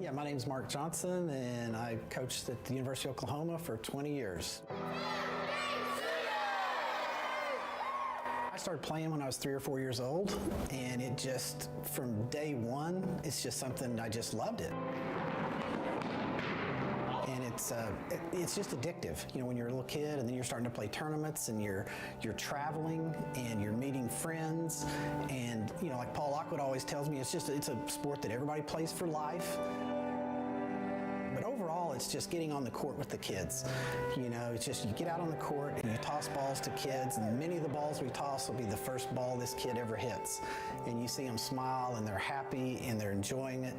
Yeah, my name's Mark Johnson, and I coached at the University of Oklahoma for 20 years. I started playing when I was 3 or 4 years old, and it just, from day one, it's just something, I just loved it. And it's just addictive, you know, when you're a little kid and then you're starting to play tournaments and you're traveling and you're meeting friends, and you know, like Paul Lockwood always tells me, it's a sport that everybody plays for life. But overall, it's just getting on the court with the kids. You know, it's just you get out on the court and you toss balls to kids, and many of the balls we toss will be the first ball this kid ever hits. And you see them smile and they're happy and they're enjoying it.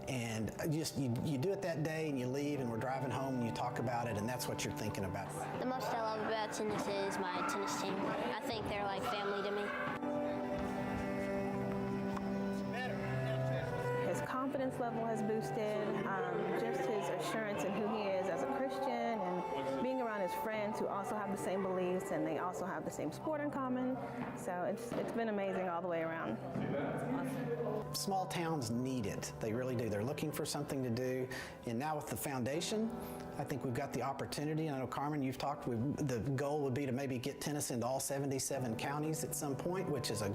And just you do it that day and you leave and we're driving home and you talk about it, and that's what you're thinking about. The most I love about tennis is my tennis team. I think they're like family to me. His confidence level has boosted, just his assurance in who he is as a Christian, and being around his friends who also have the same beliefs and they also have the same sport in common. So it's been amazing all the way around. Small towns need it. They really do. They're looking for something to do. And now with the foundation, I think we've got the opportunity. And I know, Carmen, you've talked, the goal would be to maybe get tennis into all 77 counties at some point, which is a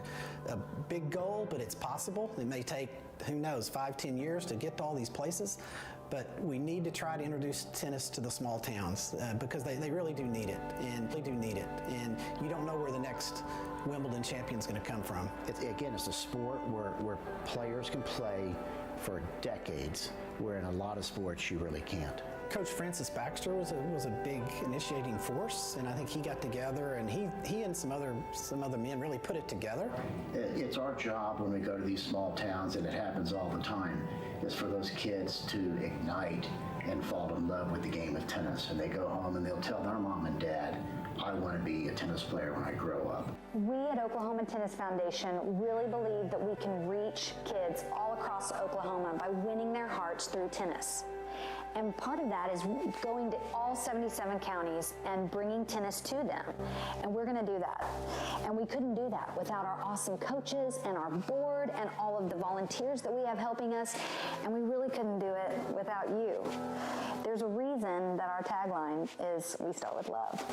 big goal, but it's possible. It may take, who knows, 5-10 years to get to all these places. But we need to try to introduce tennis to the small towns because they really do need it, and they do need it. And you don't know where the next Wimbledon champion's going to come from. Again, it's a sport where players can play for decades, where in a lot of sports you really can't. Coach Francis Baxter was a big initiating force, and I think he got together and he and some other men really put it together. It's our job when we go to these small towns, and it happens all the time, is for those kids to ignite and fall in love with the game of tennis. And they go home and they'll tell their mom and dad, I want to be a tennis player when I grow up. We at Oklahoma Tennis Foundation really believe that we can reach kids all across Oklahoma by winning their hearts through tennis. And part of that is going to all 77 counties and bringing tennis to them. And we're going to do that. And we couldn't do that without our awesome coaches and our board and all of the volunteers that we have helping us. And we really couldn't do it without you. There's a reason that our tagline is "We Start with Love."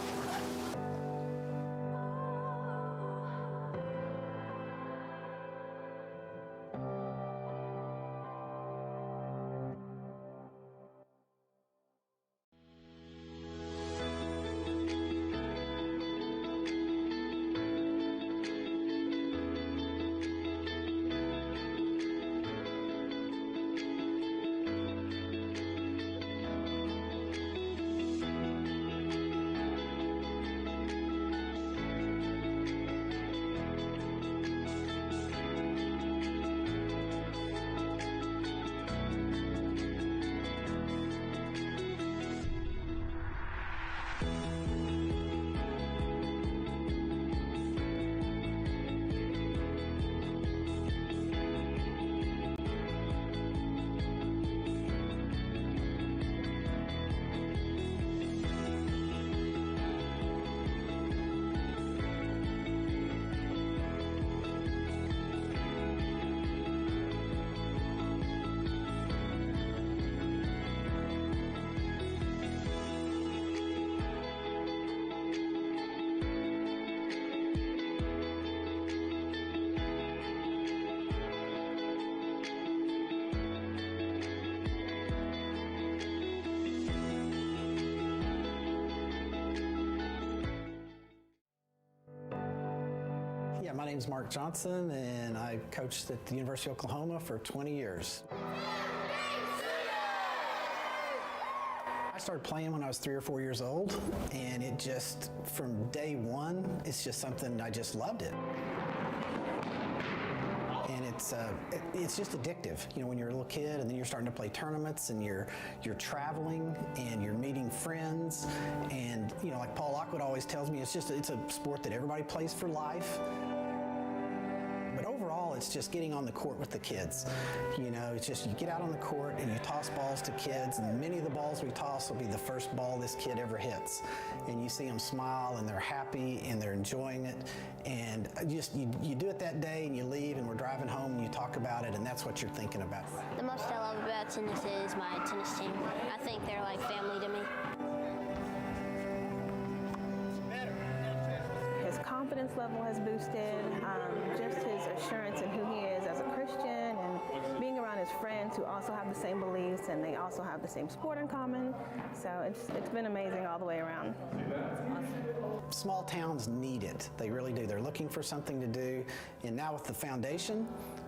My name's Mark Johnson, and I coached at the University of Oklahoma for 20 years. I started playing when I was 3 or 4 years old, and it just, from day one, it's just something, I just loved it. And it's just addictive, you know, when you're a little kid and then you're starting to play tournaments and you're traveling and you're meeting friends, and you know, like Paul Lockwood always tells me, it's a sport that everybody plays for life. But overall, it's just getting on the court with the kids. You know, it's just you get out on the court and you toss balls to kids, and many of the balls we toss will be the first ball this kid ever hits. And you see them smile and they're happy and they're enjoying it. And just you do it that day and you leave and we're driving home and you talk talk about it, and that's what you're thinking about. The most I love about tennis is my tennis team. I think they're like family to me. His confidence level has boosted, just his assurance in who he is as a Christian and being around his friends who also have the same beliefs and they also have the same sport in common. So it's been amazing all the way around. Small towns need it. They really do. They're looking for something to do. And now with the foundation,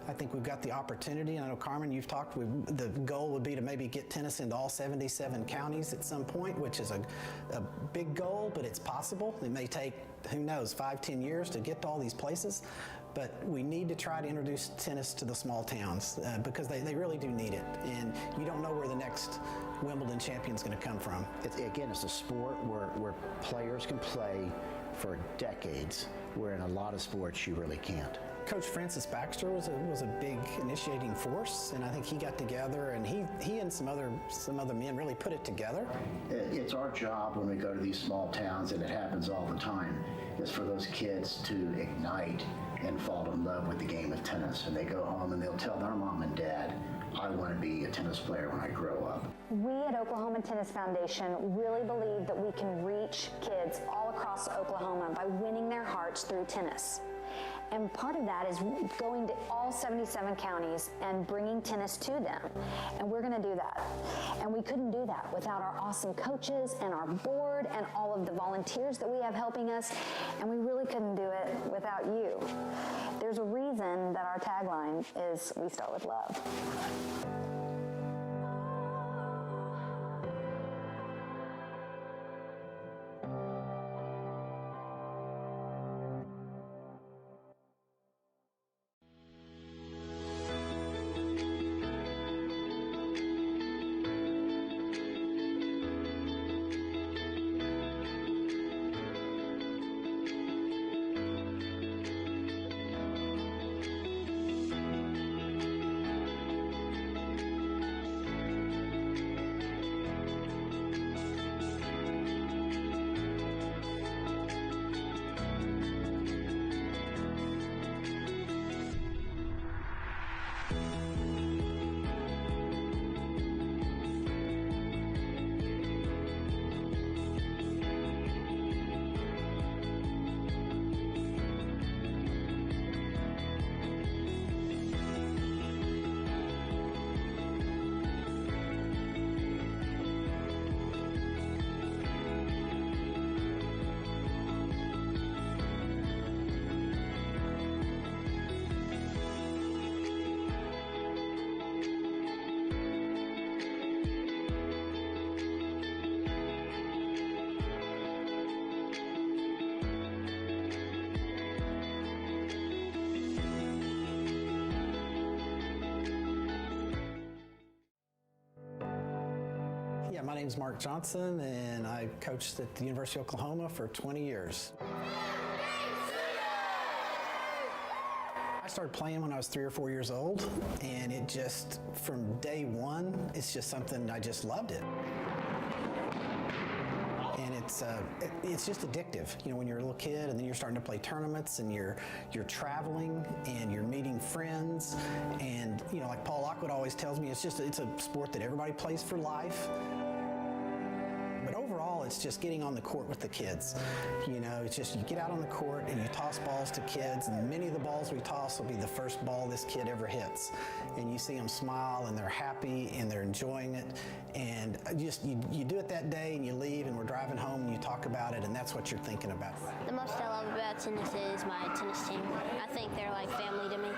I think we've got the opportunity. And I know, Carmen, you've talked, the goal would be to maybe get tennis into all 77 counties at some point, which is a big goal, but it's possible. It may take, who knows, 5-10 years to get to all these places. But we need to try to introduce tennis to the small towns because they really do need it. And you don't know where the next Wimbledon champion is going to come from. Again, it's a sport where players can play for decades, where in a lot of sports you really can't. Coach Francis Baxter was a big initiating force, and I think he got together and he and some other men really put it together. It's our job when we go to these small towns, and it happens all the time, is for those kids to ignite and fall in love with the game of tennis. And they go home and they'll tell their mom and dad, I want to be a tennis player when I grow up. We at Oklahoma Tennis Foundation really believe that we can reach kids all across Oklahoma by winning their hearts through tennis. And part of that is going to all 77 counties and bringing tennis to them. And we're going to do that. And we couldn't do that without our awesome coaches and our board and all of the volunteers that we have helping us. And we really couldn't do it without you. There's a reason that our tagline is "We Start with Love." My name's Mark Johnson, and I coached at the University of Oklahoma for 20 years. I started playing when I was 3 or 4 years old, and it just, from day one, it's just something, I just loved it. And it's just addictive. You know, when you're a little kid and then you're starting to play tournaments and you're traveling and you're meeting friends, and you know, like Paul Lockwood always tells me, it's a sport that everybody plays for life. But overall, it's just getting on the court with the kids. You know, it's just you get out on the court and you toss balls to kids, and many of the balls we toss will be the first ball this kid ever hits. And you see them smile and they're happy and they're enjoying it. And just you do it that day and you leave and we're driving home and you talk about it, and that's what you're thinking about. The most I love about tennis is my tennis team. I think they're like family to me.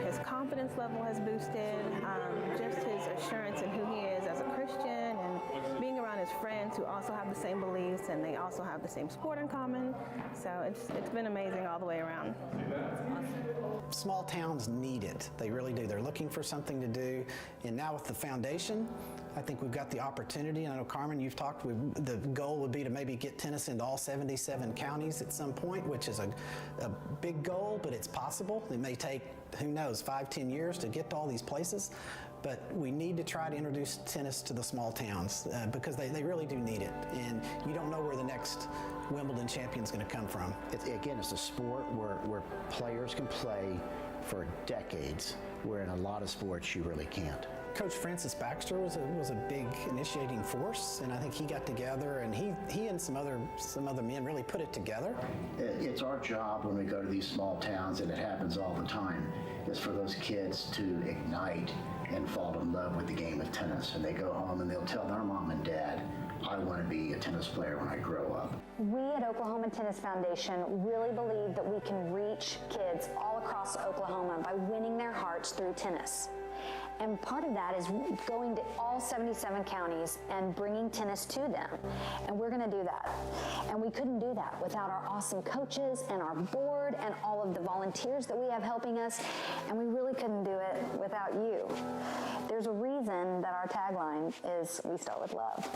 His confidence level has boosted, just his assurance in who he is as a Christian and being around his friends who also have the same beliefs and they also have the same sport in common. So it's been amazing all the way around. Small towns need it. They really do. They're looking for something to do. And now with the foundation, I think we've got the opportunity. And I know, Carmen, you've talked, the goal would be to maybe get tennis into all 77 counties at some point, which is a big goal, but it's possible. It may take, who knows, 5-10 years to get to all these places. but we need to try to introduce tennis to the small towns because they really do need it. And you don't know where the next Wimbledon champion's going to come from. It's a sport where players can play for decades, where in a lot of sports you really can't. Coach Francis Baxter was a big initiating force, and I think he got together and he and some other men really put it together. It's our job when we go to these small towns, and it happens all the time, is for those kids to ignite and fall in love with the game of tennis. And they go home and they'll tell their mom and dad, I want to be a tennis player when I grow up. We at Oklahoma Tennis Foundation really believe that we can reach kids all across Oklahoma by winning their hearts through tennis. And part of that is going to all 77 counties and bringing tennis to them. And we're going to do that. And we couldn't do that without our awesome coaches and our board and all of the volunteers that we have helping us. And we really couldn't do it without you. There's a reason that our tagline is "We Start with Love."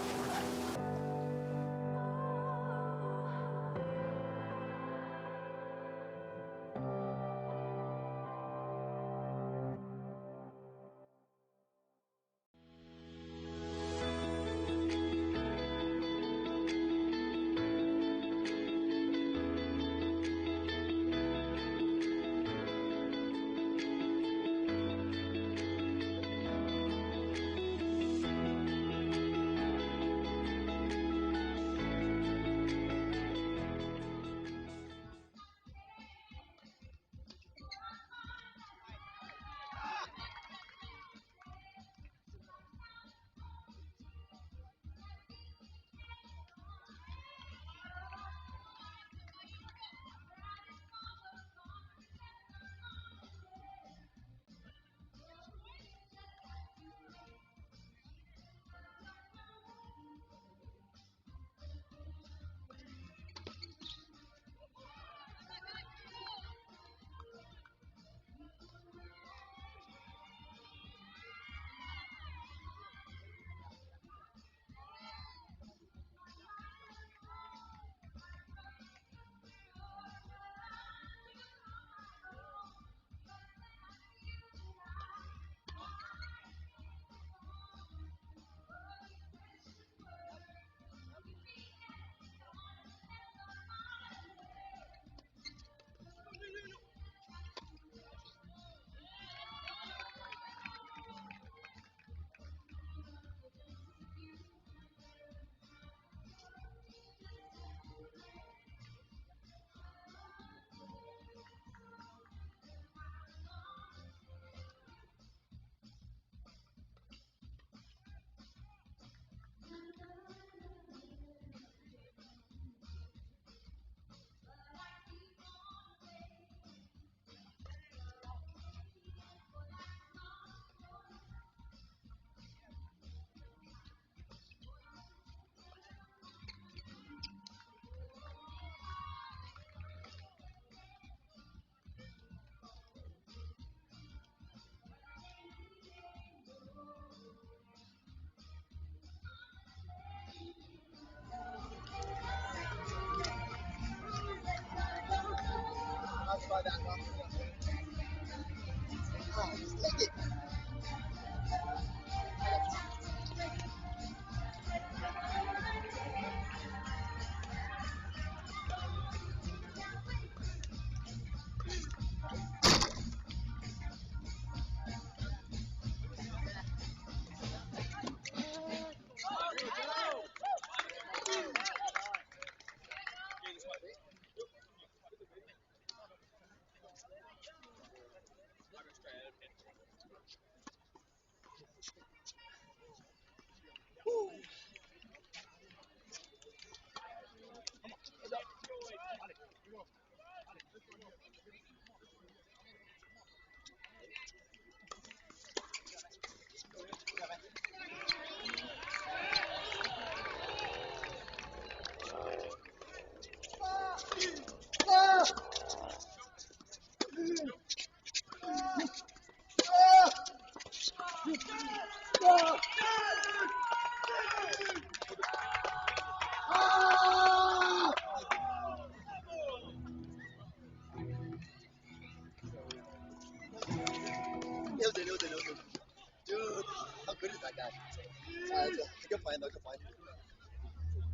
and they'll come find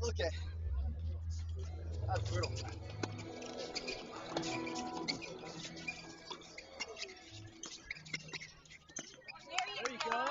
you. Okay. That's brutal. There you go.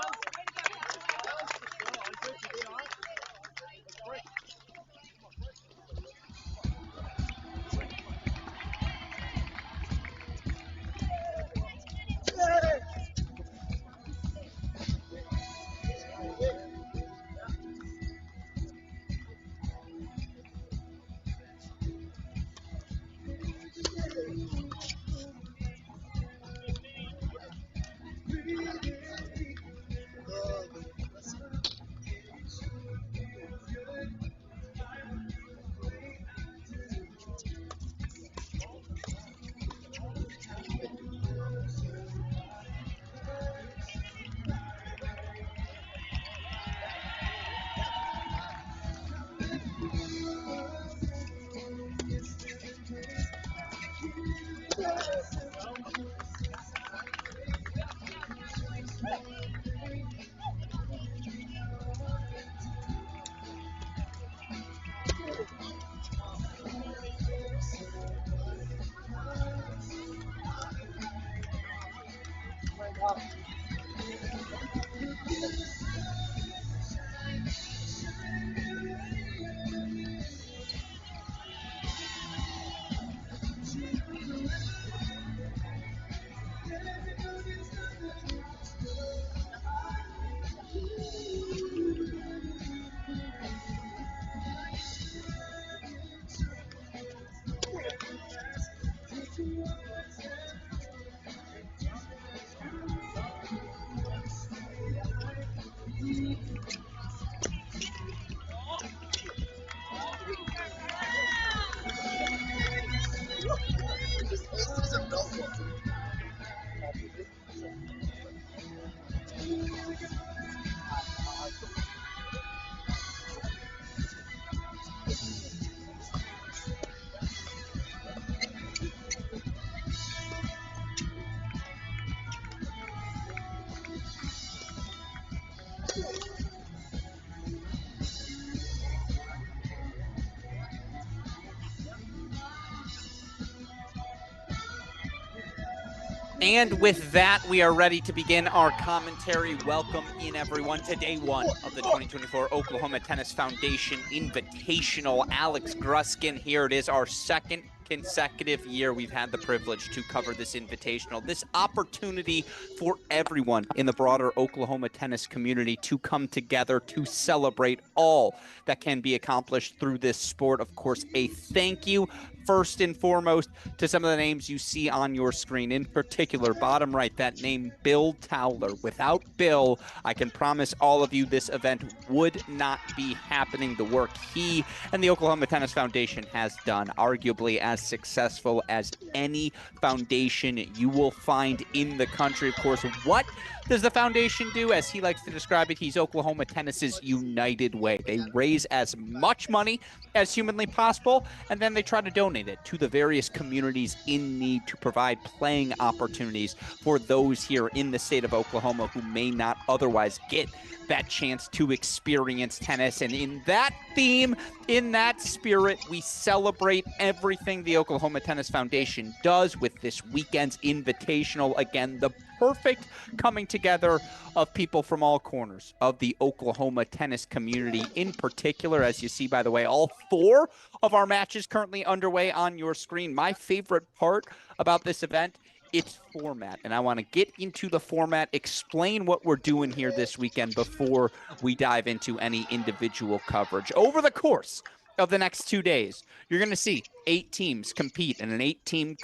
And with that, we are ready to begin our commentary. Welcome in, everyone, to day one of the 2024 Oklahoma Tennis Foundation Invitational. Alex Gruskin here. It is our second consecutive year we've had the privilege to cover this invitational, this opportunity for everyone in the broader Oklahoma tennis community to come together to celebrate all that can be accomplished through this sport. Of course, a thank you first and foremost to some of the names you see on your screen. In particular, bottom right, that name, Bill Towler. Without Bill, I can promise all of you this event would not be happening. The work he and the Oklahoma Tennis Foundation has done, arguably as successful as any foundation you will find in the country. Of course, what does the foundation do? As he likes to describe it, he's Oklahoma Tennis's United Way. They raise as much money as humanly possible, and then they try to donate it to the various communities in need to provide playing opportunities for those here in the state of Oklahoma who may not otherwise get that chance to experience tennis. And in that theme, in that spirit, we celebrate everything the Oklahoma Tennis Foundation does with this weekend's invitational. Again, the perfect coming together of people from all corners of the Oklahoma tennis community. In particular, as you see, by the way, all four of our matches currently underway on your screen. My favorite part about this event, its format. And I want to get into the format, explain what we're doing here this weekend before we dive into any individual coverage. Over the course of the next 2 days, you're going to see 8 teams compete in an 8-team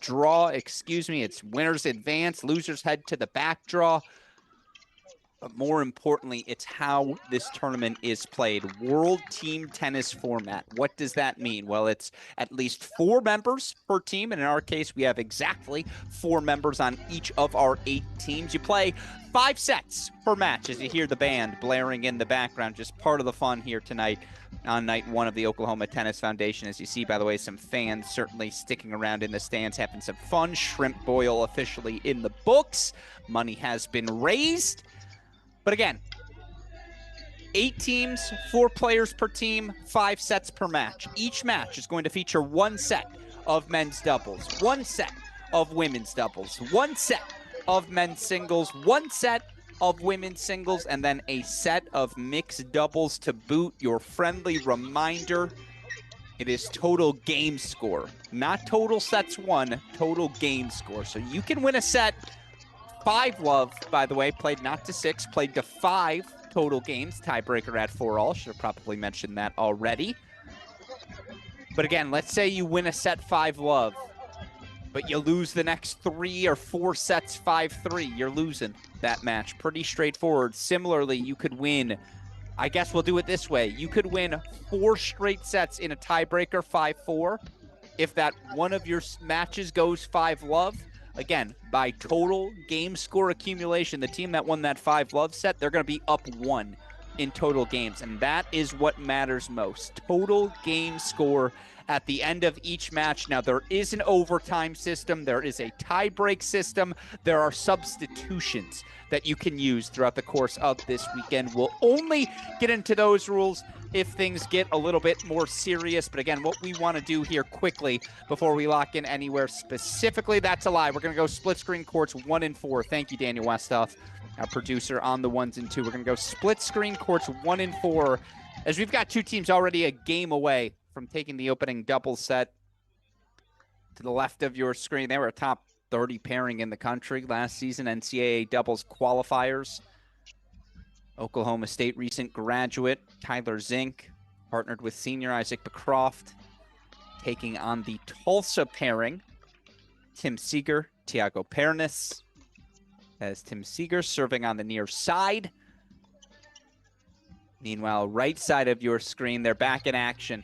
draw. It's winners advance, losers head to the back draw. But more importantly, it's how this tournament is played. World Team Tennis format. What does that mean? Well, it's at least 4 members per team. And in our case, we have exactly 4 members on each of our 8 teams. You play 5 sets per match as you hear the band blaring in the background. Just part of the fun here tonight on night 1 of the Oklahoma Tennis Foundation. As you see, by the way, some fans certainly sticking around in the stands, having some fun. Shrimp boil officially in the books. Money has been raised. But again, 8 teams, 4 players per team, 5 sets per match. Each match is going to feature 1 set of men's doubles, 1 set of women's doubles, 1 set of men's singles, 1 set of women's singles, and then a set of mixed doubles to boot. Your friendly reminder, it is total game score, not total sets won, total game score. So you can win a set. 5 love, by the way, played not to 6, played to 5 total games. Tiebreaker at 4-all. Should have probably mentioned that already. But again, let's say you win a set 5 love, but you lose the next 3 or 4 sets 5-3. You're losing that match. Pretty straightforward. Similarly, you could win, I guess we'll do it this way. You could win 4 straight sets in a tiebreaker 5-4. If that one of your matches goes 5 love, again, by total game score accumulation, the team that won that 5 love set, they're going to be up 1 in total games. And that is what matters most. Total game score at the end of each match. Now, there is an overtime system. There is a tie-break system. There are substitutions that you can use throughout the course of this weekend. We'll only get into those rules if things get a little bit more serious. But again, what we want to do here quickly before we lock in anywhere specifically, that's a lie. We're going to go split screen courts 1 and 4. Thank you, Daniel Westhoff, our producer on the 1s and 2. We're going to go split screen courts 1 and 4, as we've got 2 teams already a game away from taking the opening double set. To the left of your screen, they were a top 30 pairing in the country last season, NCAA doubles qualifiers. Oklahoma State recent graduate Tyler Zink partnered with senior Isaac Becroft, taking on the Tulsa pairing, Tim Seeger, Tiago Pernis, as Tim Seeger serving on the near side. Meanwhile, right side of your screen, they're back in action.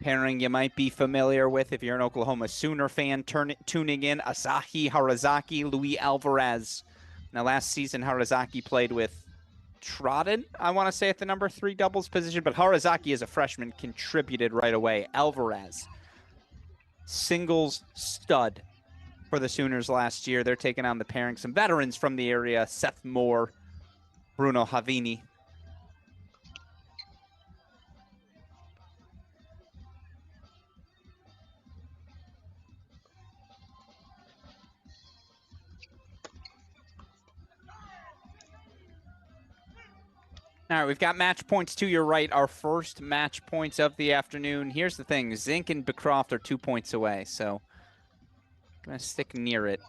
Pairing you might be familiar with if you're an Oklahoma Sooner fan tuning in, Asahi Harazaki, Luis Alvarez. Now, last season, Harazaki played with Trodden, I want to say, at the number 3 doubles position, but Harazaki as a freshman contributed right away. Alvarez, singles stud for the Sooners last year. They're taking on the pairing. Some veterans from the area, Seth Moore, Bruno Havini. All right, we've got match points to your right, our first match points of the afternoon. Here's the thing, Zink and Becroft are 2 points away, so I'm going to stick near it.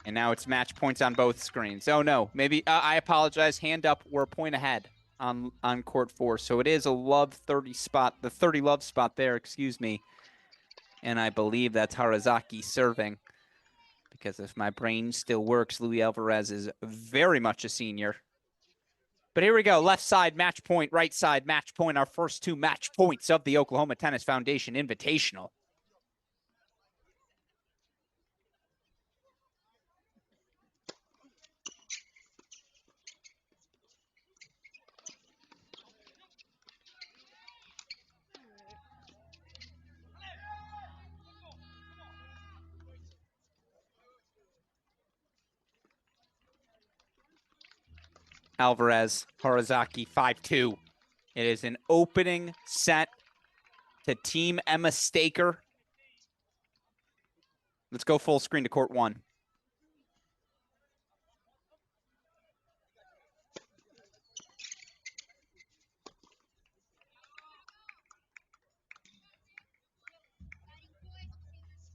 And now it's match points on both screens. Oh, no, maybe, I apologize, hand up, we're a point ahead on court 4. So it is a love 30 spot, the 30 love spot there, excuse me. And I believe that's Harazaki serving. Because if my brain still works, Luis Alvarez is very much a senior. But here we go. Left side, match point. Right side, match point. Our first 2 match points of the Oklahoma Tennis Foundation Invitational. Alvarez, Harazaki, 5-2. It is an opening set to Team Emma Staker. Let's go full screen to court 1.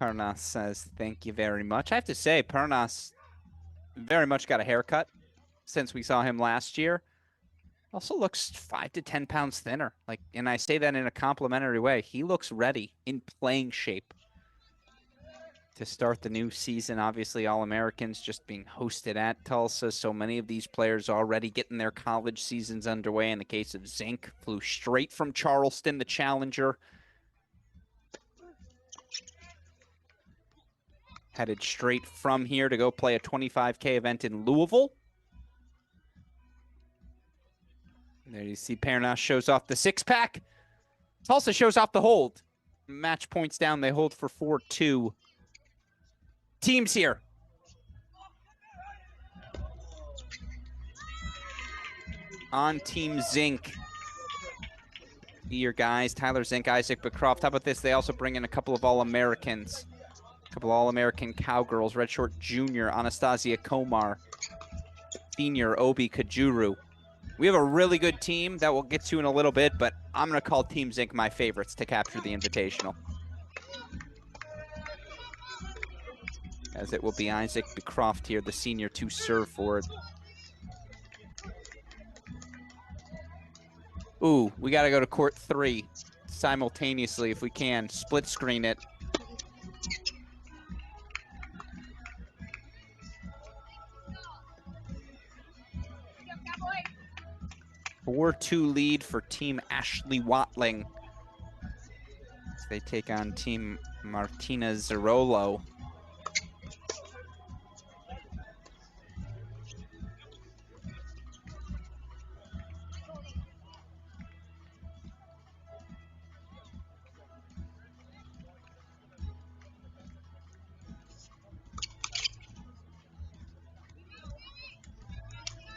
Pernas says, thank you very much. I have to say, Pernas very much got a haircut since we saw him last year. Also looks 5 to 10 pounds thinner. And I say that in a complimentary way. He looks ready, in playing shape to start the new season. Obviously, All-Americans just being hosted at Tulsa. So many of these players already getting their college seasons underway. In the case of Zink, flew straight from Charleston, the challenger. Headed straight from here to go play a 25K event in Louisville. There you see Pernas shows off the 6-pack. Tulsa shows off the hold. Match points down. They hold for 4-2. Teams here. On Team Zink. Your guys, Tyler Zink, Isaac Beecroft. How about this? They also bring in a couple of All-Americans. A couple of All-American cowgirls. Redshort Junior, Anastasia Komar. Senior, Obi Kajuru. We have a really good team that we'll get to in a little bit, but I'm going to call Team Zink my favorites to capture the Invitational. As it will be Isaac Beecroft here, the senior, to serve for it. Ooh, we got to go to court 3 simultaneously if we can. Split screen it. 4-2 lead for Team Ashley Watling. They take on Team Martina Zerolo.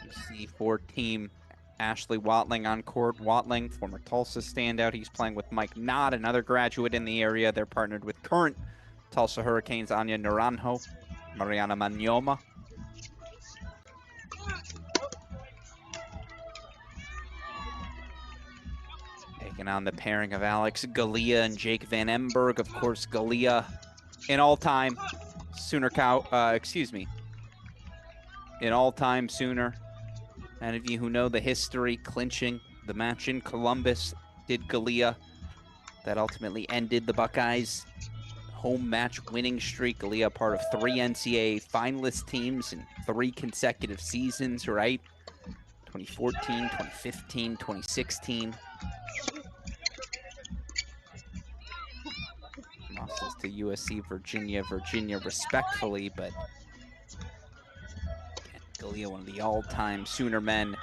You see for Team Ashley Watling on court. Watling, former Tulsa standout. He's playing with Mike Knott, another graduate in the area. They're partnered with current Tulsa Hurricanes Anya Naranjo, Mariana Manoma. Taking on the pairing of Alex Galea and Jake Van Emberg. Of course, Galea, an all-time Sooner an all-time Sooner. Any of you who know the history, clinching the match in Columbus, did Galea. That ultimately ended the Buckeyes' home match winning streak. Galea, part of 3 NCAA finalist teams in 3 consecutive seasons, right? 2014, 2015, 2016. Losses to USC, Virginia, respectfully, but Galea, one of the all-time Sooner men,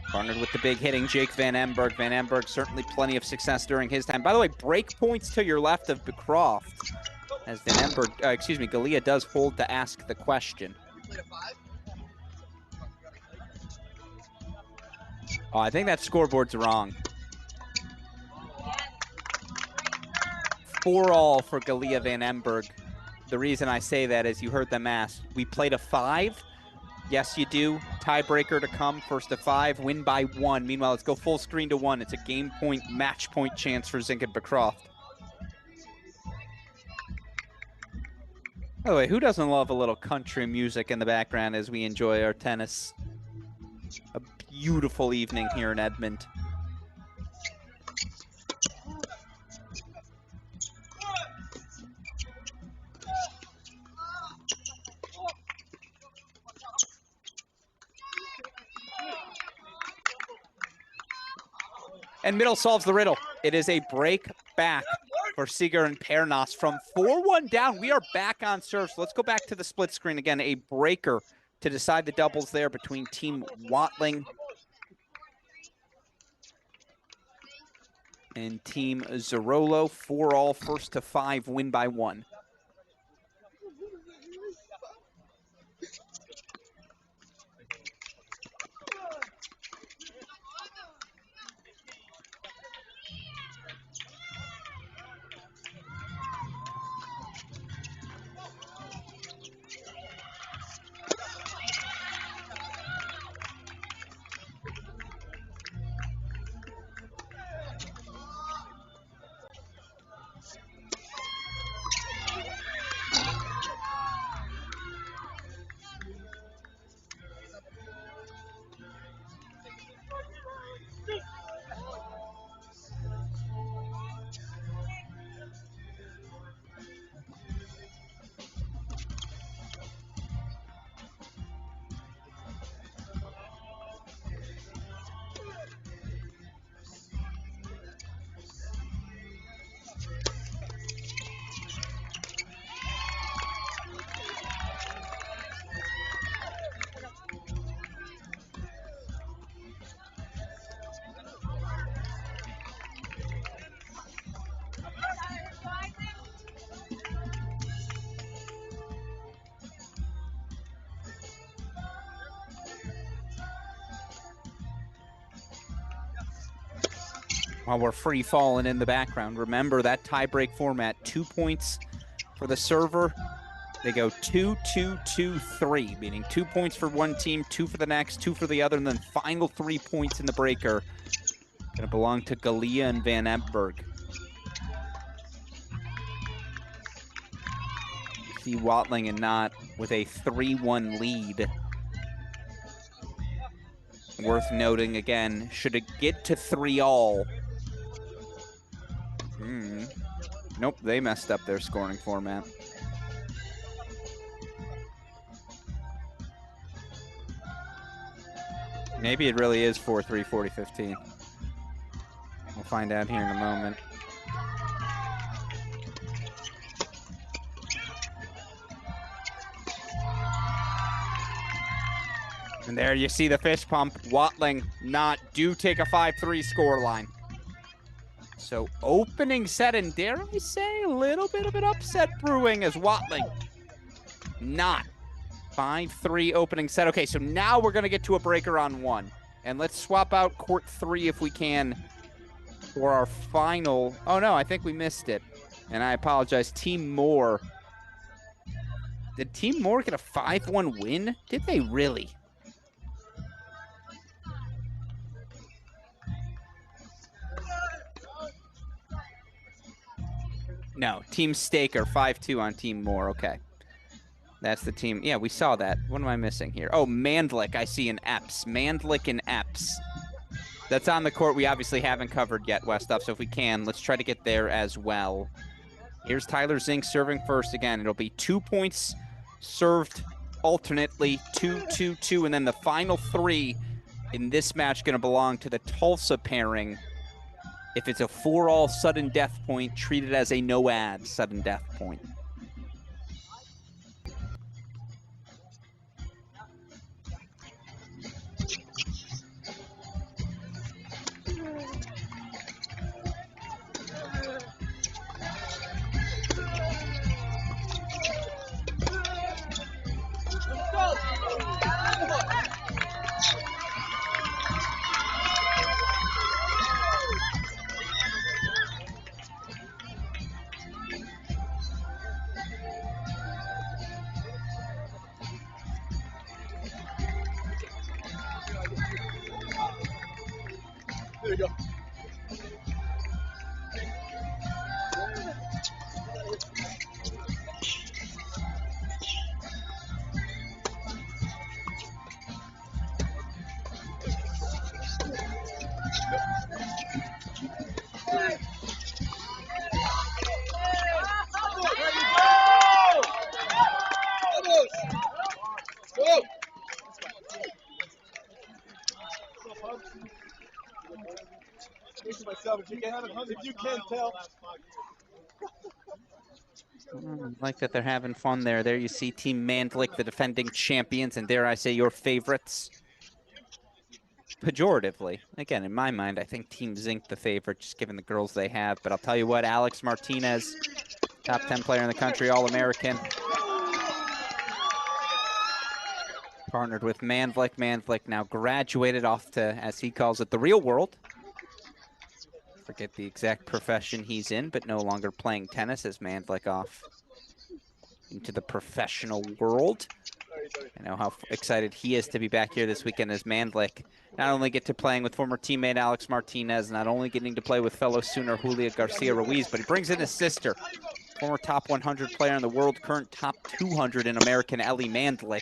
partnered with the big hitting Jake Van Emberg. Van Emberg, certainly plenty of success during his time. By the way, break points to your left of Beecroft, as Van Emberg, Galea does hold to ask the question. Oh, I think that scoreboard's wrong. 4-all for Galea Van Emberg. The reason I say that is you heard them ask. We played a 5. Yes, you do. Tiebreaker to come. First to 5. Win by 1. Meanwhile, let's go full screen to 1. It's a game point, match point chance for Zink and Beecroft. By the way, who doesn't love a little country music in the background as we enjoy our tennis? A beautiful evening here in Edmond. And middle solves the riddle. It is a break back for Seeger and Pernas from 4-1 down. We are back on serve. So let's go back to the split screen again. A breaker to decide the doubles there between Team Watling and Team Zerolo. 4-all, first to 5, win by 1. while we're free falling in the background. Remember that tie-break format, 2 points for the server. They go 2-2-2-3, meaning 2 points for one team, 2 for the next, 2 for the other, and then final 3 points in the breaker going to belong to Galia and Van Ebberg. See Watling and Knott with a 3-1 lead. Worth noting again, should it get to 3-all? Nope, they messed up their scoring format. Maybe it really is 4-3, 40-15. We'll find out here in a moment. And there you see the fist pump. Watling, Knott do take a 5-3 score line. So opening set, and dare I say, a little bit of an upset brewing as Watling, Knott, 5-3 opening set. Okay, so now we're going to get to a breaker on 1. And let's swap out court 3 if we can for our final. Oh, no, I think we missed it. And I apologize. Team Moore. Did Team Moore get a 5-1 win? Did they really? No, Team Staker, 5-2 on Team Moore. Okay. That's the team. Yeah, we saw that. What am I missing here? Oh, Mandlik, I see in Epps. Mandlik and Epps. That's on the court we obviously haven't covered yet, Westhoff, so if we can, let's try to get there as well. Here's Tyler Zink serving first again. It'll be 2 points served alternately, 2-2-2, and then the final 3 in this match going to belong to the Tulsa pairing. If it's a 4-all sudden death point, treat it as a no-ad sudden death point. There you go. If you can't tell. I like that they're having fun there. There you see Team Mandlik, the defending champions, and dare I say your favorites. Pejoratively. Again, in my mind, I think Team Zink the favorite, just given the girls they have. But I'll tell you what, Alex Martinez, top 10 player in the country, All-American. Partnered with Mandlik. Mandlik now graduated off to, as he calls it, the real world. Forget the exact profession he's in, but no longer playing tennis as Mandlik off into the professional world. I know how excited he is to be back here this weekend as Mandlik not only get to playing with former teammate Alex Martinez, not only getting to play with fellow Sooner Julia Garcia Ruiz, but he brings in his sister, former top 100 player in the world, current top 200 in American, Ellie Mandlik.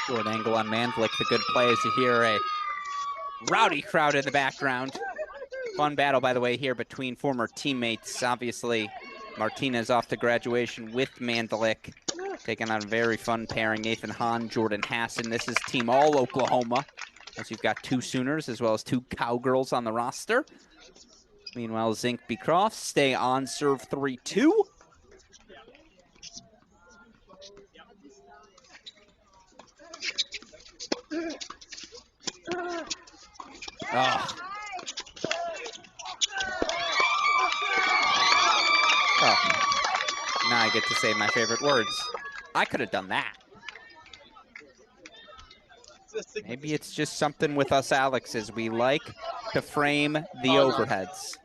Short angle on Mandlik, the good play as you hear a rowdy crowd in the background. Fun battle, by the way, here between former teammates. Obviously, Martinez off to graduation with Mandlik, taking on a very fun pairing, Nathan Hahn, Jordan Hassan. This is Team All Oklahoma, as you've got 2 Sooners as well as 2 Cowgirls on the roster. Meanwhile, Zink Beecroft stay on serve 3-2. Oh. Oh. Now I get to say my favorite words. I could have done that. Maybe it's just something with us Alexes. We like to frame the overheads.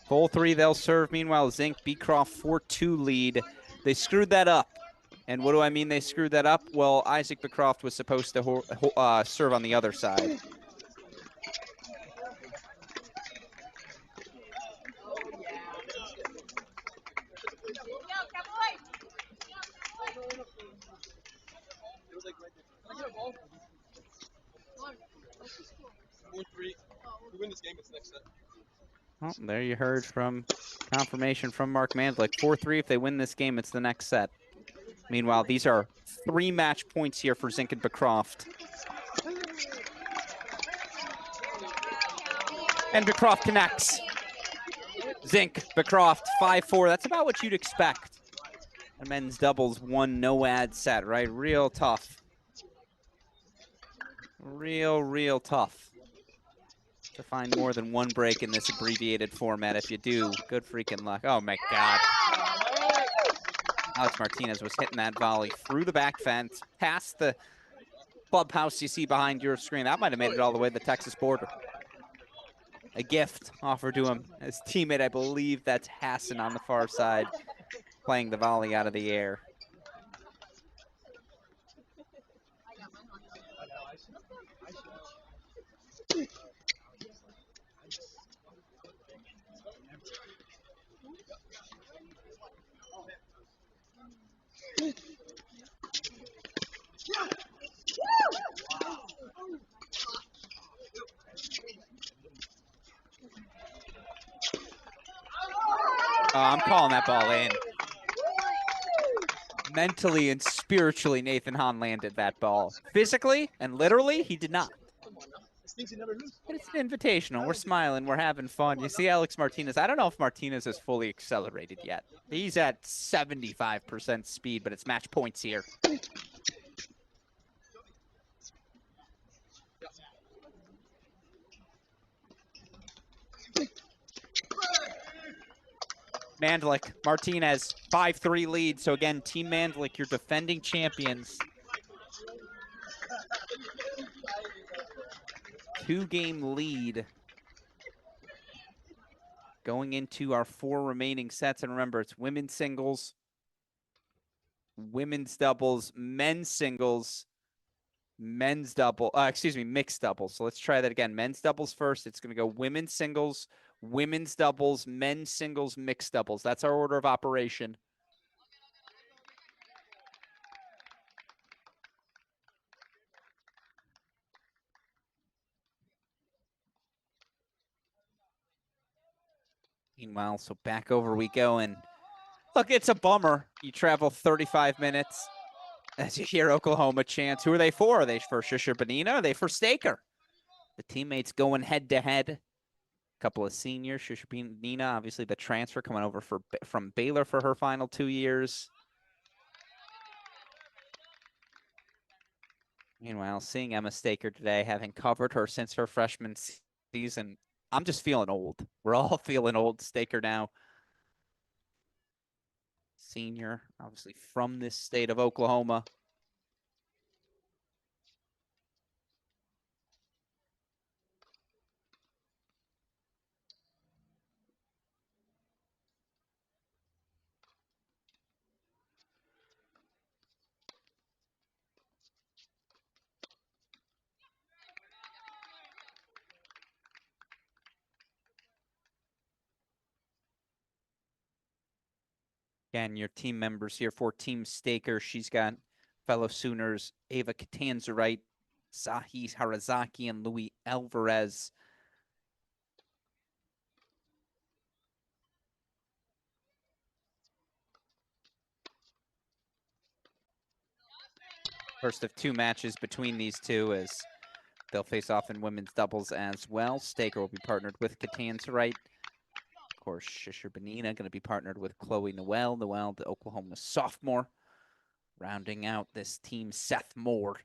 Full 3, they'll serve. Meanwhile, Zink, Beecroft 4-2 lead. They screwed that up. And what do I mean they screwed that up? Well, Isaac Beecroft was supposed to serve on the other side. Well, there you heard from confirmation from Mark Mandlik. 4-3, if they win this game, it's the next set. Meanwhile, these are 3 match points here for Zink and Beecroft. And Beecroft connects. Zink, Beecroft, 5-4. That's about what you'd expect. A men's doubles 1 no-ad set, right? Real tough. Real tough to find more than 1 break in this abbreviated format. If you do, good freaking luck. Oh my God. Alex Martinez was hitting that volley through the back fence, past the clubhouse you see behind your screen. That might have made it all the way to the Texas border. A gift offered to him. His teammate, I believe that's Hassan on the far side, playing the volley out of the air. Oh, I'm calling that ball in. Mentally and spiritually, Nathan Hahn landed that ball. Physically and literally, he did not. But it's an invitational. We're smiling. We're having fun. You see Alex Martinez. I don't know if Martinez is fully accelerated yet. He's at 75% speed, but it's match points here. Mandlik, Martinez, 5-3 lead. So again, Team Mandlik, your defending champions. 2-game lead going into our 4 remaining sets. And remember, it's women's singles, women's doubles, men's singles, men's double, mixed doubles. So let's try that again. Men's doubles first. It's going to go women's singles, women's doubles, men's singles, mixed doubles. That's our order of operation. Meanwhile, so back over we go. And look, it's a bummer. You travel 35 minutes as you hear Oklahoma chants. Who are they for? Are they for Shisha Benina? Are they for Staker? The teammates going head-to-head. A couple of seniors. Shisha Benina, obviously the transfer coming over from Baylor for her final 2 years. Meanwhile, seeing Emma Staker today, having covered her since her freshman season, I'm just feeling old. We're all feeling old. Staker now, senior, obviously from this state of Oklahoma. Again, your team members here for Team Staker. She's got fellow Sooners Ava Catanzarite, Sahi Harazaki, and Louis Alvarez. First of 2 matches between these two as they'll face off in women's doubles as well. Staker will be partnered with Catanzarite. Of course, Shisha Benina going to be partnered with Chloe Noel. Noel, the Oklahoma sophomore. Rounding out this team, Seth Moore.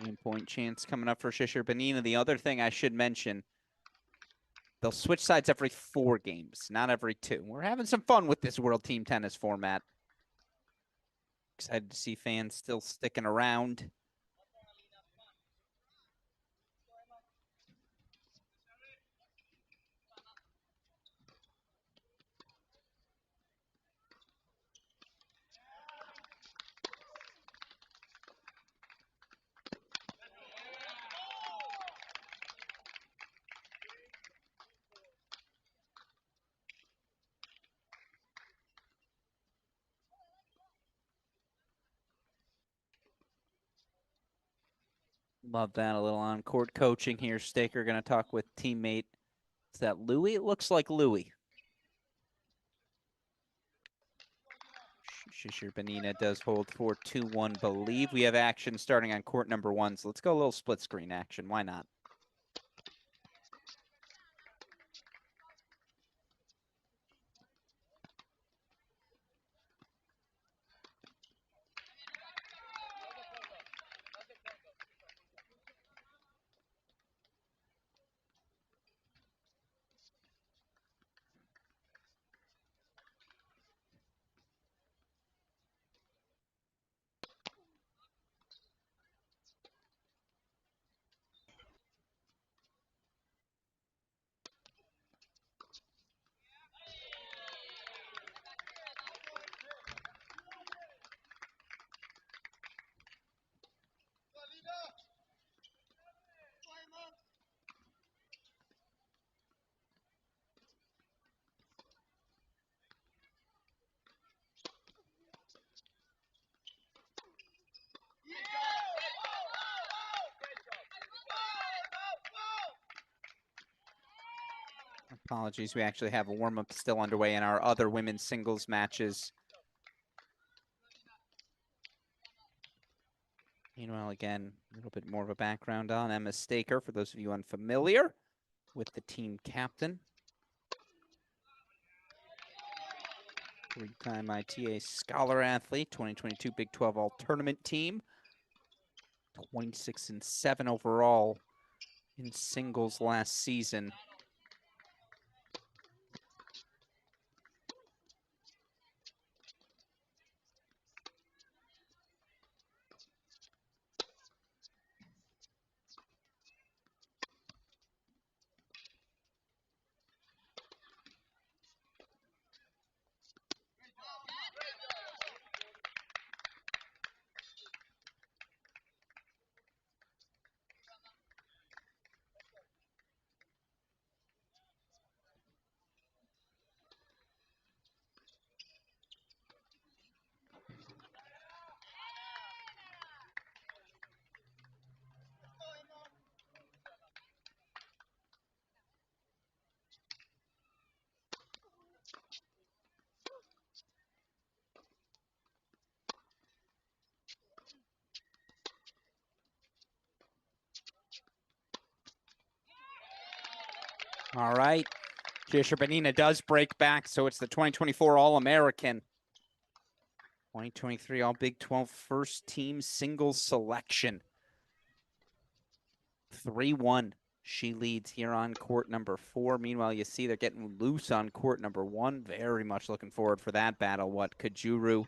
Game point chance coming up for Shishir Benina. The other thing I should mention, they'll switch sides every 4 games, not every 2. We're having some fun with this World Team Tennis format. Excited to see fans still sticking around. Love that. A little on-court coaching here. Staker going to talk with teammate. Is that Louis? It looks like Louis. Shishir Benina does hold for 2-1, believe. We have action starting on court number 1, so let's go a little split screen action. Why not? Apologies, we actually have a warm-up still underway in our other women's singles matches. Meanwhile, again, a little bit more of a background on Emma Staker, for those of you unfamiliar with the team captain. 3-time ITA Scholar Athlete, 2022 Big 12 All-Tournament team. 26-7 overall in singles last season. All right. Shishir Benina does break back, so it's the 2024 All-American. 2023 All Big 12 first team singles selection. 3-1. She leads here on court number 4. Meanwhile, you see they're getting loose on court number 1. Very much looking forward for that battle. What, Kajuru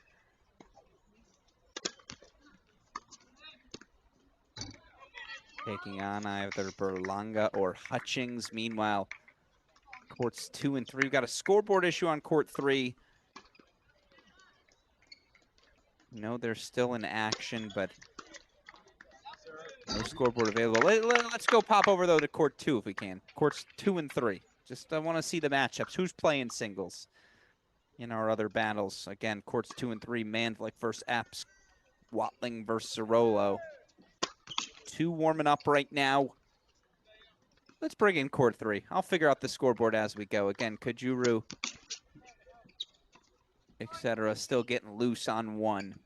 taking on either Berlanga or Hutchings. Meanwhile, courts 2 and 3. We've got a scoreboard issue on court 3. No, they're still in action, but no scoreboard available. Let's go pop over, though, to court 2 if we can. Courts 2 and 3. Just I want to see the matchups. Who's playing singles in our other battles? Again, courts 2 and 3. Mandlik versus Epps. Watling versus Cirolo. 2 warming up right now. Let's bring in court 3. I'll figure out the scoreboard as we go. Again, Kajuru, etc. still getting loose on 1.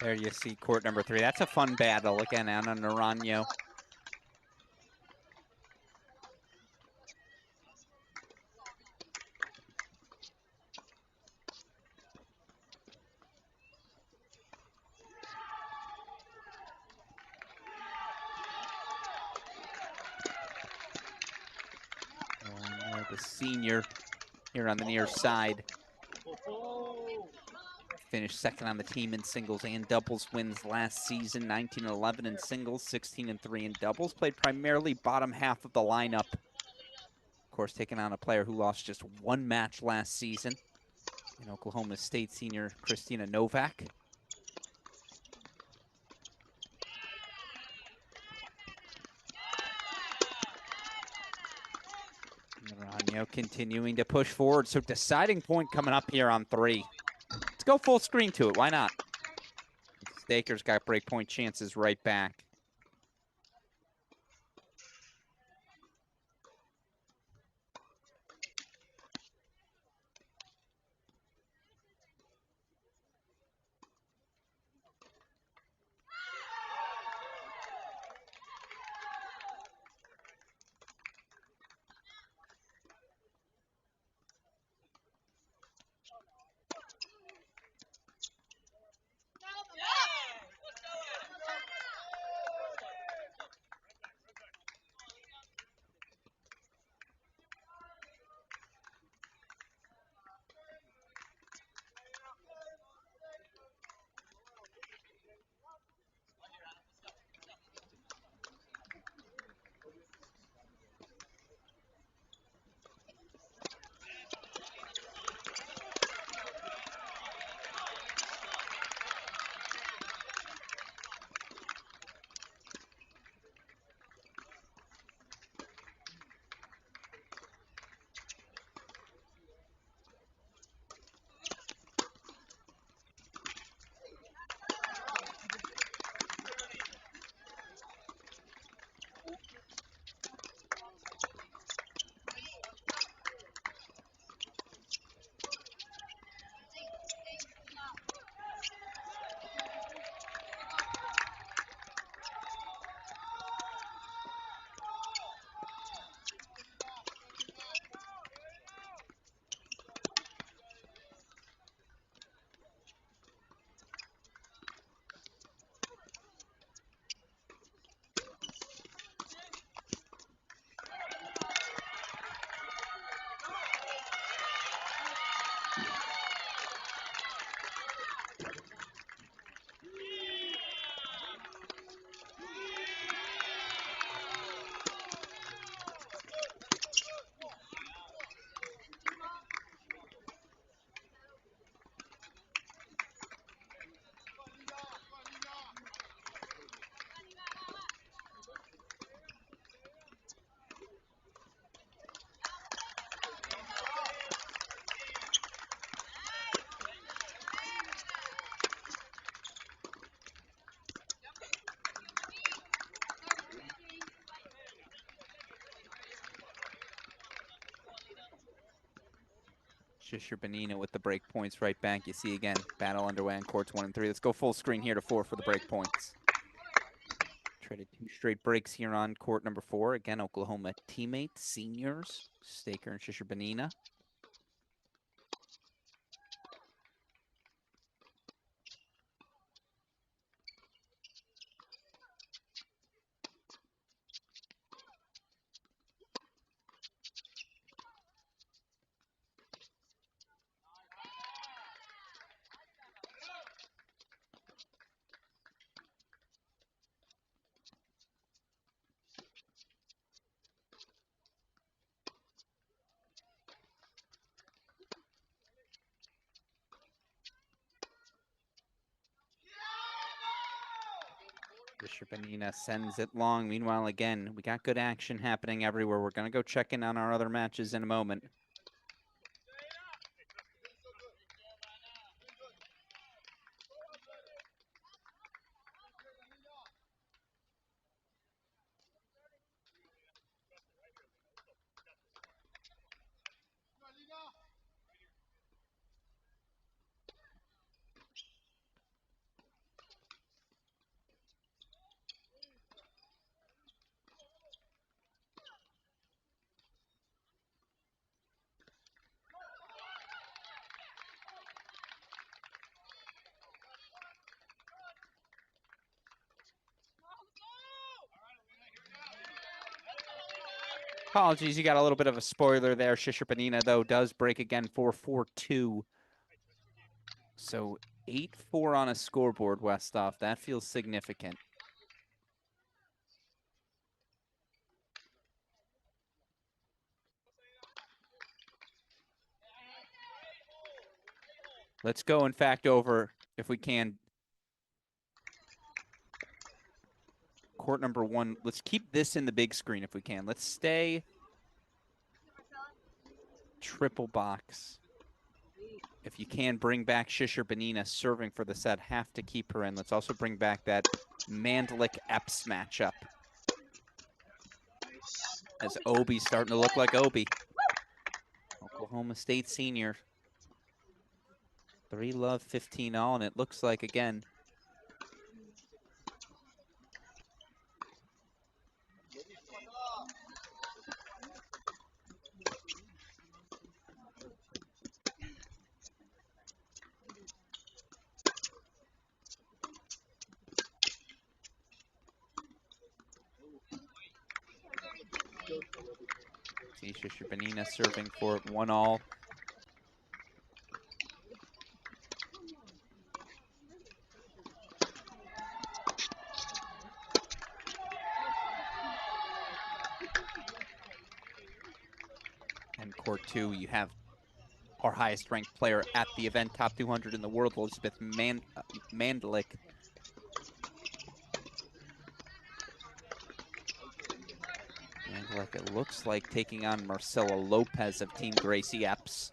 There you see court number 3. That's a fun battle again, Ana Naranjo. The senior here on the near side. Finished second on the team in singles and doubles wins last season. 19-11 in singles, 16-3 in doubles. Played primarily bottom half of the lineup. Of course, taking on a player who lost just one match last season in Oklahoma State senior Christina Novak. Naranjo continuing to push forward. So deciding point coming up here on 3. Let's go full screen to it. Why not? Staker's got break point chances right back. Shishir-Benina with the break points right back. You see again, battle underway on courts 1 and 3. Let's go full screen here to 4 for the break points. Traded 2 straight breaks here on court number 4. Again, Oklahoma teammates, seniors, Staker and Shishir-Benina. Shishir-Benina sends it long. Meanwhile, again, we got good action happening everywhere. We're going to go check in on our other matches in a moment. Apologies, you got a little bit of a spoiler there. Shishirpanina, though, does break again for 4-2. So 8-4 on a scoreboard, Westhoff. That feels significant. Let's go, in fact, over, if we can, court number 1. Let's keep this in the big screen if we can. Let's stay triple box. If you can, bring back Shishirpanina serving for the set. Have to keep her in. Let's also bring back that Mandlik-Epps matchup. As Obi's starting to look like Obi. Oklahoma State senior. 3 love, 15 all, and it looks like, again, see Shishirpanina serving for 1 all. And court 2, you have our highest ranked player at the event, top 200 in the world, Elizabeth Mandlik. Mandlik, it looks like, taking on Marcela Lopez of Team Gracie Epps.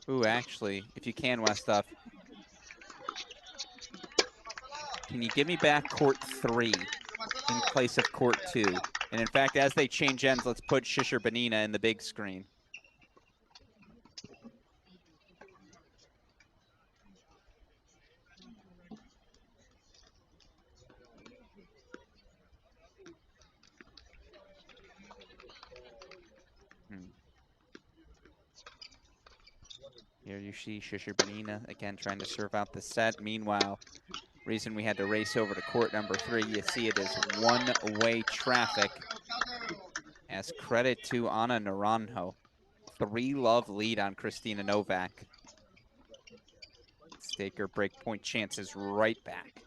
Ooh, actually, if you can, Westhoff, can you give me back court 3 in place of court 2? And in fact, as they change ends, let's put Shishirpanina in the big screen. Here you see Shishirpanina again trying to serve out the set. Meanwhile, reason we had to race over to court number 3, you see it is one-way traffic. As credit to Ana Naranjo. 3 love lead on Christina Novak. Staker breakpoint chances right back.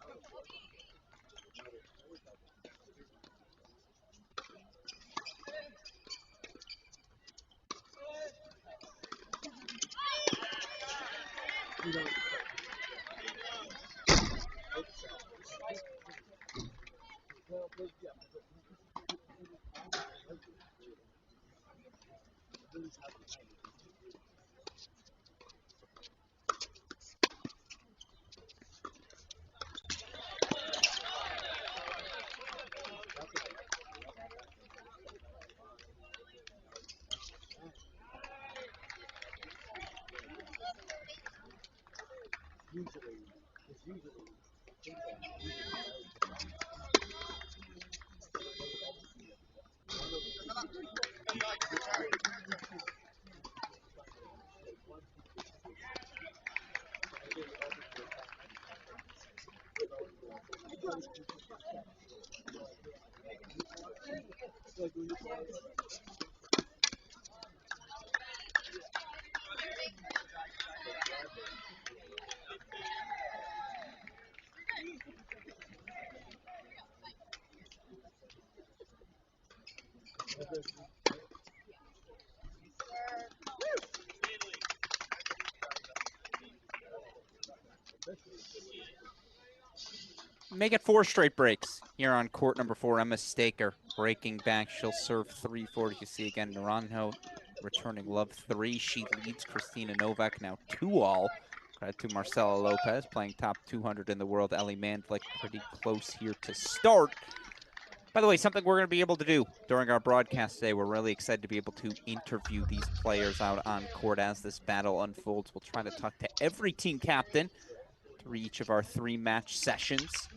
Make it 4 straight breaks here on court number 4. Emma Staker breaking back. She'll serve 3-4. You see again, Naranjo returning love 3. She leads Christina Novak now 2 all. Credit to Marcela Lopez playing top 200 in the world. Ellie Mandlik pretty close here to start. By the way, something we're going to be able to do during our broadcast today, we're really excited to be able to interview these players out on court as this battle unfolds. We'll try to talk to every team captain through each of our 3 match sessions.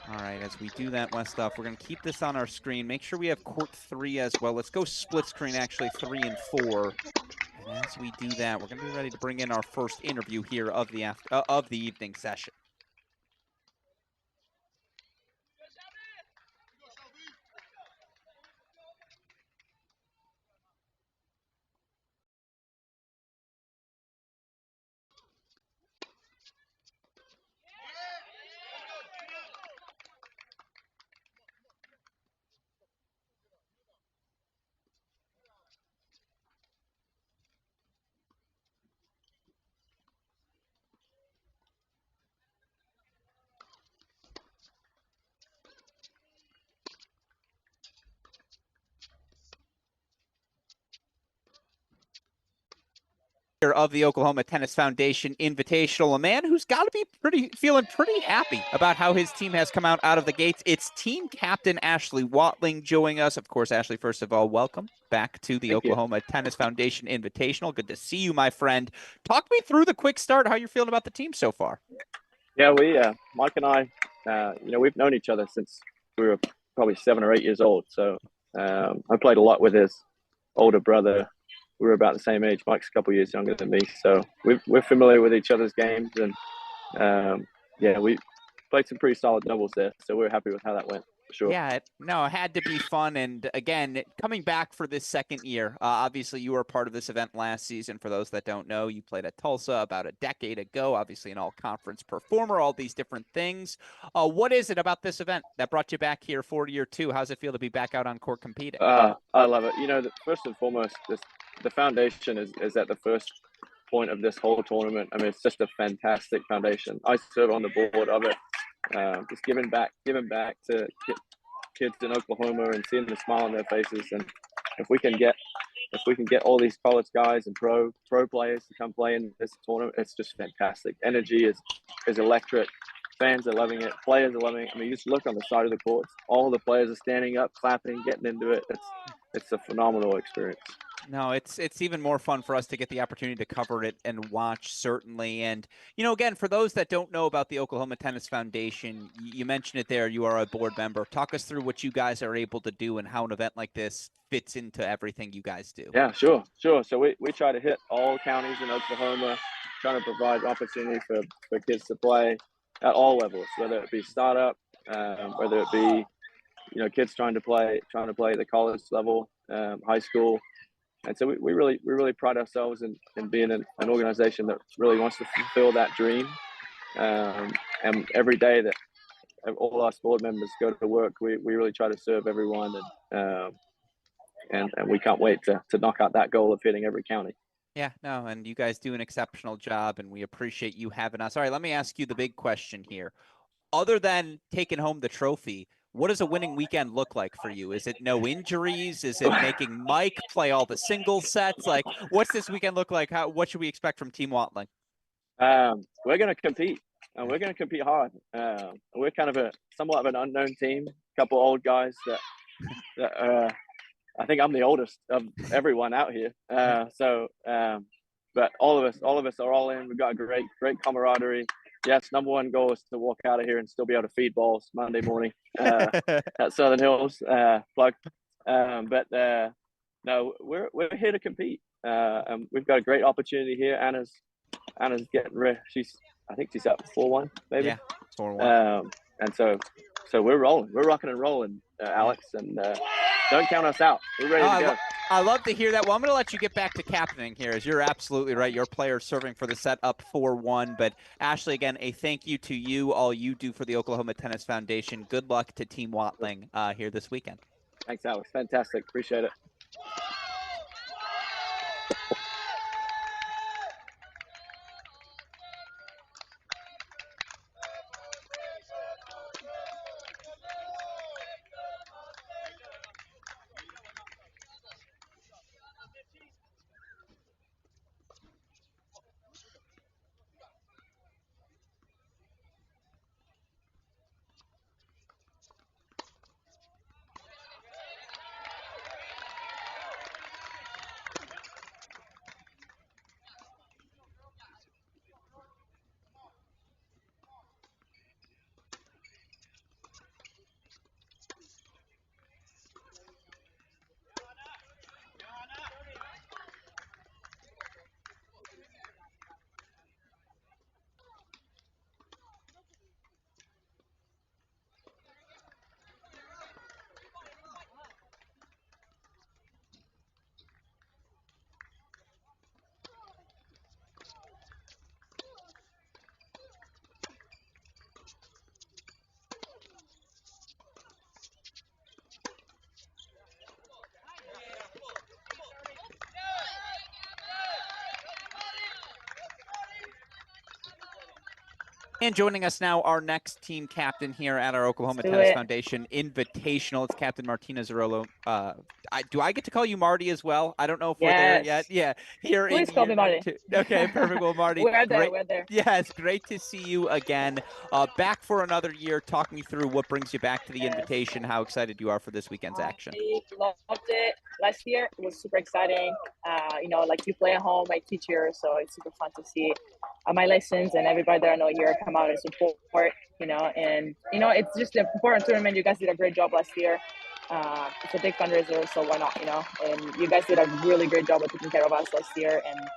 All right, as we do that, Westhoff, we're going to keep this on our screen. Make sure we have court 3 as well. Let's go split screen, actually, 3 and 4. And as we do that, we're going to be ready to bring in our first interview here of the evening session. Of the Oklahoma Tennis Foundation Invitational, a man who's got to be feeling pretty happy about how his team has come out of the gates. It's team captain Ashley Watling joining us. Of course, Ashley, first of all, welcome back to the Oklahoma Tennis Foundation Invitational. Good to see you, my friend. Talk me through the quick start, how you're feeling about the team so far. Yeah, Mike and I, we've known each other since we were probably 7 or 8 years old. So I played a lot with his older brother. We were about the same age. Mike's a couple years younger than me, so we're familiar with each other's games, and we played some pretty solid doubles there. So we're happy with how that went, for sure. Yeah, it had to be fun. And again, coming back for this second year, obviously you were a part of this event last season. For those that don't know, you played at Tulsa about a decade ago, obviously an all-conference performer, all these different things. What is it about this event that brought you back here for year 2? How's it feel to be back out on court competing? I love it. First and foremost, the foundation is at the first point of this whole tournament. I mean, it's just a fantastic foundation. I serve on the board of it. Just giving back to kids in Oklahoma and seeing the smile on their faces. And if we can get all these college guys and pro players to come play in this tournament, it's just fantastic. Energy is electric. Fans are loving it. Players are loving it. I mean, you just look on the side of the courts. All the players are standing up, clapping, getting into it. It's a phenomenal experience. No, it's even more fun for us to get the opportunity to cover it and watch, certainly. And, again, for those that don't know about the Oklahoma Tennis Foundation, you mentioned it there, you are a board member. Talk us through what you guys are able to do and how an event like this fits into everything you guys do. Yeah, sure. So we try to hit all counties in Oklahoma, trying to provide opportunity for kids to play at all levels, whether it be startup, whether it be, kids trying to play at the college level, high school. And so we really pride ourselves in being an organization that really wants to fulfill that dream. And every day that all our board members go to work, we really try to serve everyone. And we can't wait to knock out that goal of hitting every county. Yeah, no, and you guys do an exceptional job, and we appreciate you having us. All right, let me ask you the big question here. Other than taking home the trophy, what does a winning weekend look like for you? Is it no injuries? Is it making Mike play all the single sets? Like, what's this weekend look like? What should we expect from Team Watling? We're going to compete, and we're going to compete hard. We're kind of somewhat of an unknown team. A couple old guys that I think I'm the oldest of everyone out here. But all of us are all in. We've got a great camaraderie. Yes, number one goal is to walk out of here and still be able to feed balls Monday morning at Southern Hills. Plug. No, we're here to compete. And we've got a great opportunity here. Anna's getting ready. I think she's up 4-1, maybe. Yeah, 4-1. And so we're rolling. We're rocking and rolling, Alex. And don't count us out. We're ready to go. I love to hear that. Well, I'm going to let you get back to captaining here, as you're absolutely right. Your player serving for the set up 4-1. But Ashley, again, a thank you to you, all you do for the Oklahoma Tennis Foundation. Good luck to Team Watling here this weekend. Thanks, Alex. Fantastic. Appreciate it. And joining us now, our next team captain here at our Oklahoma do Tennis it. Foundation Invitational. It's Captain Martina Zarolo. Do I get to call you Marty as well? I don't know if we're there yet. Yes. Yeah, here Please in call year me Marty. 2. Okay, perfect. Well, Marty, We're there. great. We're there. Yeah, it's great to see you again. Back for another year. Talk me through what brings you back to the Yes. invitation, how excited you are for this weekend's action. I loved it. Last year it was super exciting. Like you play at home, I teach here, so it's super fun to see my lessons and everybody that I know here come out and support. It's just an important tournament. You guys did a great job last year. It's a big fundraiser, so why not? And you guys did a really great job of taking care of us last year, and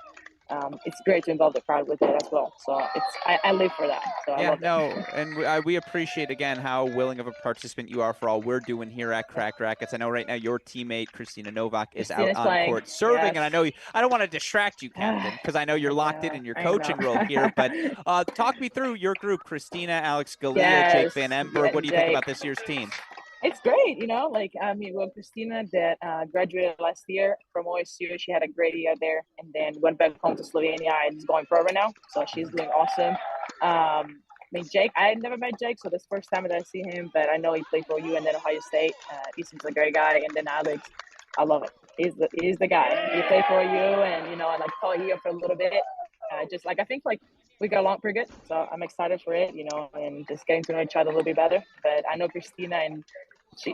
it's great to involve the crowd with it as well. So I live for that. So I love it. And we appreciate again how willing of a participant you are for all we're doing here at Cracked Rackets. I know right now your teammate Christina Novak is out on playing. court serving, Yes. and I know I don't want to distract you, Captain, because I know you're locked in your coaching role here. But talk me through your group: Christina, Alex Galea, Jake Van Ember. What do you think about this year's team? It's great, Christina that graduated last year from OSU, she had a great year there and then went back home to Slovenia and is going pro right now. So she's doing awesome. Jake, I had never met Jake, so this first time that I see him, but I know he played for you and then Ohio State. He seems like a great guy. And then Alex, I love it. He's the guy. He played for you and, and like call here for a little bit. I think we got along pretty good. So I'm excited for it, and just getting to know each other a little bit better. But I know Christina and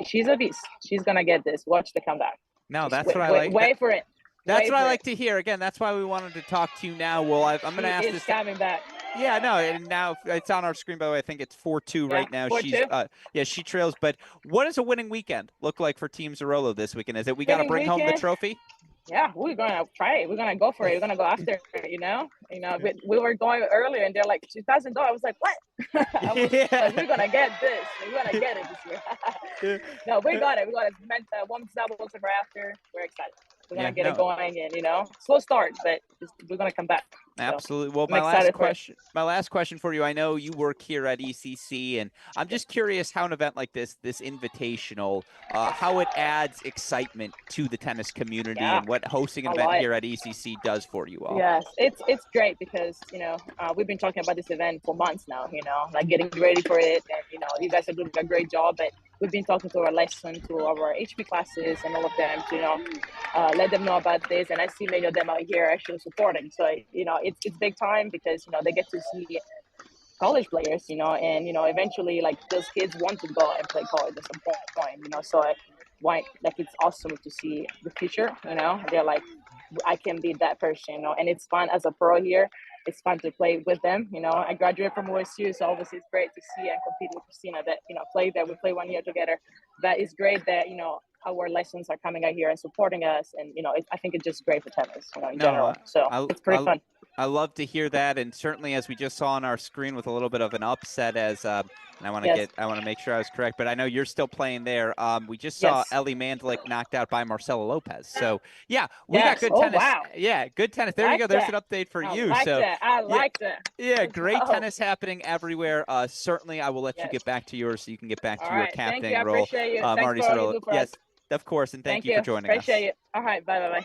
she's a beast. She's going to get this. Watch the comeback. No, that's what I like. Wait for it. That's what I like to hear. Again, that's why we wanted to talk to you now. Well, I'm going to ask this. Coming back. Yeah, no, and now it's on our screen, by the way. I think it's 4-2 right now. 4-2. She trails. But what does a winning weekend look like for Team Zarolo this weekend? Is it we got to bring home the trophy? Yeah, we're gonna try it. We're gonna go for it. We're gonna go after it. We were going earlier, and they're like $2,000. I was like, what? We're gonna get this. We're gonna get it this year. No, we got it. We got it. Women's doubles ever after. We're excited. We're gonna get it going, and slow start, but we're gonna come back. Absolutely. Well, my last question for you. I know you work here at ECC, and I'm just curious how an event like this invitational, how it adds excitement to the tennis community and what hosting an event here at ECC does for you all. Yes, it's great because we've been talking about this event for months now. Like getting ready for it, and you guys are doing a great job. But we've been talking to our lesson, to our HP classes, and all of them to let them know about this. And I see many of them out here actually supporting. So it's big time because they get to see college players, and eventually like those kids want to go and play college at some point, so it's awesome to see the future. They're like, I can be that person, and it's fun as a pro here. It's fun to play with them. I graduated from OSU, so obviously it's great to see and compete with Christina that play there. We play 1 year together. That is great that our lessons are coming out here and supporting us, and I think it's just great for tennis in general. So it's pretty fun. I love to hear that, and certainly as we just saw on our screen with a little bit of an upset, and I want to make sure I was correct, but I know you're still playing there. We just saw Ellie Mandlik knocked out by Marcela Lopez. So yeah, we got good tennis. Wow. Yeah, good tennis. There you go. There's an update for you. I like that. Yeah, great tennis happening everywhere. Certainly, I will let you get back to yours so you can get back to your captaining role. Appreciate you. Marty Zarolo. Yes, of course, and thank you for joining us. Appreciate you. All right, bye.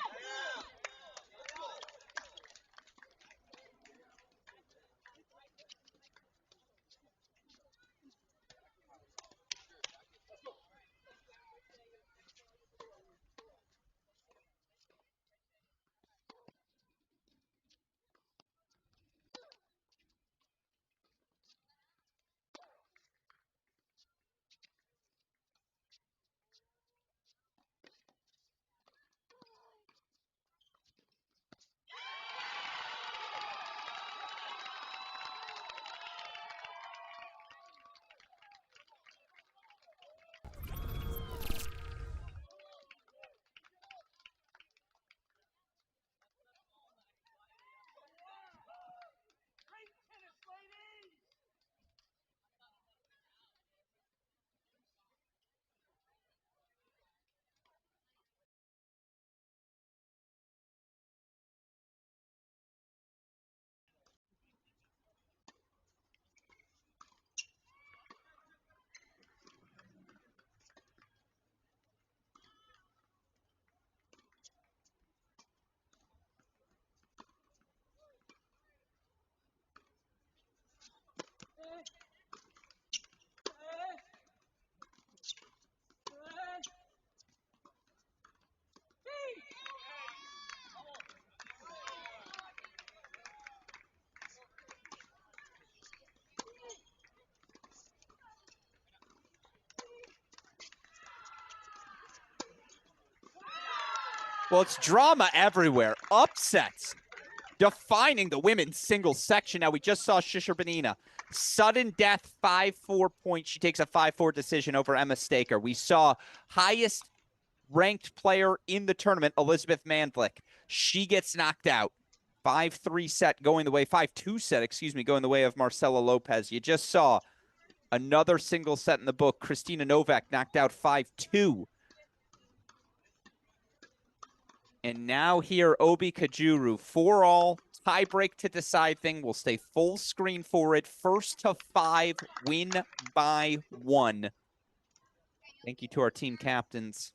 Well, it's drama everywhere. Upsets defining the women's singles section. Now, we just saw Shishirbanina. Sudden death, 5-4 points. She takes a 5-4 decision over Emma Staker. We saw highest ranked player in the tournament, Elizabeth Mandlik. She gets knocked out. 5-3 set going the way, 5-2 set, excuse me, going the way of Marcela Lopez. You just saw another single set in the book. Christina Novak knocked out 5-2. And now here, Obi Kajuru, 4-all, tiebreak to decide thing. We'll stay full screen for it. First to 5, win by 1. Thank you to our team captains.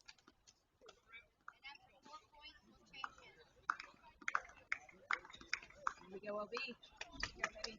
Here we go, OB. Here, baby.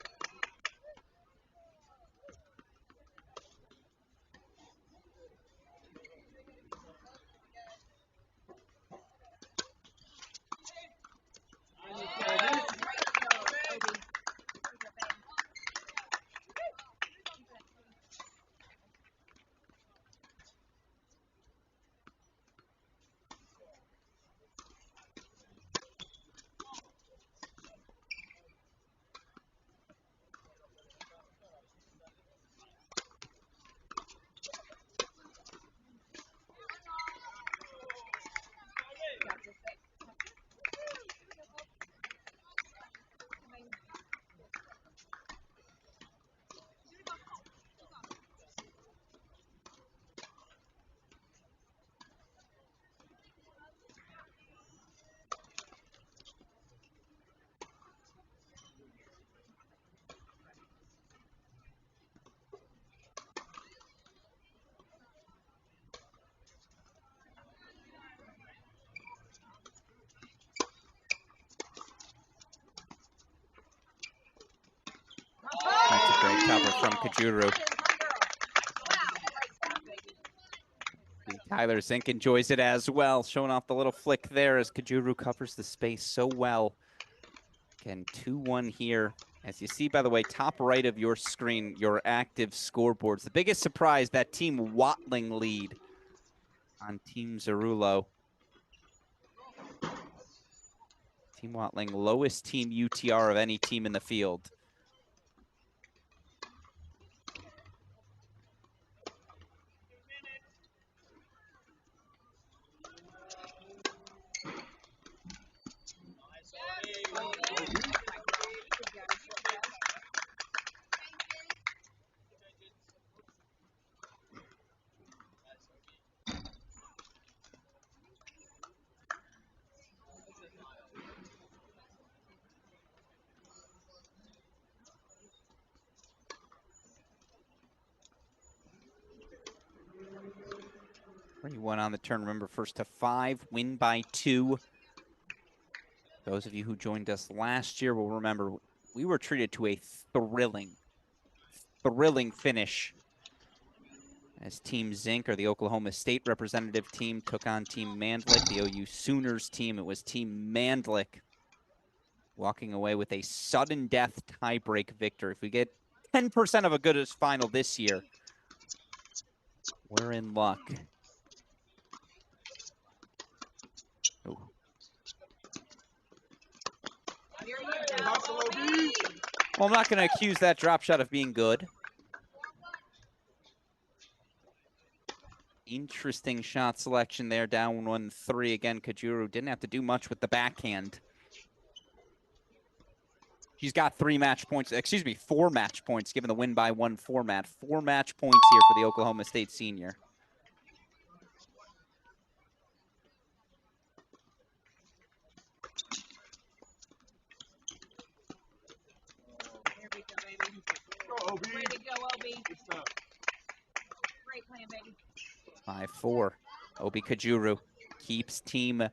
That's a great cover from Kajuru. Tyler Zink enjoys it as well, showing off the little flick there as Kajuru covers the space so well. Again, 2-1 here. As you see, by the way, top right of your screen, your active scoreboards. The biggest surprise, that Team Watling lead on Team Zerulo. Team Watling, lowest team UTR of any team in the field. One on the turn. Remember, first to 5, win by 2. Those of you who joined us last year will remember we were treated to a thrilling finish as Team Zink, or the Oklahoma State representative team, took on Team Mandlik, the OU Sooners team. It was Team Mandlik walking away with a sudden death tiebreak victory. If we get 10% of a good final this year, we're in luck. Ooh. Well, I'm not going to accuse that drop shot of being good. Interesting shot selection there, down 1-3. Again, Kajuru didn't have to do much with the backhand. She's got 4 match points, given the win by 1 format. 4 match points here for the Oklahoma State senior. Way to go, Obi. Great plan, baby. 5-4. Obi Kajuru keeps Team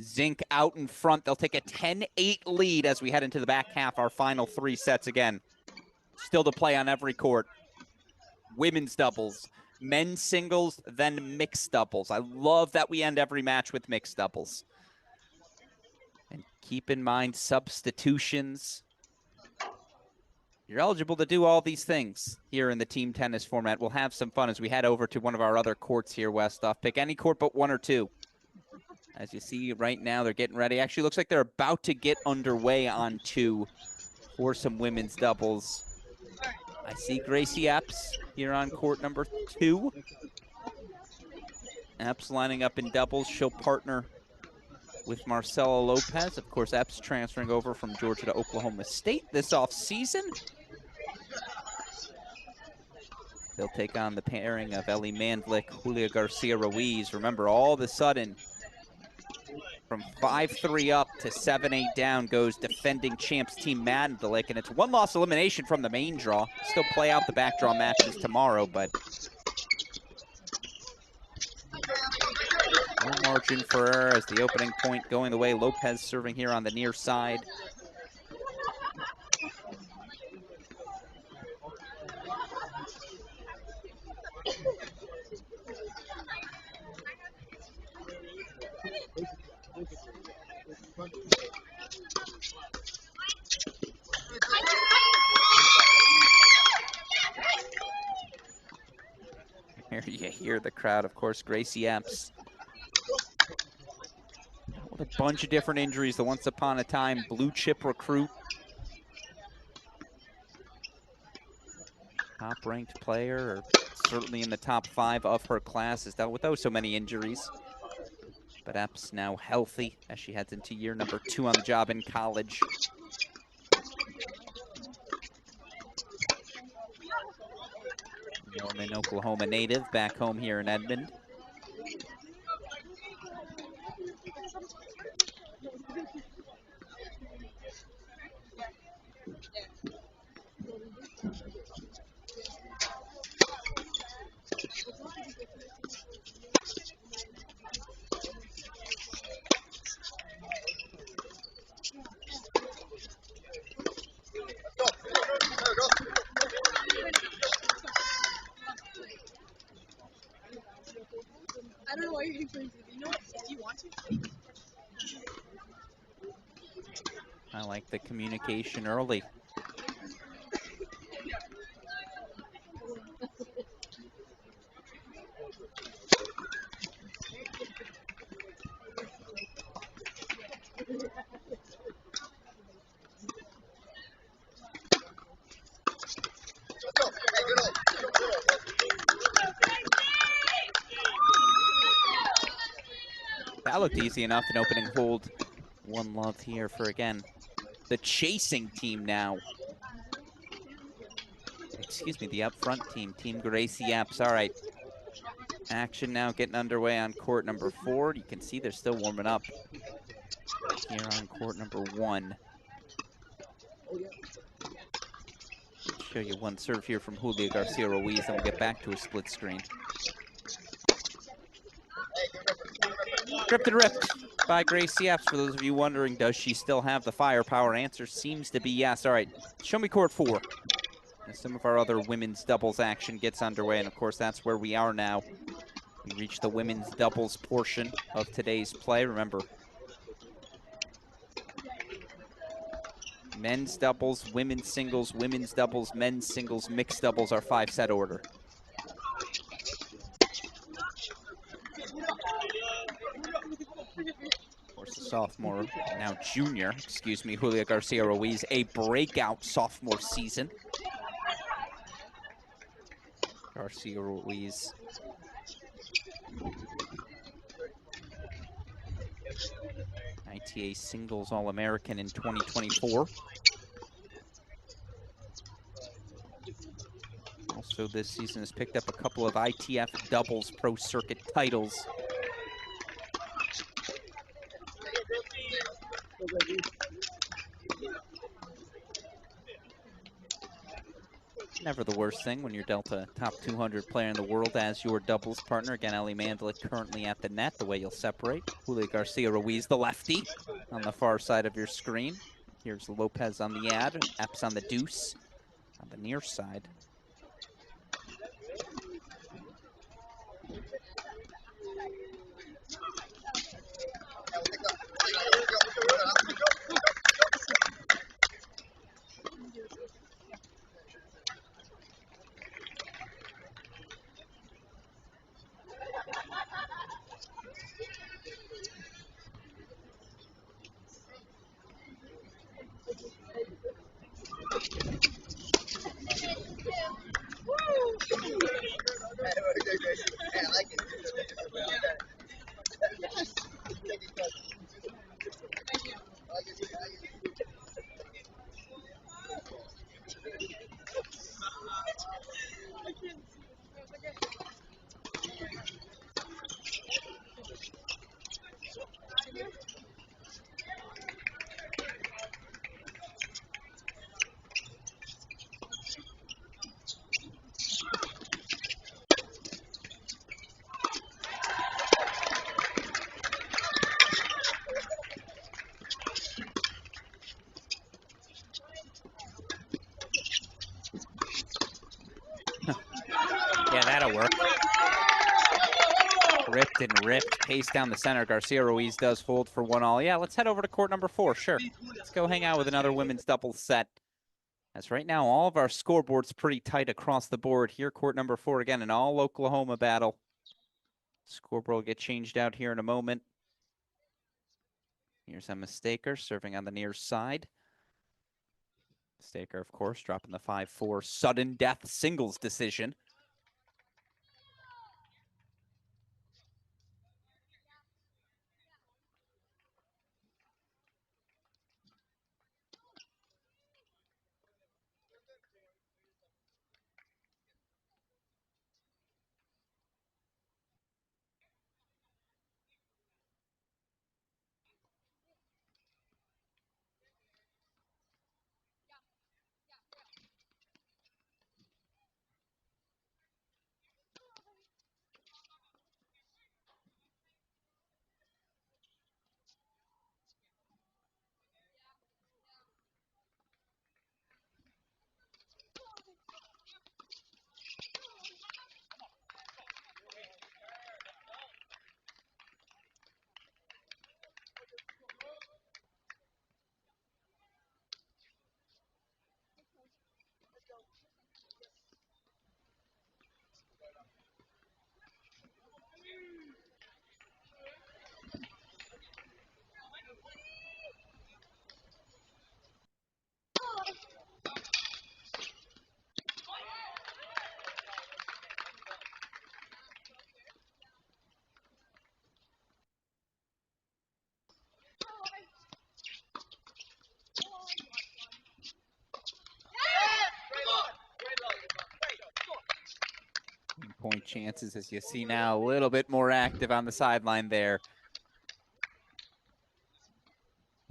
Zink out in front. They'll take a 10-8 lead as we head into the back half, our final 3 sets again. Still to play on every court. Women's doubles, men's singles, then mixed doubles. I love that we end every match with mixed doubles. And keep in mind substitutions. You're eligible to do all these things here in the team tennis format. We'll have some fun as we head over to one of our other courts here, West Off. Pick any court but 1 or 2. As you see right now, they're getting ready. Actually, looks like they're about to get underway on 2 for some women's doubles. I see Gracie Epps here on court number 2. Epps lining up in doubles. She'll partner with Marcela Lopez. Of course, Epps transferring over from Georgia to Oklahoma State this offseason. They'll take on the pairing of Ellie Mandlik, Julia Garcia Ruiz. Remember, all of a sudden, from 5-3 up to 7-8 down goes defending champs team Mandlik, and it's 1-loss elimination from the main draw. Still play out the back draw matches tomorrow, but no margin for error as the opening point going the way. Lopez serving here on the near side. Here you hear the crowd, of course, Gracie Epps. With a bunch of different injuries, the once upon a time blue chip recruit. Top ranked player, or certainly in the top 5 of her class, has dealt with so many injuries. But Epps now healthy as she heads into year number 2 on the job in college. Norman, Oklahoma native, back home here in Edmond. I don't know why you're doing it. You know what? Do you want to? I like the communication early. That looked easy enough, an opening hold. 1-love here for, again, the chasing team now. Excuse me, the up front team, Team Gracie Epps. All right, action now getting underway on court number 4. You can see they're still warming up here on court number 1. Show you one serve here from Julia Garcia Ruiz, then we'll get back to a split screen. Stripped and ripped by Gracie Epps. For those of you wondering, does she still have the firepower? Answer seems to be yes. All right, show me court 4. As some of our other women's doubles action gets underway, and of course that's where we are now. We reach the women's doubles portion of today's play. Remember, men's doubles, women's singles, women's doubles, men's singles, mixed doubles are 5-set order. Of course, the sophomore, now junior, excuse me, Julia Garcia Ruiz, a breakout sophomore season. Garcia Ruiz. ITA Singles All-American in 2024. Also this season has picked up a couple of ITF doubles pro circuit titles. Never the worst thing when you're dealt a top 200 player in the world as your doubles partner. Again, Ellie Mandlik currently at the net, the way you'll separate. Julia Garcia Ruiz, the lefty, on the far side of your screen. Here's Lopez on the ad, Epps on the deuce, on the near side. ripped and ripped. Pace down the center. Garcia Ruiz does hold for 1-all. Yeah, let's head over to court number 4. Sure. Let's go hang out with another women's doubles set. As right now, all of our scoreboard's pretty tight across the board here. Court number 4, again, an all Oklahoma battle. Scoreboard will get changed out here in a moment. Here's Emma Staker serving on the near side. Staker, of course, dropping the 5-4 sudden death singles decision. Point chances, as you see now, a little bit more active on the sideline there.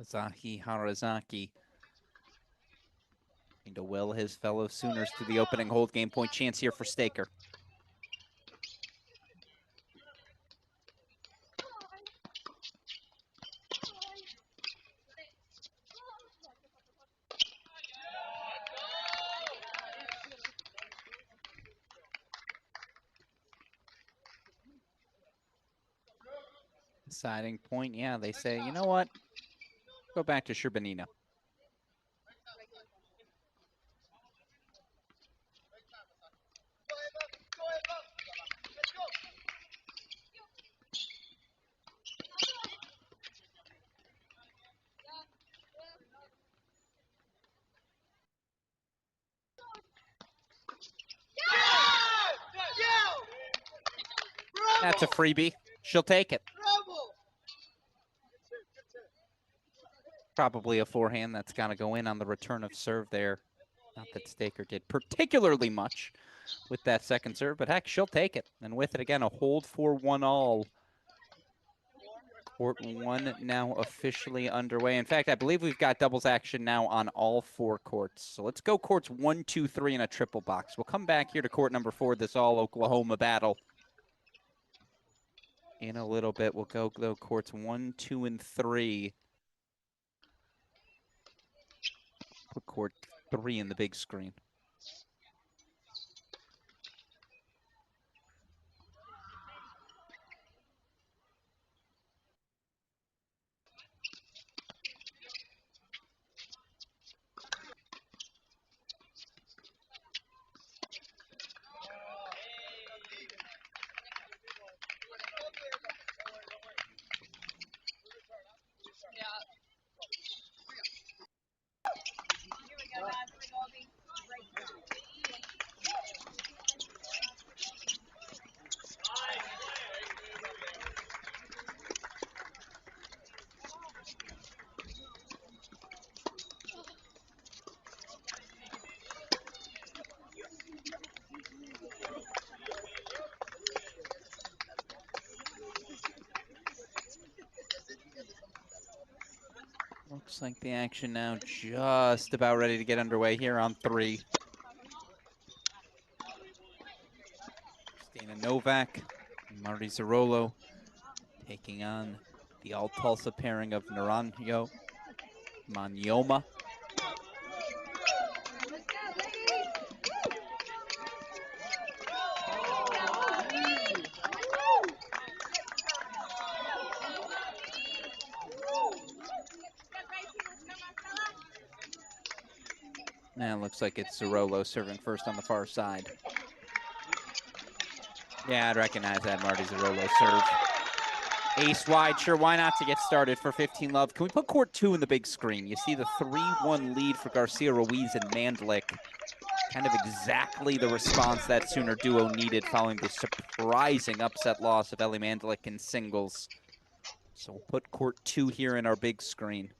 Asahi Harazaki trying to will his fellow Sooners to the opening hold. Game point chance here for Staker. Deciding point, yeah, they say, you know what? Go back to Sherbanina. That's a freebie. She'll take it. Probably a forehand that's got to go in on the return of serve there. Not that Staker did particularly much with that second serve, but heck, she'll take it. And with it again, a hold for 1-all. Court 1 now officially underway. In fact, I believe we've got doubles action now on all 4 courts. So let's go courts 1, 2, 3 in a triple box. We'll come back here to court number 4, this all Oklahoma battle. In a little bit, we'll go though courts 1, 2, and 3. Put court 3 in the big screen. Looks like the action now just about ready to get underway here on 3. Christina Novak, Marty Zarolo taking on the All-Tulsa pairing of Naranjo Manyoma. Now it looks like it's Zerolo serving first on the far side. Yeah, I'd recognize that Marty Zerolo serve. Ace wide, sure, why not to get started for 15 love. Can we put court 2 in the big screen? You see the 3-1 lead for Garcia Ruiz and Mandlik. Kind of exactly the response that Sooner duo needed following the surprising upset loss of Ellie Mandlik in singles. So we'll put court 2 here in our big screen.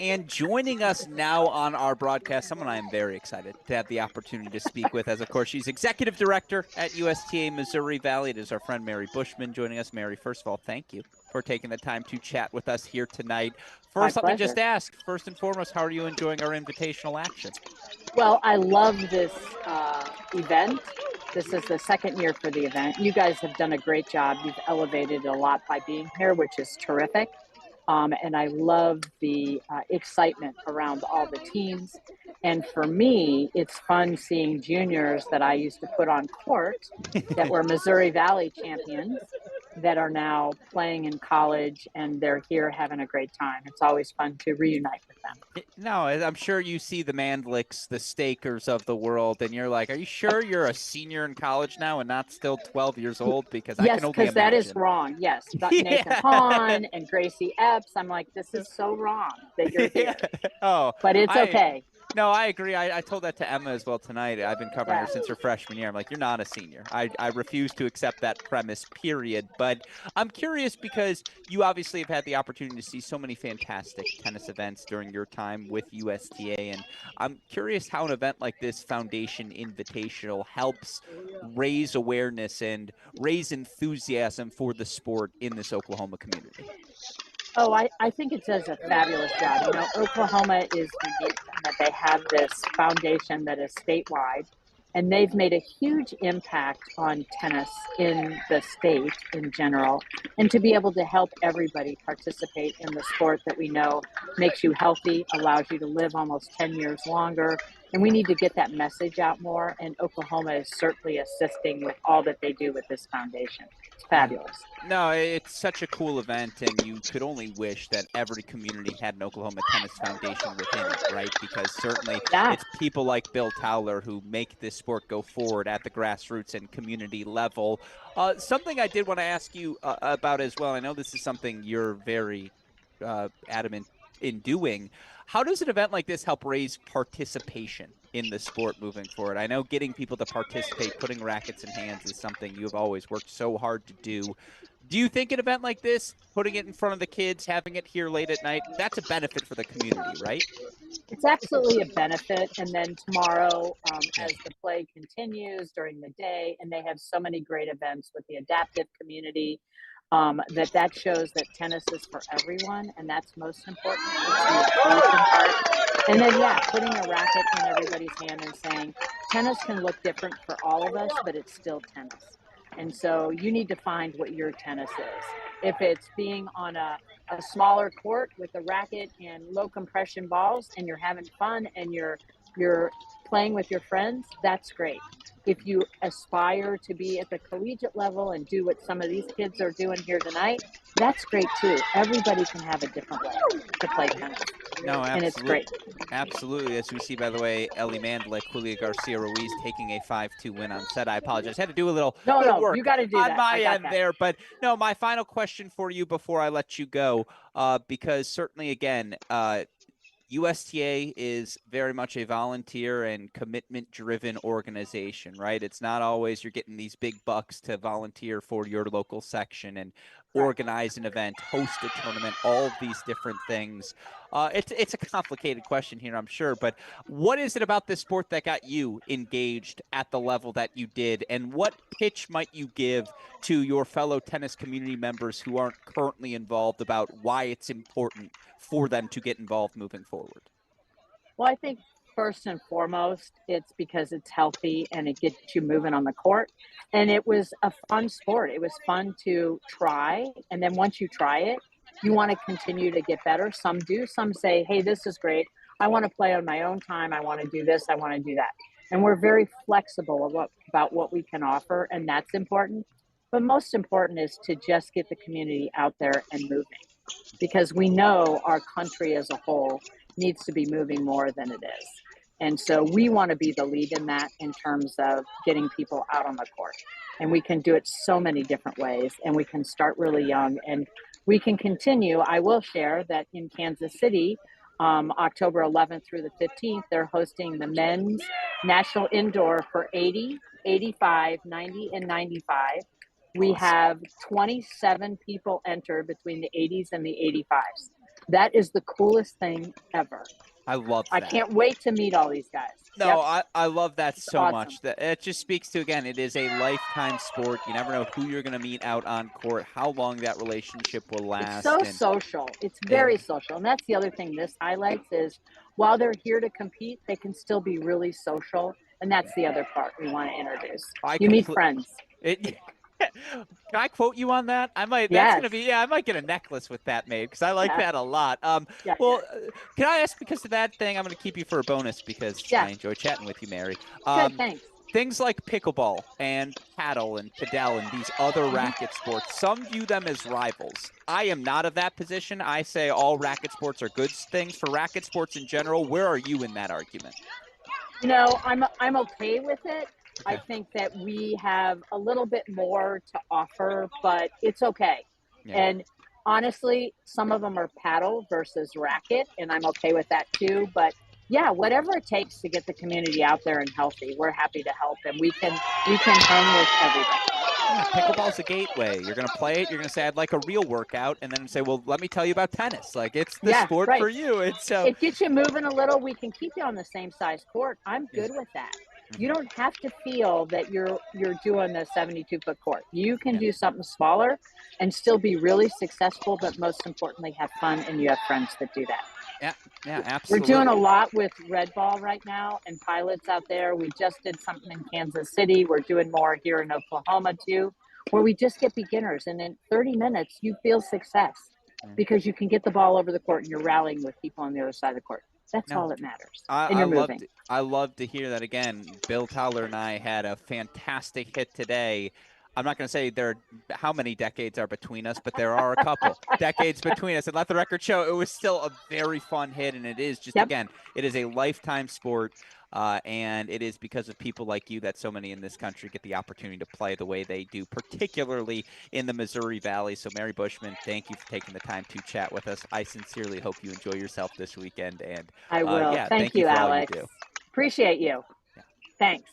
And joining us now on our broadcast, someone I am very excited to have the opportunity to speak with, as of course she's executive director at USTA Missouri Valley. It is our friend Mary Bushman joining us. Mary, first of all, thank you for taking the time to chat with us here tonight. First, let me just ask, first and foremost, how are you enjoying our invitational action? Well, I love this event. This is the second year for the event. You guys have done a great job. You've elevated a lot by being here, which is terrific. And I love the excitement around all the teams. And for me, it's fun seeing juniors that I used to put on court that were Missouri Valley champions that are now playing in college, and they're here having a great time. It's always fun to reunite with them. No, I'm sure you see the Mandlicks, the Stakers of the world, and you're like, are you sure you're a senior in college now and not still 12 years old? Because I Yes, can only because that is imagine. wrong. Yes, Yeah. Nathan Hahn and Gracie Epps. I'm like, this is so wrong that you're here. Oh, But it's okay. No, I agree. I told that to Emma as well tonight. I've been covering Yeah. her since her freshman year. I'm like, you're not a senior. I refuse to accept that premise, period. But I'm curious because you obviously have had the opportunity to see so many fantastic tennis events during your time with USTA. And I'm curious how an event like this Foundation Invitational helps raise awareness and raise enthusiasm for the sport in this Oklahoma community. Oh, I think it does a fabulous job. You know, Oklahoma is unique in that they have this foundation that is statewide, and they've made a huge impact on tennis in the state in general. And to be able to help everybody participate in the sport that we know makes you healthy, allows you to live almost 10 years longer. And we need to get that message out more. And Oklahoma is certainly assisting with all that they do with this foundation. It's fabulous. No, it's such a cool event, and you could only wish that every community had an Oklahoma Tennis Foundation within it, right? Because certainly it's people like Bill Towler who make this sport go forward at the grassroots and community level. Something I did want to ask you about as well, I know this is something you're very adamant in doing. How does an event like this help raise participation in the sport moving forward? I know getting people to participate, putting rackets in hands is something you have always worked so hard to do. Do you think an event like this, putting it in front of the kids, having it here late at night, that's a benefit for the community, right? It's absolutely a benefit. And then tomorrow, as the play continues during the day, and they have so many great events with the adaptive community, that shows that tennis is for everyone, and that's most important. It's the inclusion part. And then, putting a racket in everybody's hand and saying, tennis can look different for all of us, but it's still tennis. And so you need to find what your tennis is. If it's being on a smaller court with a racket and low compression balls and you're having fun and you're playing with your friends, that's great. If you aspire to be at the collegiate level and do what some of these kids are doing here tonight, that's great too. Everybody can have a different way to play tennis. No, absolutely. And it's great. Absolutely. As we see, by the way, Ellie Mandlik, Julia Garcia Ruiz taking a 5-2 win on set. I apologize. I had to do a little work you got to do on that. my end there. But no, my final question for you before I let you go, because certainly, again, USTA is very much a volunteer and commitment-driven organization, right? It's not always you're getting these big bucks to volunteer for your local section and organize an event, host a tournament, all of these different things. It's a complicated question here, I'm sure, but what is it about this sport that got you engaged at the level that you did, and what pitch might you give to your fellow tennis community members who aren't currently involved about why it's important for them to get involved moving forward? Well, I think first and foremost, it's because it's healthy and it gets you moving on the court. And it was a fun sport. It was fun to try. And then once you try it, you want to continue to get better. Some do. Some say, hey, this is great. I want to play on my own time. I want to do this. I want to do that. And we're very flexible about what we can offer. And that's important. But most important is to just get the community out there and moving, because we know our country as a whole needs to be moving more than it is. And so we want to be the lead in that in terms of getting people out on the court. And we can do it so many different ways, and we can start really young and we can continue. I will share that in Kansas City, October 11th through the 15th, they're hosting the men's national indoor for 80, 85, 90, and 95. We have 27 people enter between the 80s and the 85s. That is the coolest thing ever. I love that. I can't wait to meet all these guys. No, I love that It's so awesome. much. That it just speaks to, again, it is a lifetime sport. You never know who you're going to meet out on court, how long that relationship will last. It's so social. It's very social. And that's the other thing this highlights is while they're here to compete, they can still be really social. And that's the other part we want to introduce. You meet friends. Can I quote you on that? I might. That's Yes. gonna be. Yeah, I might get a necklace with that made because I like Yeah. that a lot. Yeah. Well, can I ask because of that thing? I'm gonna keep you for a bonus because Yeah. I enjoy chatting with you, Mary. Good. Thanks. Things like pickleball and paddle and padel and these other racket sports, some view them as rivals. I am not of that position. I say all racket sports are good things for racket sports in general. Where are you in that argument? You know, I'm okay with it. I Okay. think that we have a little bit more to offer, but it's okay. Yeah. And honestly, some of them are paddle versus racket, and I'm okay with that too. But yeah, whatever it takes to get the community out there and healthy, we're happy to help, and we can hang with everybody. Yeah, pickleball's a gateway. You're going to play it. You're going to say, I'd like a real workout. And then say, well, let me tell you about tennis. Like, it's the Yeah, sport right. for you. And so, It gets you moving a little. We can keep you on the same size court. I'm good with that. You don't have to feel that you're doing the 72-foot court. You can yeah. do something smaller and still be really successful, but most importantly, have fun, and you have friends that do that. Yeah, yeah, We're absolutely. doing a lot with red ball right now and pilots out there. We just did something in Kansas City. We're doing more here in Oklahoma too, where we just get beginners, and in 30 minutes you feel success because you can get the ball over the court and you're rallying with people on the other side of the court. That's No, all that matters. And I you're moving. love to hear that again. Bill Towler and I had a fantastic hit today. I'm not going to say how many decades are between us, but there are a couple decades between us. And let the record show it was still a very fun hit. And it is just, again, it is a lifetime sport. And it is because of people like you that so many in this country get the opportunity to play the way they do, particularly in the Missouri Valley. So, Mary Bushman, thank you for taking the time to chat with us. I sincerely hope you enjoy yourself this weekend. And I will. yeah, Thank you you, for Alex. all you do. Appreciate you. Yeah. Thanks.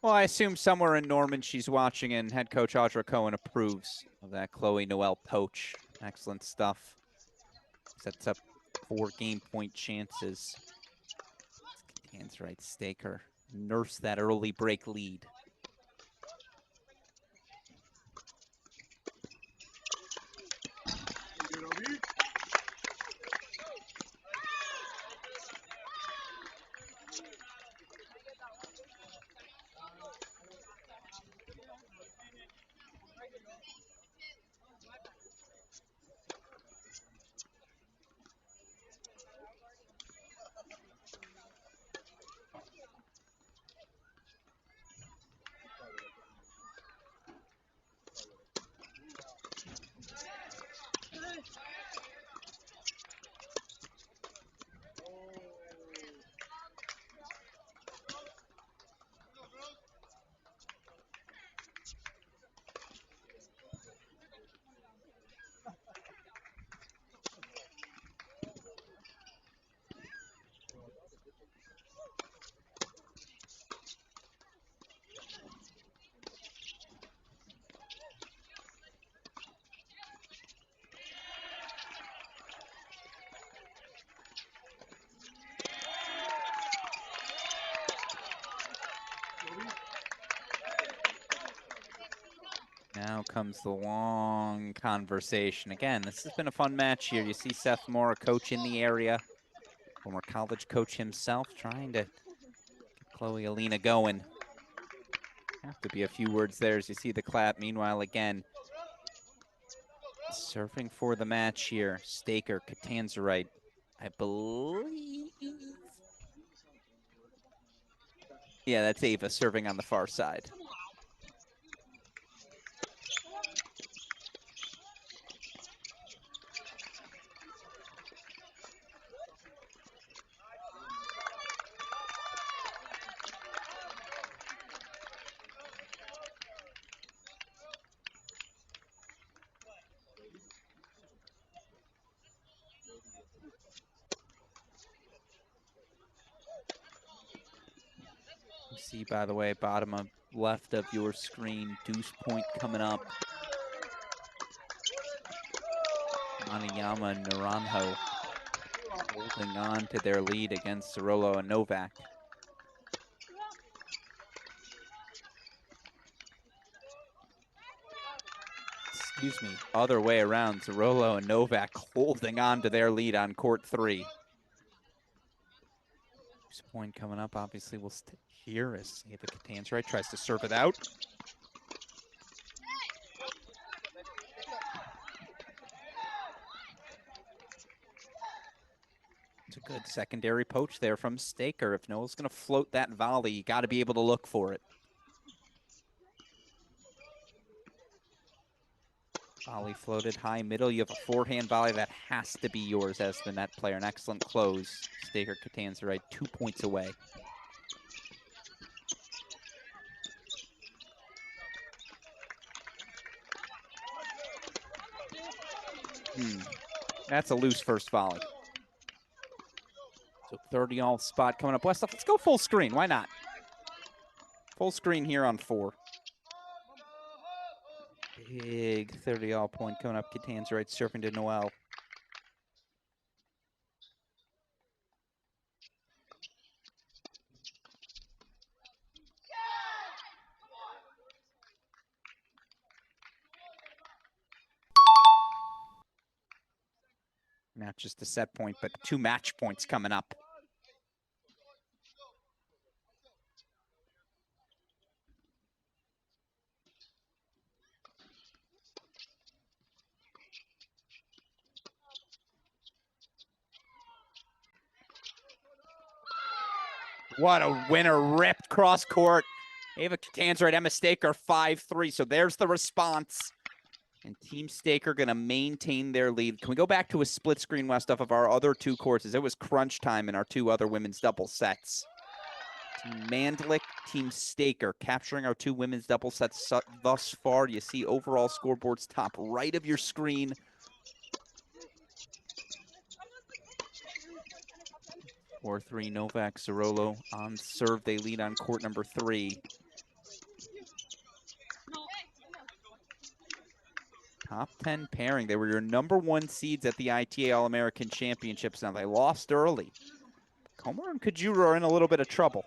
Well, I assume somewhere in Norman she's watching, and head coach Audra Cohen approves of that Chloe Noel poach. Excellent stuff. Sets up 4 game point chances. Hands right, Staker. Nurse that early break lead. comes the long conversation. Again, this has been a fun match here. You see Seth Moore, a coach in the area, former college coach himself, trying to get Chloe Alina going. Have to be a few words there as you see the clap. Meanwhile, again, serving for the match here, Staker, Catanzarite, I believe. Yeah, that's Ava serving on the far side. You see, by the way, bottom of left of your screen, deuce point coming up. Manayama and Naranjo holding on to their lead against Zarolo and Novak. Excuse me, other way around. Zarolo and Novak holding on to their lead on court 3. Deuce point coming up, obviously we'll stay here as Ava Catanzarite tries to serve it out. It's a good secondary poach there from Staker. If Noel's going to float that volley, you got to be able to look for it. Volley floated high middle. You have a forehand volley that has to be yours as the net player. An excellent close. Staker Catanzarite 2 points away. That's a loose first volley. So 30-all spot coming up. Westhoff, let's go full screen. Why not? Full screen here on 4. Big 30-all point coming up. Catanzarite surfing to Noel. Not just a set point, but 2 match points coming up. What a winner, ripped cross court. Ava Catanzarite, Emma Staker, 5-3. So there's the response. And Team Staker going to maintain their lead. Can we go back to a split screen, Westhoff, of our other 2 courses? It was crunch time in our 2 other women's double sets. Team Mandlik, Team Staker, capturing our 2 women's double sets thus far. You see overall scoreboards top right of your screen. Or 3 Novak Zarolo on serve. They lead on court number 3. Top 10 pairing. They were your number 1 seeds at the ITA All-American Championships. Now, they lost early. Comer and Kajuru are in a little bit of trouble.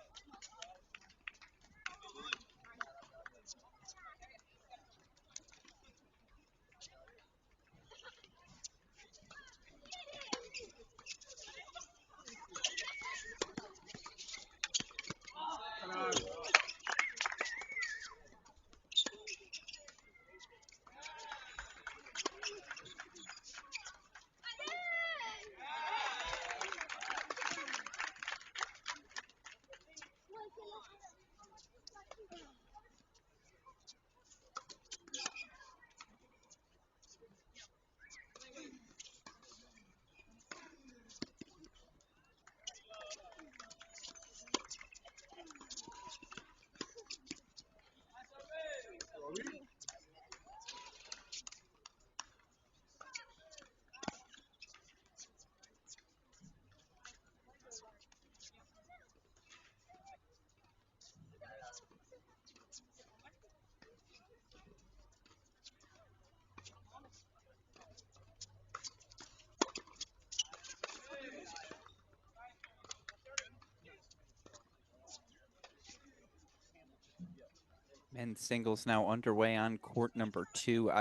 Men's singles now underway on court number 2.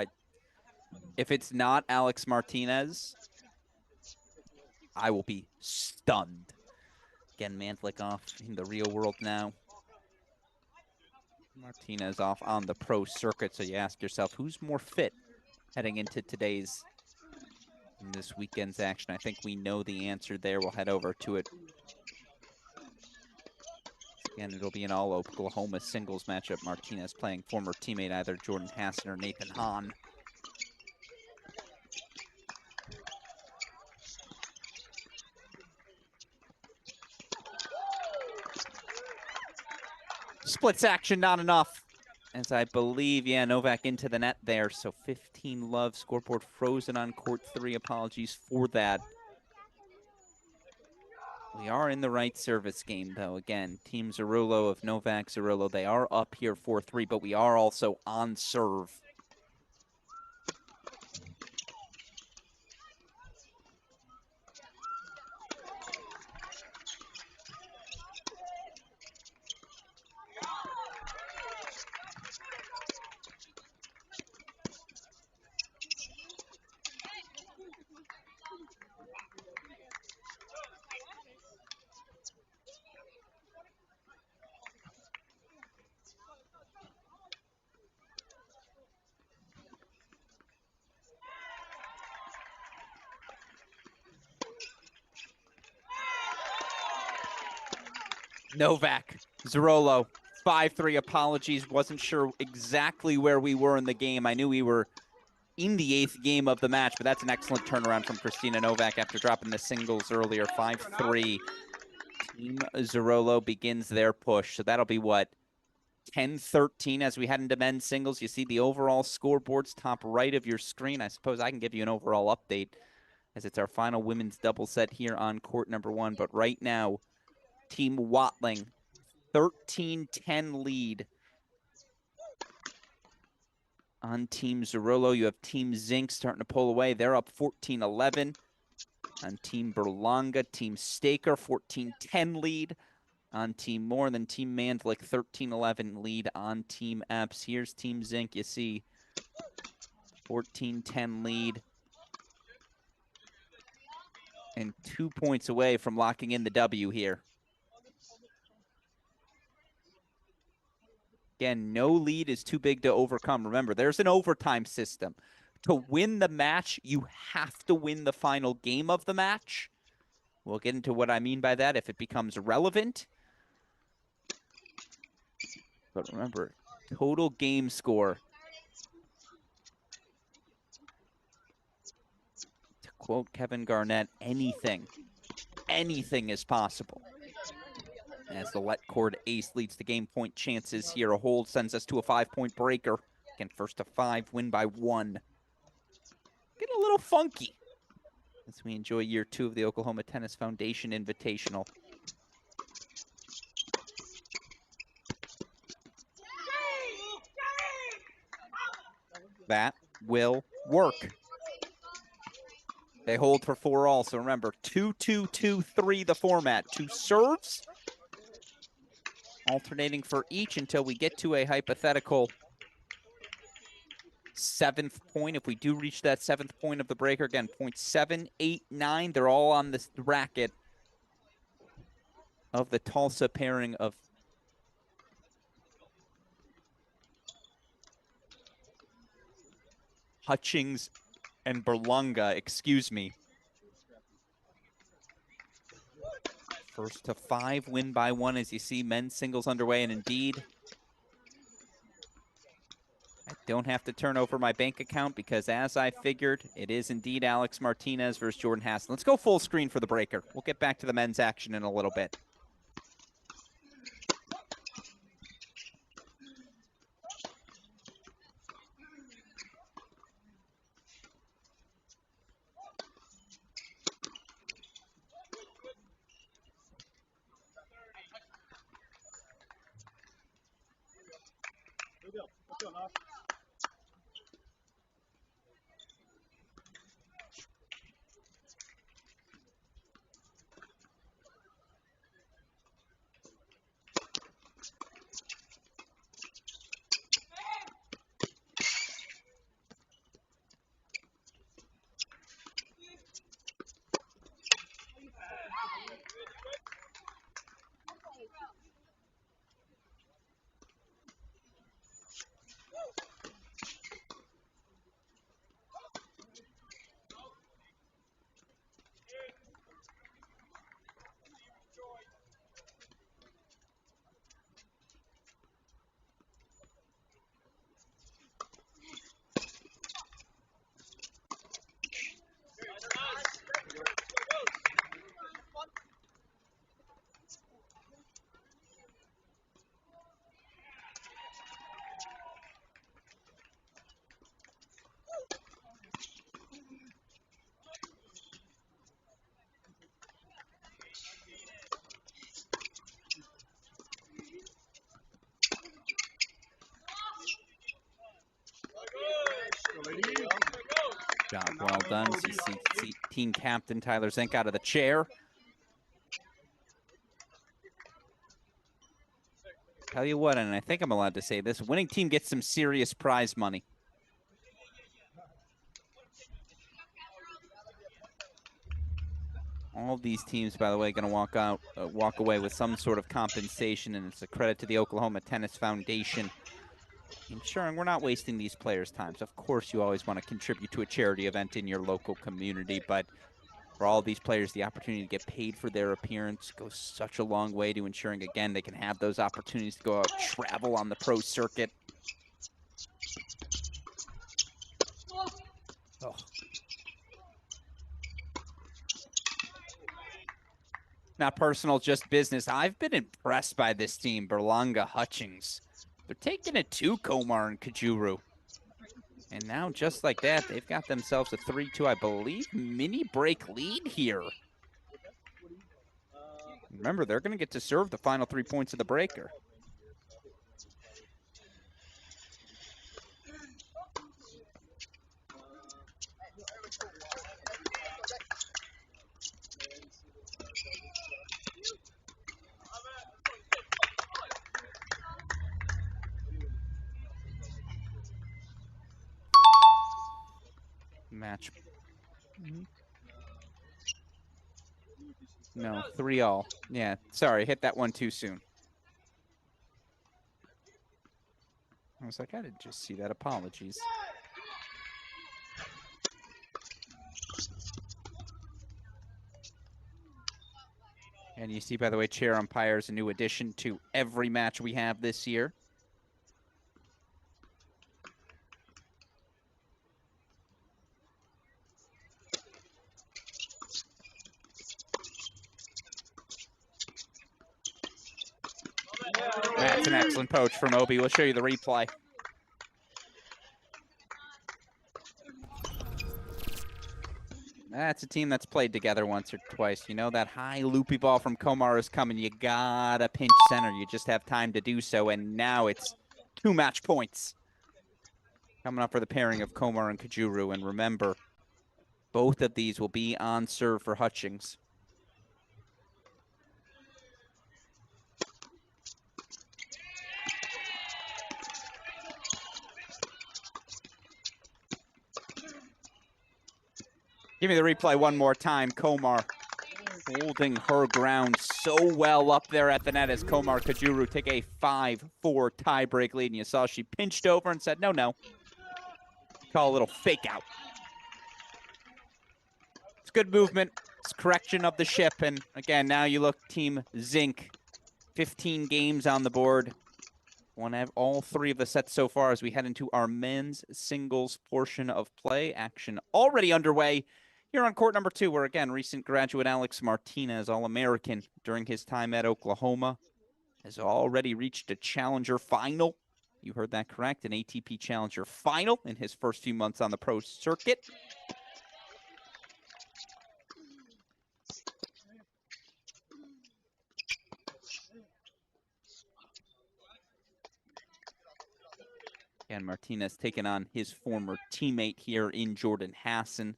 If it's not Alex Martinez, I will be stunned. Again, Mandlik off in the real world now. Martinez off on the pro circuit, so you ask yourself, who's more fit heading into this weekend's action? I think we know the answer there. We'll head over to it. Again, it'll be an all Oklahoma singles matchup. Martinez playing former teammate either Jordan Hassan or Nathan Hahn. Splits action, not enough. As I believe, yeah, Novak into the net there. So 15 love, scoreboard frozen on court 3. Apologies for that. We are in the right service game, though. Again, Team Zarullo of Novak Zarullo, they are up here 4-3, but we are also on serve. Novak Zarullo, 5-3. Apologies. Wasn't sure exactly where we were in the game. I knew we were in the 8th game of the match, but that's an excellent turnaround from Christina Novak after dropping the singles earlier. 5-3. Team Zarullo begins their push. So that'll be what? 10-13 as we head into men's singles. You see the overall scoreboards top right of your screen. I suppose I can give you an overall update as it's our final women's double set here on court number 1. But right now, Team Watling, 13-10 lead on Team Zarullo. You have Team Zink starting to pull away. They're up 14-11 on Team Berlanga. Team Staker, 14-10 lead on Team Moore. Then Team Mandlik, 13-11 lead on Team Epps. Here's Team Zink. You see 14-10 lead. And 2 points away from locking in the W here. Again, no lead is too big to overcome. Remember, there's an overtime system. To win the match, you have to win the final game of the match. We'll get into what I mean by that if it becomes relevant. But remember, total game score. To quote Kevin Garnett, anything is possible. As the let cord ace leads the game point chances here. A hold sends us to a 5-point breaker. Again, first to 5, win by 1. Getting a little funky as we enjoy year 2 of the Oklahoma Tennis Foundation Invitational. That will work. They hold for 4 all. So remember, 2-2-2-3 the format. 2 serves, alternating for each until we get to a hypothetical 7th point. If we do reach that 7th point of the breaker, again, points 7, 8, 9, they're all on this racket of the Tulsa pairing of Hutchings and Berlanga, excuse me. First to 5, win by 1 as you see men's singles underway, and indeed, I don't have to turn over my bank account because as I figured, it is indeed Alex Martinez versus Jordan Hassan. Let's go full screen for the breaker. We'll get back to the men's action in a little bit. done. As you see team captain Tyler Zink out of the chair. Tell you what, and I think I'm allowed to say this, winning team gets some serious prize money. All of these teams, by the way, going to walk away with some sort of compensation, and it's a credit to the Oklahoma Tennis Foundation, ensuring we're not wasting these players' times. Of course, you always want to contribute to a charity event in your local community, but for all these players, the opportunity to get paid for their appearance goes such a long way to ensuring, again, they can have those opportunities to go out, travel on the pro circuit. Oh. Not personal, just business. I've been impressed by this team, Berlanga Hutchings. They're taking it to Komar and Kajuru. And now, just like that, they've got themselves a 3-2, I believe, mini break lead here. Remember, they're going to get to serve the final 3 points of the breaker. Match. No, 3-all. Yeah, sorry, hit that one too soon. I was like, I didn't just see that. Apologies. And you see, by the way, chair umpires, a new addition to every match we have this year. That's an excellent poach from Obi. We'll show you the replay. That's a team that's played together once or twice. You know, that high loopy ball from Komar is coming. You gotta pinch center. You just have time to do so. And now it's 2 match points coming up for the pairing of Komar and Kajuru. And remember, both of these will be on serve for Hutchings. Give me the replay one more time. Komar holding her ground so well up there at the net as Komar Kajuru take a 5-4 tiebreak lead. And you saw she pinched over and said, no. Call a little fake out. It's good movement. It's correction of the ship. And again, now you look Team Zink. 15 games on the board. Won all 3 of the sets so far as we head into our men's singles portion of play. Action already underway here on court number 2, where, again, recent graduate Alex Martinez, All-American during his time at Oklahoma, has already reached a challenger final. You heard that correct, an ATP Challenger final in his first few months on the pro circuit. And Martinez taking on his former teammate here in Jordan Hassan.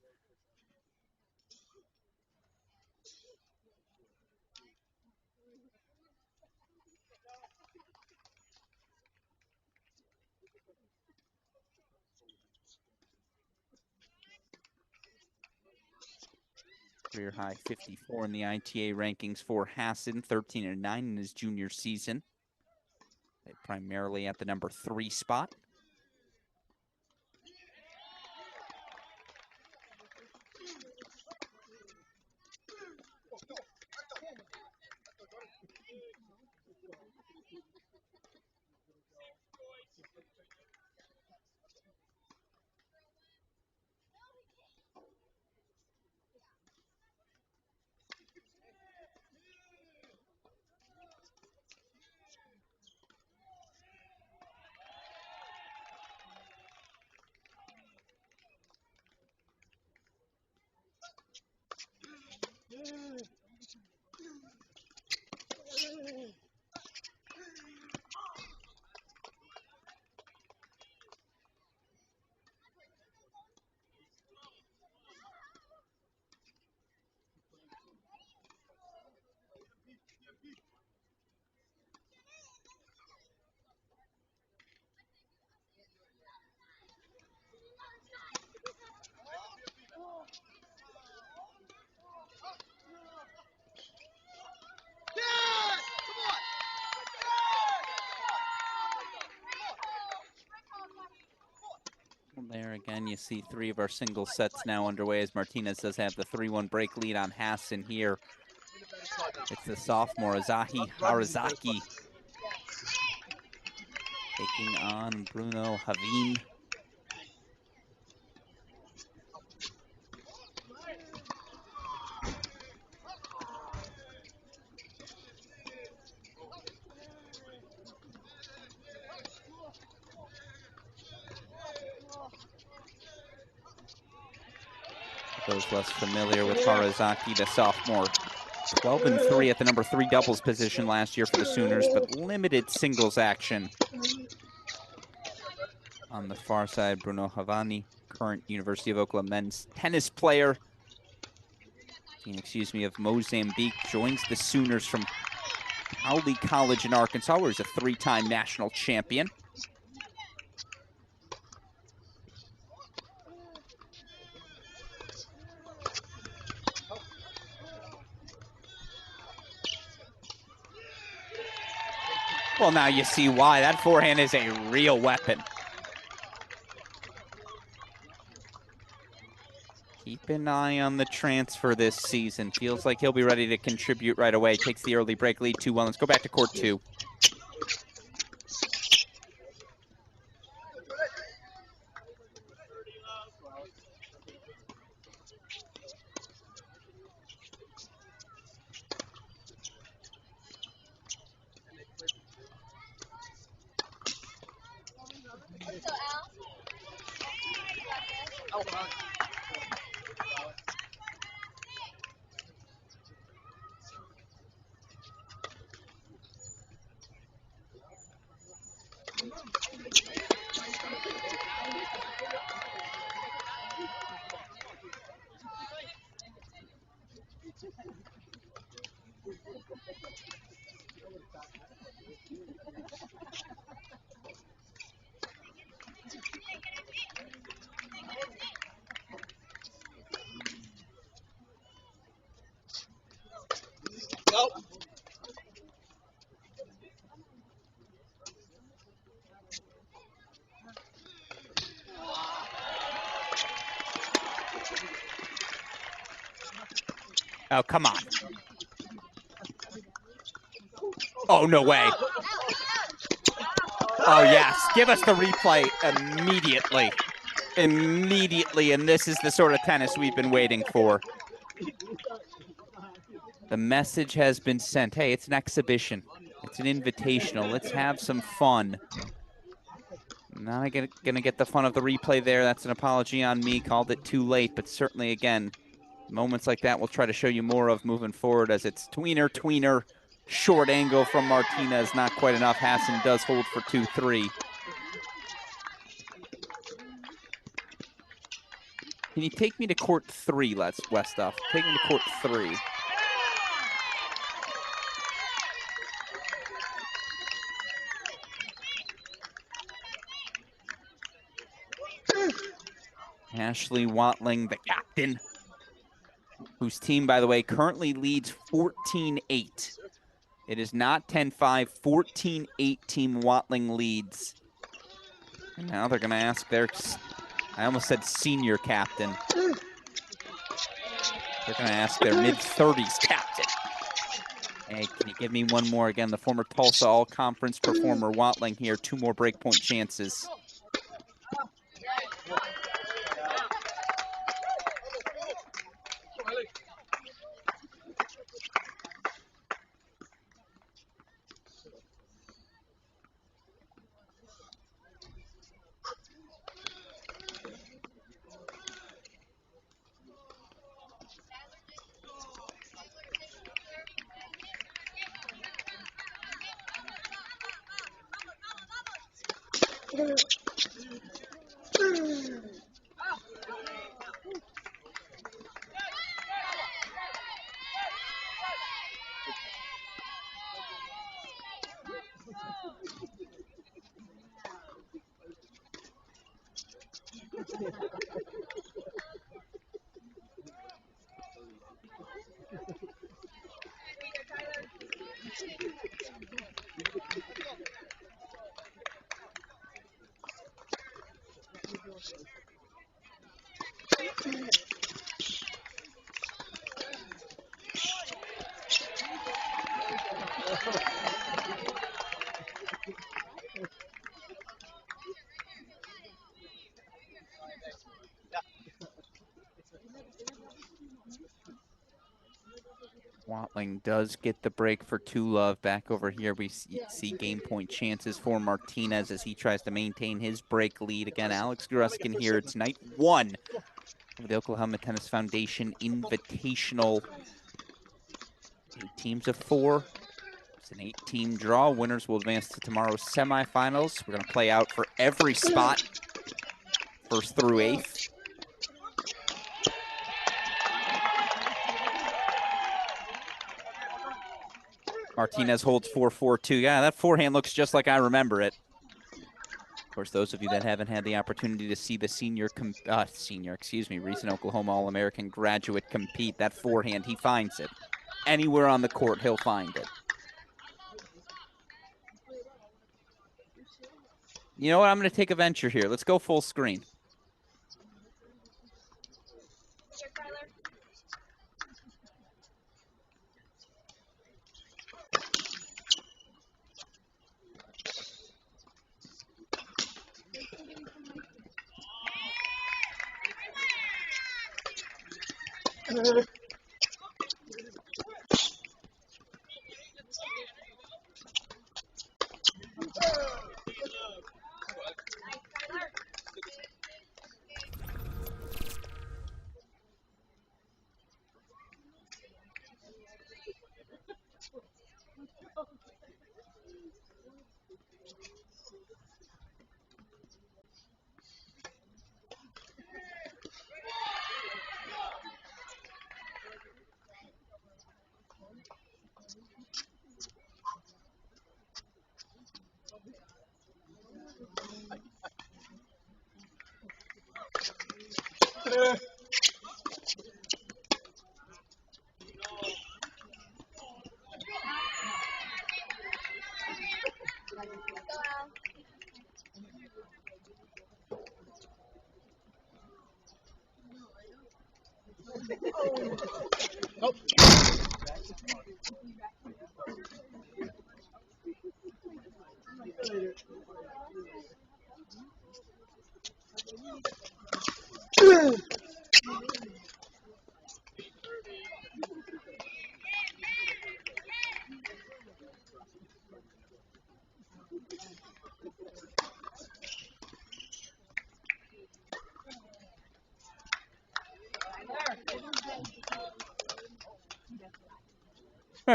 Career high 54 in the ITA rankings for Hassan, 13-9 in his junior season. Primarily at the number 3 spot. Again, you see 3 of our single sets now underway as Martinez does have the 3-1 break lead on Hassan here. It's the sophomore, Azahi Harazaki, taking on Bruno Havin. For those less familiar with Harazaki, the sophomore, 12-3 at the number 3 doubles position last year for the Sooners, but limited singles action. On the far side, Bruno Havani, current University of Oklahoma men's tennis player, of Mozambique, joins the Sooners from Cowley College in Arkansas, where he's a 3-time national champion. Well, now you see why. That forehand is a real weapon. Keep an eye on the transfer this season. Feels like he'll be ready to contribute right away. Takes the early break lead 2-1. Let's go back to court 2. Oh, come on. Oh, no way. Oh, yes. Give us the replay immediately. Immediately, and this is the sort of tennis we've been waiting for. The message has been sent. Hey, it's an exhibition. It's an invitational. Let's have some fun. Not going to get the fun of the replay there. That's an apology on me. Called it too late, but certainly, again, moments like that we'll try to show you more of moving forward as it's tweener, short angle from Martinez, not quite enough. Hassan does hold for 2-3. Can you take me to court 3, Westoff? Take me to court 3. Ashley Watling, the captain, whose team, by the way, currently leads 14-8. It is not 10-5, 14-8 team Watling leads. And now they're going to ask their, I almost said senior captain. They're going to ask their mid-30s captain. Hey, can you give me one more? Again, the former Tulsa All-Conference performer Watling here. 2 more breakpoint chances. Watling does get the break for 2-love. Back over here, we see game point chances for Martinez as he tries to maintain his break lead. Again, Alex Gruskin here. It's night 1 of the Oklahoma Tennis Foundation Invitational. 8 teams of 4. It's an 8-team draw. Winners will advance to tomorrow's semifinals. We're going to play out for every spot, 1st through 8th. Martinez holds 4-4-2. Yeah, that forehand looks just like I remember it. Of course, those of you that haven't had the opportunity to see the recent Oklahoma All-American graduate compete, that forehand, he finds it. Anywhere on the court, he'll find it. You know what? I'm going to take a venture here. Let's go full screen.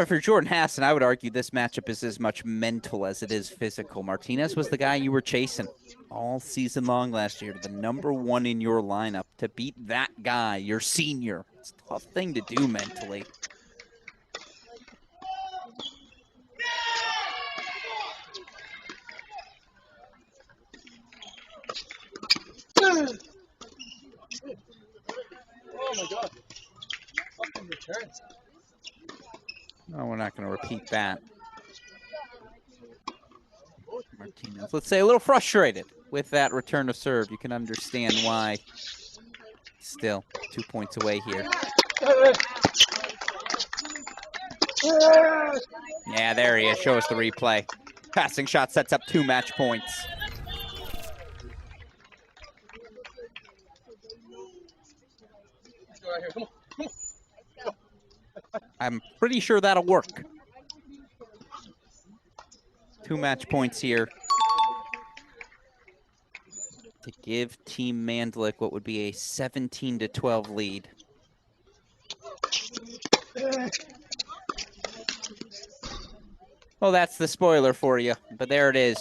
For Jordan Hassan, I would argue this matchup is as much mental as it is physical. Martinez was the guy you were chasing all season long last year, the #1 in your lineup. To beat that guy, your senior, it's a tough thing to do mentally. Oh my God. Fucking returns. No, we're not going to repeat that. Martinez, let's say a little frustrated with that return of serve. You can understand why. Still, 2 points away here. Yeah, there he is. Show us the replay. Passing shot sets up 2 match points. I'm pretty sure that'll work. 2 match points here to give Team Mandlik what would be a 17-12 lead. Well, that's the spoiler for you, but there it is.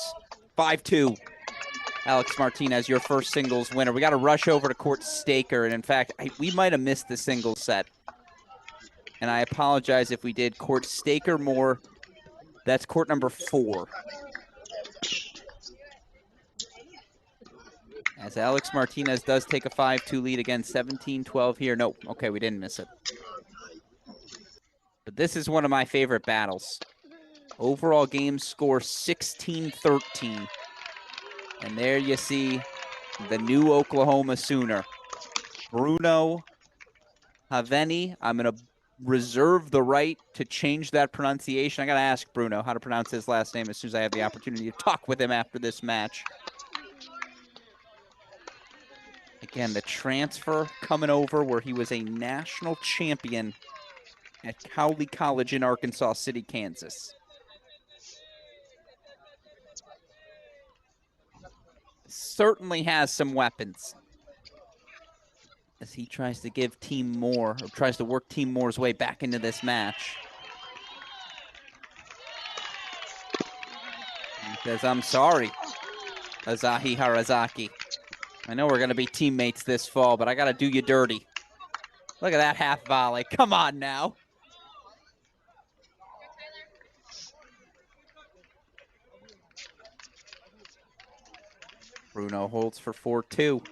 5-2. Alex Martinez, your first singles winner. We got to rush over to Court Staker, and in fact, we might have missed the singles set. And I apologize if we did. Court Staker Moore, that's court number 4. As Alex Martinez does take a 5-2 lead again, 17-12 here. No, okay, we didn't miss it. But this is one of my favorite battles. Overall game score 16-13. And there you see the new Oklahoma Sooner, Bruno Haveni. I'm going to reserve the right to change that pronunciation. I got to ask Bruno how to pronounce his last name as soon as I have the opportunity to talk with him after this match. Again, the transfer coming over where he was a national champion at Cowley College in Arkansas City, Kansas. Certainly has some weapons as he tries to give Team Moore, or tries to work Team Moore's way back into this match. He says, I'm sorry, Asahi Harazaki. I know we're going to be teammates this fall, but I got to do you dirty. Look at that half volley. Come on now. Bruno holds for 4-2.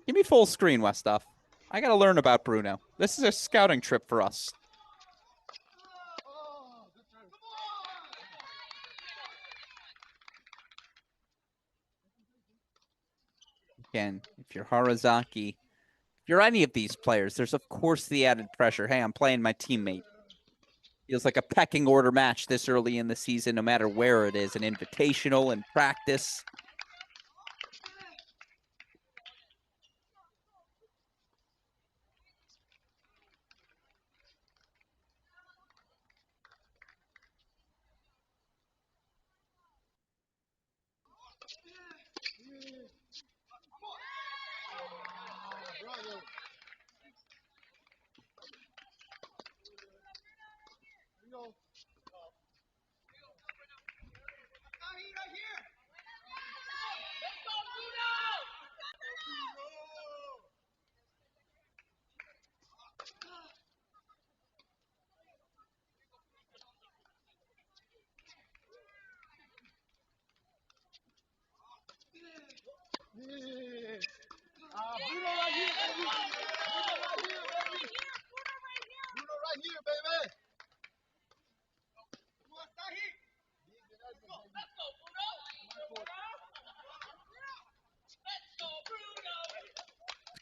Give me full screen, Westoff. I got to learn about Bruno. This is a scouting trip for us. Again, if you're Harazaki, if you're any of these players, there's of course the added pressure. Hey, I'm playing my teammate. Feels like a pecking order match this early in the season, no matter where it is, an invitational in practice.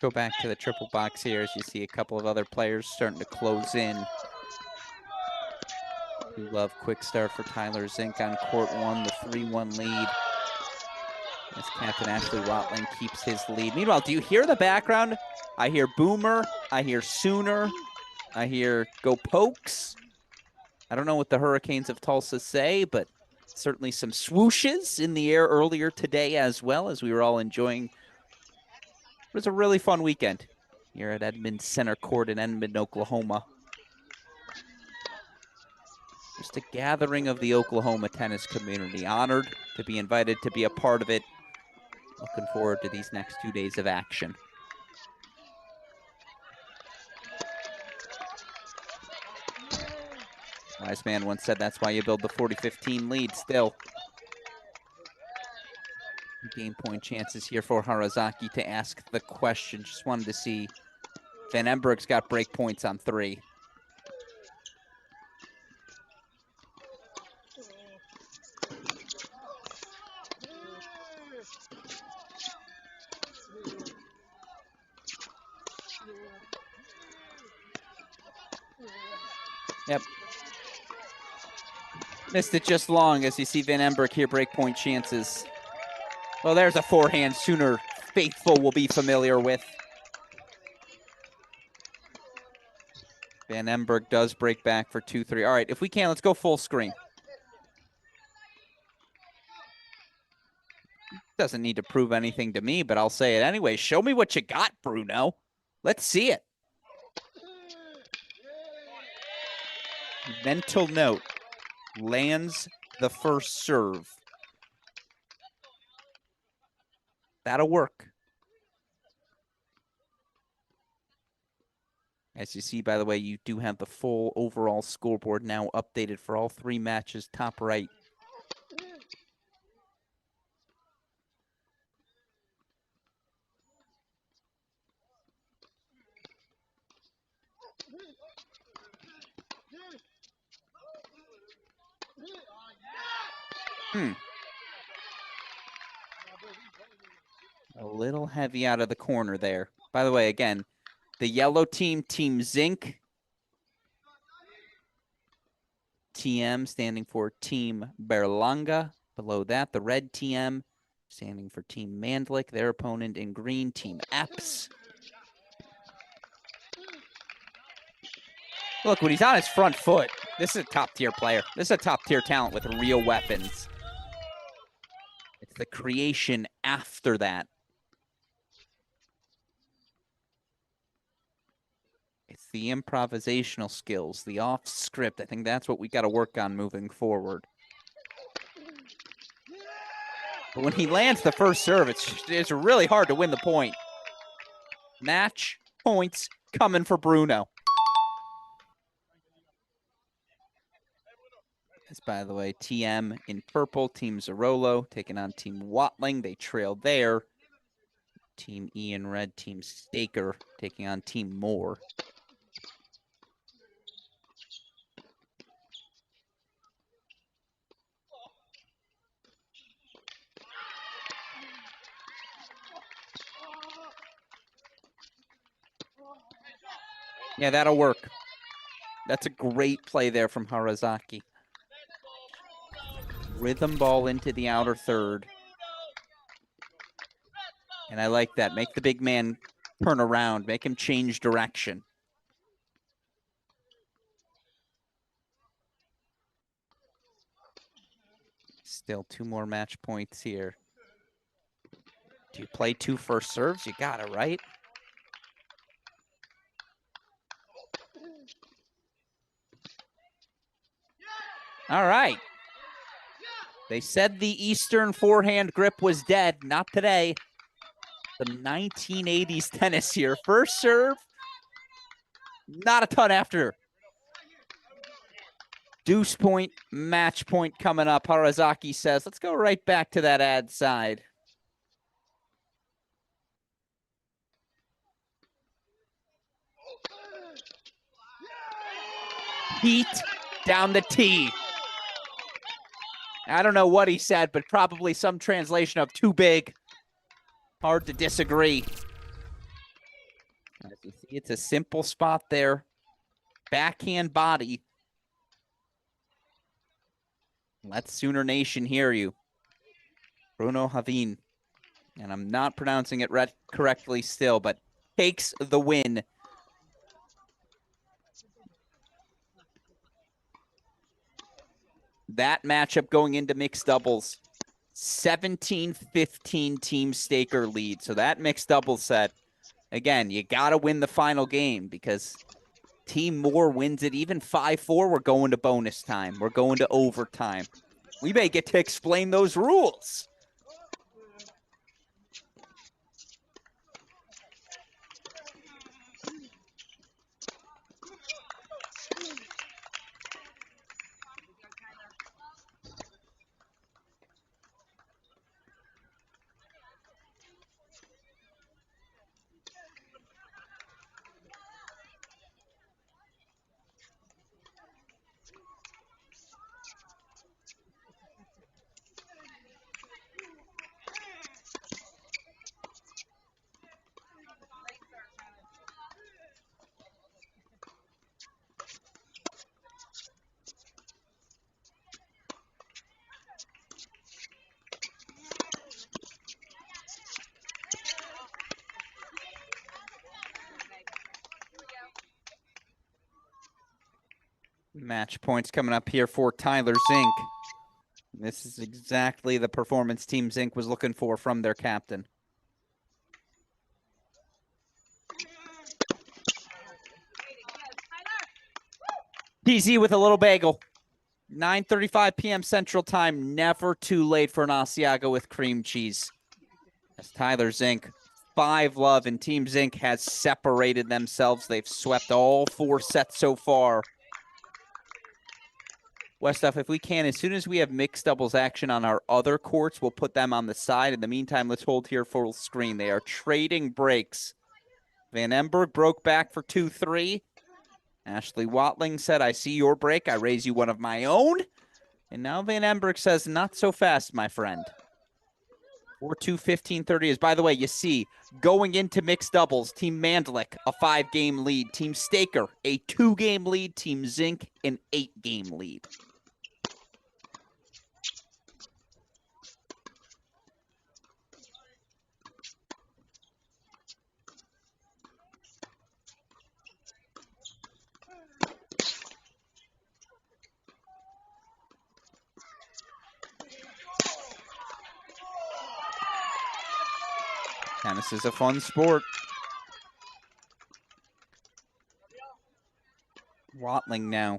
Go back to the triple box here as you see a couple of other players starting to close in. We love quick start for Tyler Zink on court one, the 3-1 lead. As Captain Ashley Watling keeps his lead. Meanwhile, do you hear the background? I hear Boomer, I hear Sooner, I hear Go Pokes. I don't know what the Hurricanes of Tulsa say, but certainly some swooshes in the air earlier today as well, as we were all enjoying. It was a really fun weekend here at Edmond Center Court in Edmond, Oklahoma. Just a gathering of the Oklahoma tennis community. Honored to be invited to be a part of it. Looking forward to these next 2 days of action. Wise man once said that's why you build the 40-15 lead still. Game point chances here for Harazaki to ask the question. Just wanted to see. Van Emberg's got break points on 3. Yep. Missed it just long as you see Van Emberg here break point chances. Well, there's a forehand Sooner faithful will be familiar with. Van Emberg does break back for 2-3. All right, if we can, let's go full screen. Doesn't need to prove anything to me, but I'll say it anyway. Show me what you got, Bruno. Let's see it. Mental note. Lands the first serve. That'll work. As you see, by the way, you do have the full overall scoreboard now updated for all 3 matches, top right. A little heavy out of the corner there. By the way, again, the yellow team, Team Zink. TM standing for Team Berlanga. Below that, the red TM standing for Team Mandlik. Their opponent in green, Team Epps. Look, when he's on his front foot, this is a top-tier player. This is a top-tier talent with real weapons. It's the creation after that. It's the improvisational skills, the off-script. I think that's what we got to work on moving forward. But when he lands the first serve, it's really hard to win the point. Match points coming for Bruno. That's, by the way, TM in purple, Team Zarolo taking on Team Watling. They trail there. Team E in red, Team Staker taking on Team Moore. Yeah, that'll work. That's a great play there from Harazaki. Rhythm ball into the outer third. And I like that. Make the big man turn around. Make him change direction. Still 2 more match points here. Do you play 2 first serves? You got it, right? All right. They said the Eastern forehand grip was dead. Not today. The 1980s tennis here. First serve, not a ton after. Deuce point, match point coming up. Harazaki says, let's go right back to that ad side. Heat down the tee. I don't know what he said, but probably some translation of too big. Hard to disagree. As you see, it's a simple spot there. Backhand body. Let Sooner Nation hear you. Bruno Havin. And I'm not pronouncing it correctly still, but takes the win. That matchup going into mixed doubles. 17-15 Team Staker lead. So that mixed doubles set, again, you got to win the final game because Team Moore wins it. Even 5-4, we're going to bonus time. We're going to overtime. We may get to explain those rules. Match points coming up here for Tyler Zink. This is exactly the performance Team Zink was looking for from their captain. PZ with a little bagel. 9:35 p.m. Central Time. Never too late for an Asiago with cream cheese. As Tyler Zink, 5-love, and Team Zink has separated themselves. They've swept all 4 sets so far. Westhoff, if we can, as soon as we have mixed doubles action on our other courts, we'll put them on the side. In the meantime, let's hold here full screen. They are trading breaks. Van Emberg broke back for 2-3. Ashley Watling said, I see your break. I raise you one of my own. And now Van Emberg says, not so fast, my friend. 4-2, 15-30 is, by the way, you see, going into mixed doubles, Team Mandlik, a 5-game lead. Team Staker, a 2-game lead. Team Zink, an 8-game lead. Tennis is a fun sport. Watling now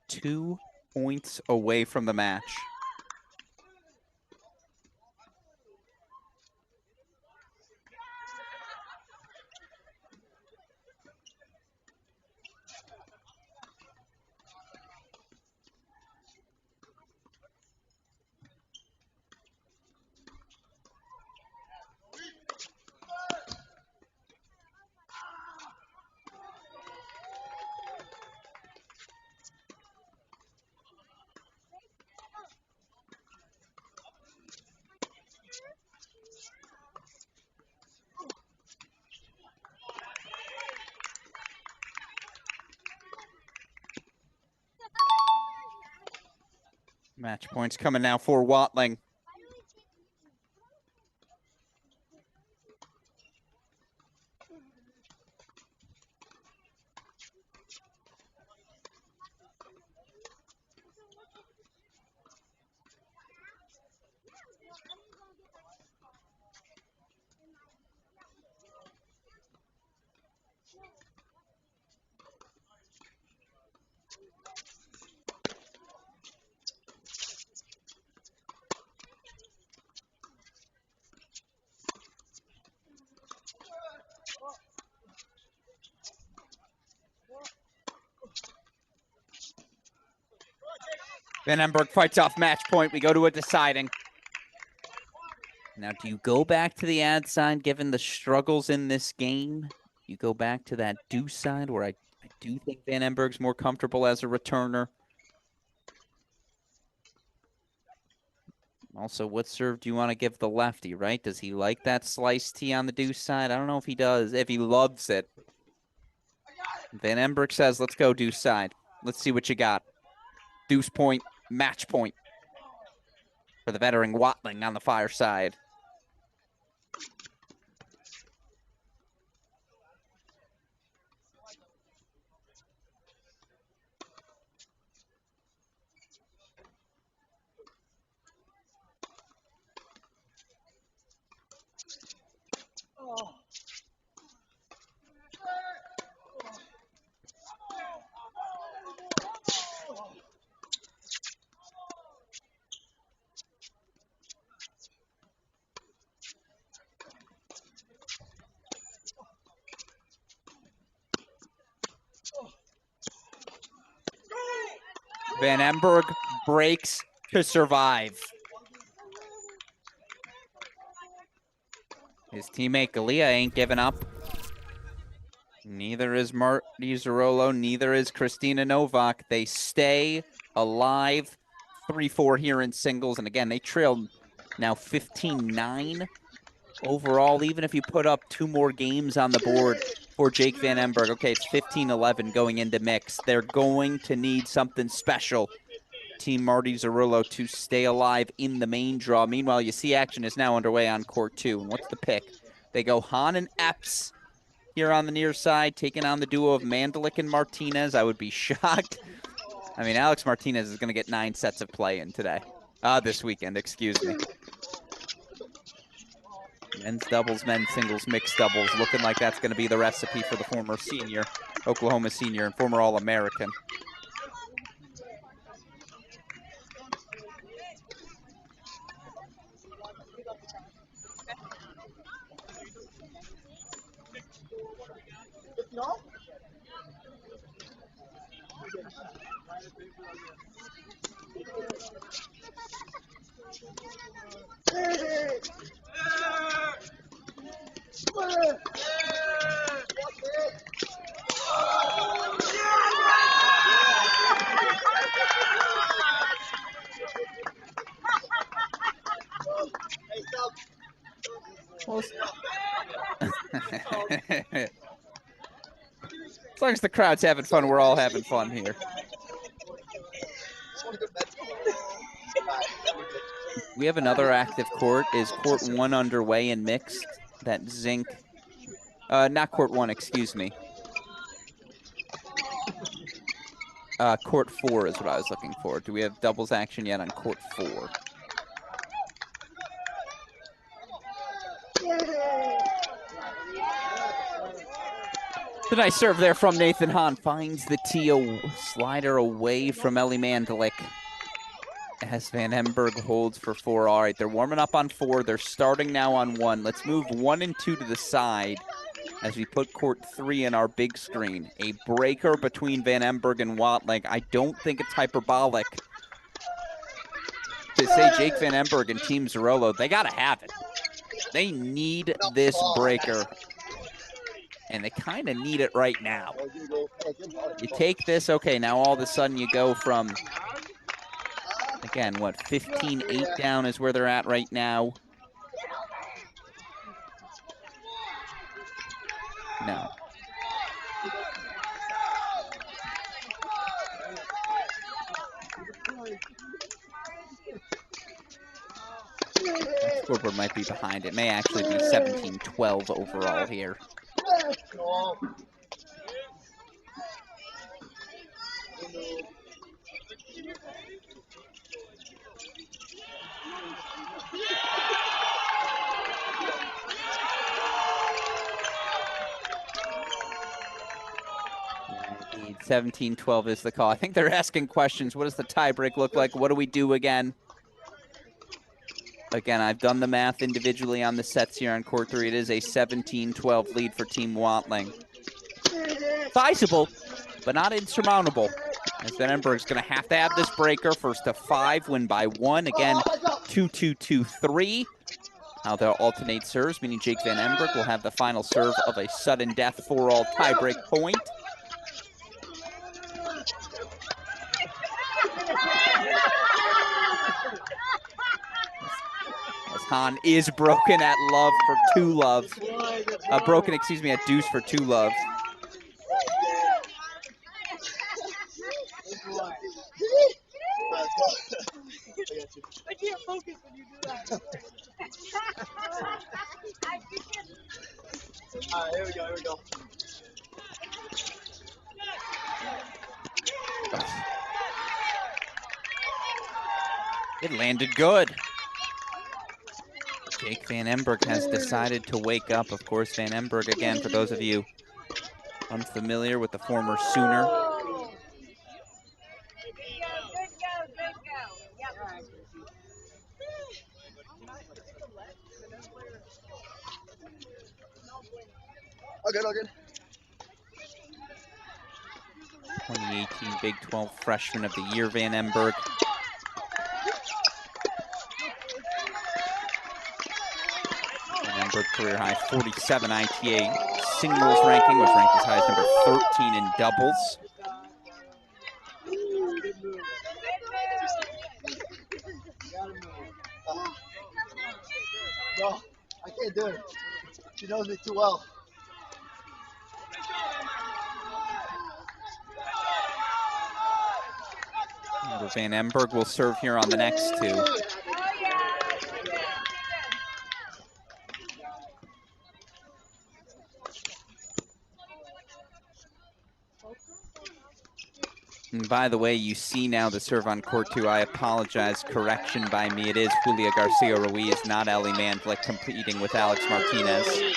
2 points away from the match. Match points coming now for Watling. Van Emberg fights off match point. We go to a deciding. Now, do you go back to the ad side given the struggles in this game? You go back to that deuce side where I do think Van Emberg's more comfortable as a returner. Also, what serve do you want to give the lefty, right? Does he like that sliced tee on the deuce side? I don't know if he does, if he loves it. Van Emberg says, let's go deuce side. Let's see what you got. Deuce point, match point for the veteran Watling on the fire side. Van Emberg breaks to survive. His teammate Galea ain't giving up. Neither is Marty Zarolo, neither is Christina Novak. They stay alive. 3-4 here in singles. And again, they trail now 15-9 overall. Even if you put up 2 more games on the board for Jake Van Emberg, okay, it's 15-11 going into mix. They're going to need something special, Team Marty Zarolo, to stay alive in the main draw. Meanwhile, you see action is now underway on court 2. And what's the pick? They go Hahn and Epps here on the near side, taking on the duo of Mandalik and Martinez. I would be shocked. I mean, Alex Martinez is going to get 9 sets of play in today. This weekend, excuse me. Men's doubles, men's singles, mixed doubles. Looking like that's going to be the recipe for the former senior, Oklahoma senior, and former All-American. As long as the crowd's having fun, we're all having fun here. We have another active court. Is court 1 underway in mixed? That Zink. Not court 1, excuse me. Court 4 is what I was looking for. Do we have doubles action yet on court 4? The nice serve there from Nathan Hahn. Finds the tee slider away from Ellie Mandlik. As Van Emberg holds for 4. All right, they're warming up on 4. They're starting now on 1. Let's move 1 and 2 to the side as we put court 3 in our big screen. A breaker between Van Emberg and Watling. I don't think it's hyperbolic to say Jake Van Emberg and Team Zerolo, they got to have it. They need this breaker, and they kind of need it right now. You take this, okay, now all of a sudden you go from, again, what, 15-8 down is where they're at right now. No. That scoreboard might be behind. It may actually be 17-12 overall here. Indeed, 17-12 is the call. I think they're asking questions. What does the tiebreak look like? What do we do again? Again, I've done the math individually on the sets here on court 3. It is a 17-12 lead for Team Watling. Sizable, but not insurmountable. As Van Emberg's going to have this breaker. First to 5, win by 1. Again, 2-2-2-3. Now they'll alternate serves, meaning Jake Van Emberg will have the final serve of a sudden death 4-all tiebreak point. As Hahn is broken at love for 2 love. Broken, excuse me, at deuce for 2 love. I can't focus when you do that. All right, here we go. It landed good. Jake Van Emberg has decided to wake up. Of course, Van Emberg, again, for those of you unfamiliar with the former Sooner. All good. 2018 Big 12 Freshman of the Year, Van Emberg. Van Emberg career high 47 ITA singles ranking, was ranked as high as number 13 in doubles. No, I can't do it. She knows me too well. Van Emberg will serve here on the next 2. And by the way, you see now the serve on court 2. I apologize, correction by me. It is Julia Garcia Ruiz, not Ellie Mandlik, competing with Alex Martinez.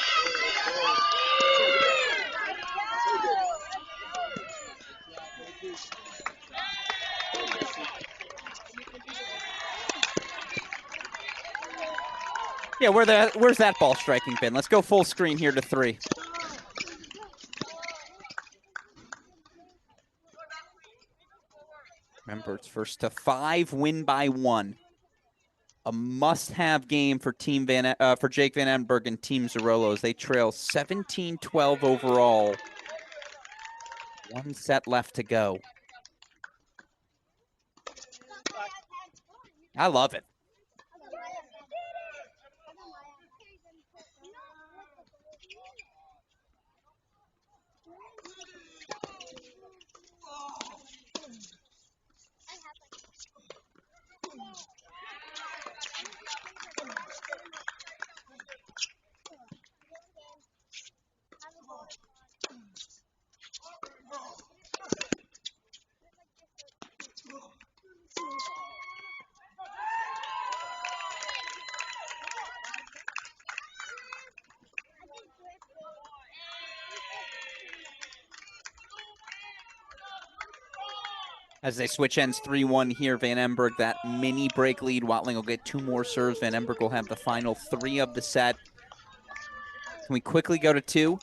Yeah, where's that ball striking been? Let's go full screen here to 3. Remember, it's first to 5, win by 1. A must-have game for Jake Van Emberg and Team Zerolo as they trail 17-12 overall. 1 set left to go. I love it. As they switch ends 3-1 here, Van Emberg, that mini break lead. Watling will get 2 more serves. Van Emberg will have the final 3 of the set. Can we quickly go to 2?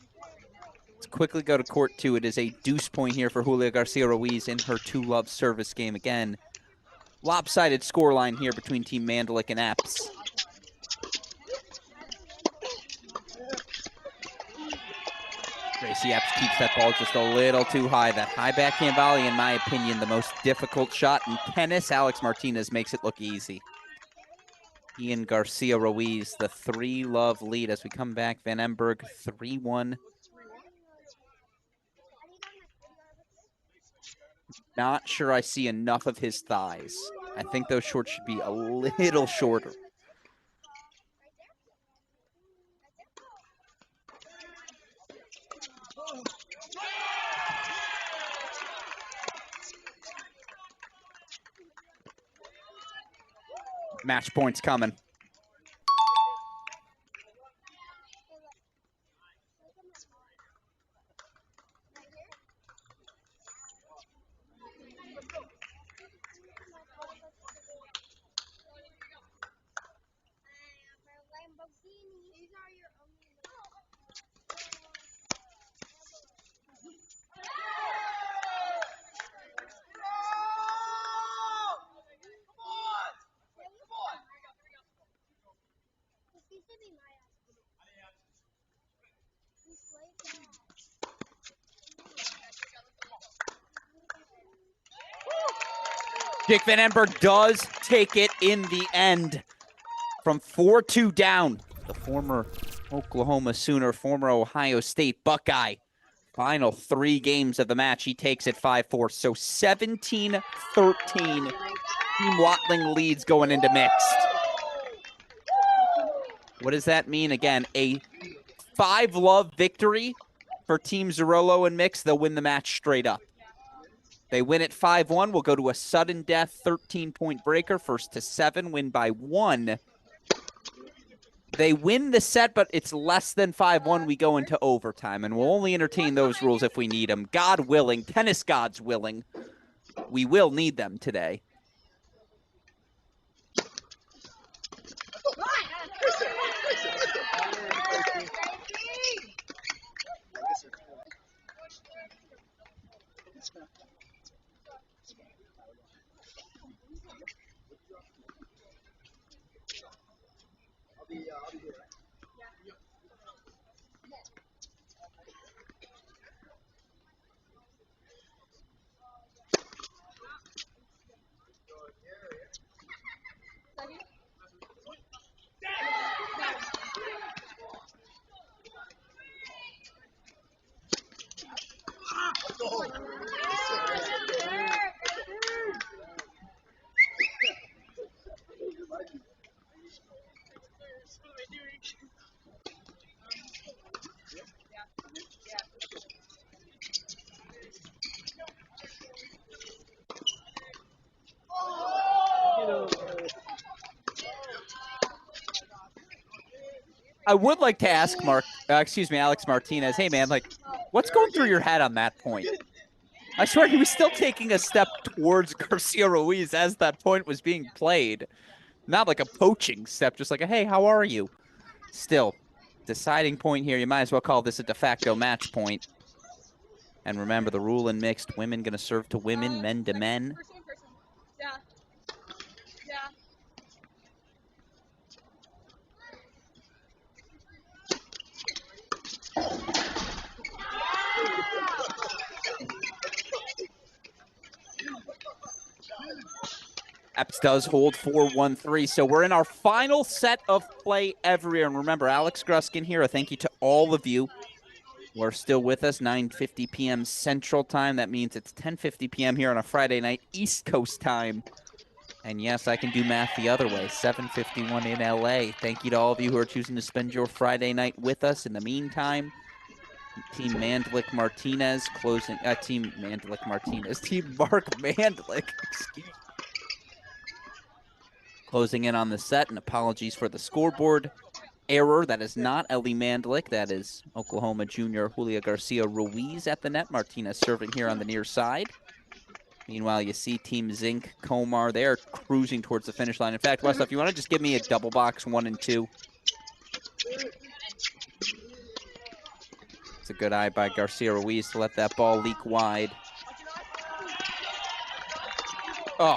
Let's quickly go to court 2. It is a deuce point here for Julia Garcia Ruiz in her 2-love service game again. Lopsided scoreline here between Team Mandlik and Epps. Gracie Epps keeps that ball just a little too high. That high backhand volley, in my opinion, the most difficult shot in tennis. Alex Martinez makes it look easy. Ian Garcia Ruiz, the 3-love lead as we come back. Van Emberg 3-1. Not sure I see enough of his thighs. I think those shorts should be a little shorter. Match points coming. Dick Van Emberg does take it in the end from 4-2 down. The former Oklahoma Sooner, former Ohio State Buckeye. Final 3 games of the match, he takes it 5-4. So 17-13. Team Watling leads going into mixed. What does that mean? Again, a 5-love victory for Team Zerolo and mixed. They'll win the match straight up. They win at 5-1. We'll go to a sudden death 13-point breaker. 1-7, win by 1. They win the set, but it's less than 5-1. We go into overtime, and we'll only entertain those rules if we need them. God willing, tennis gods willing, we will need them today. I would like to ask Alex Martinez, hey man, like, what's going through your head on that point? I swear he was still taking a step towards Garcia Ruiz as that point was being played. Not like a poaching step, just like a, hey, how are you? Still, deciding point here. You might as well call this a de facto match point. And remember, the rule in mixed, women going to serve to women, men to men. Yeah. Yeah. Epps does hold 4-1-3. So we're in our final set of play ever year. And remember, Alex Gruskin here. A thank you to all of you who are still with us. 9:50 p.m. Central Time. That means it's 10:50 p.m. here on a Friday night, East Coast time. And yes, I can do math the other way. 7:51 in LA. Thank you to all of you who are choosing to spend your Friday night with us. In the meantime, Team Mandlik Martinez closing. Team Mandlik Martinez. Team Mark Mandlik. Excuse me. Closing in on the set, and apologies for the scoreboard error. That is not Ellie Mandlik. That is Oklahoma junior Julia Garcia Ruiz at the net. Martinez serving here on the near side. Meanwhile, you see Team Zinc, Komar, they're cruising towards the finish line. In fact, Westhoff, if you want to just give me a double box 1 and 2. It's a good eye by Garcia Ruiz to let that ball leak wide. Oh.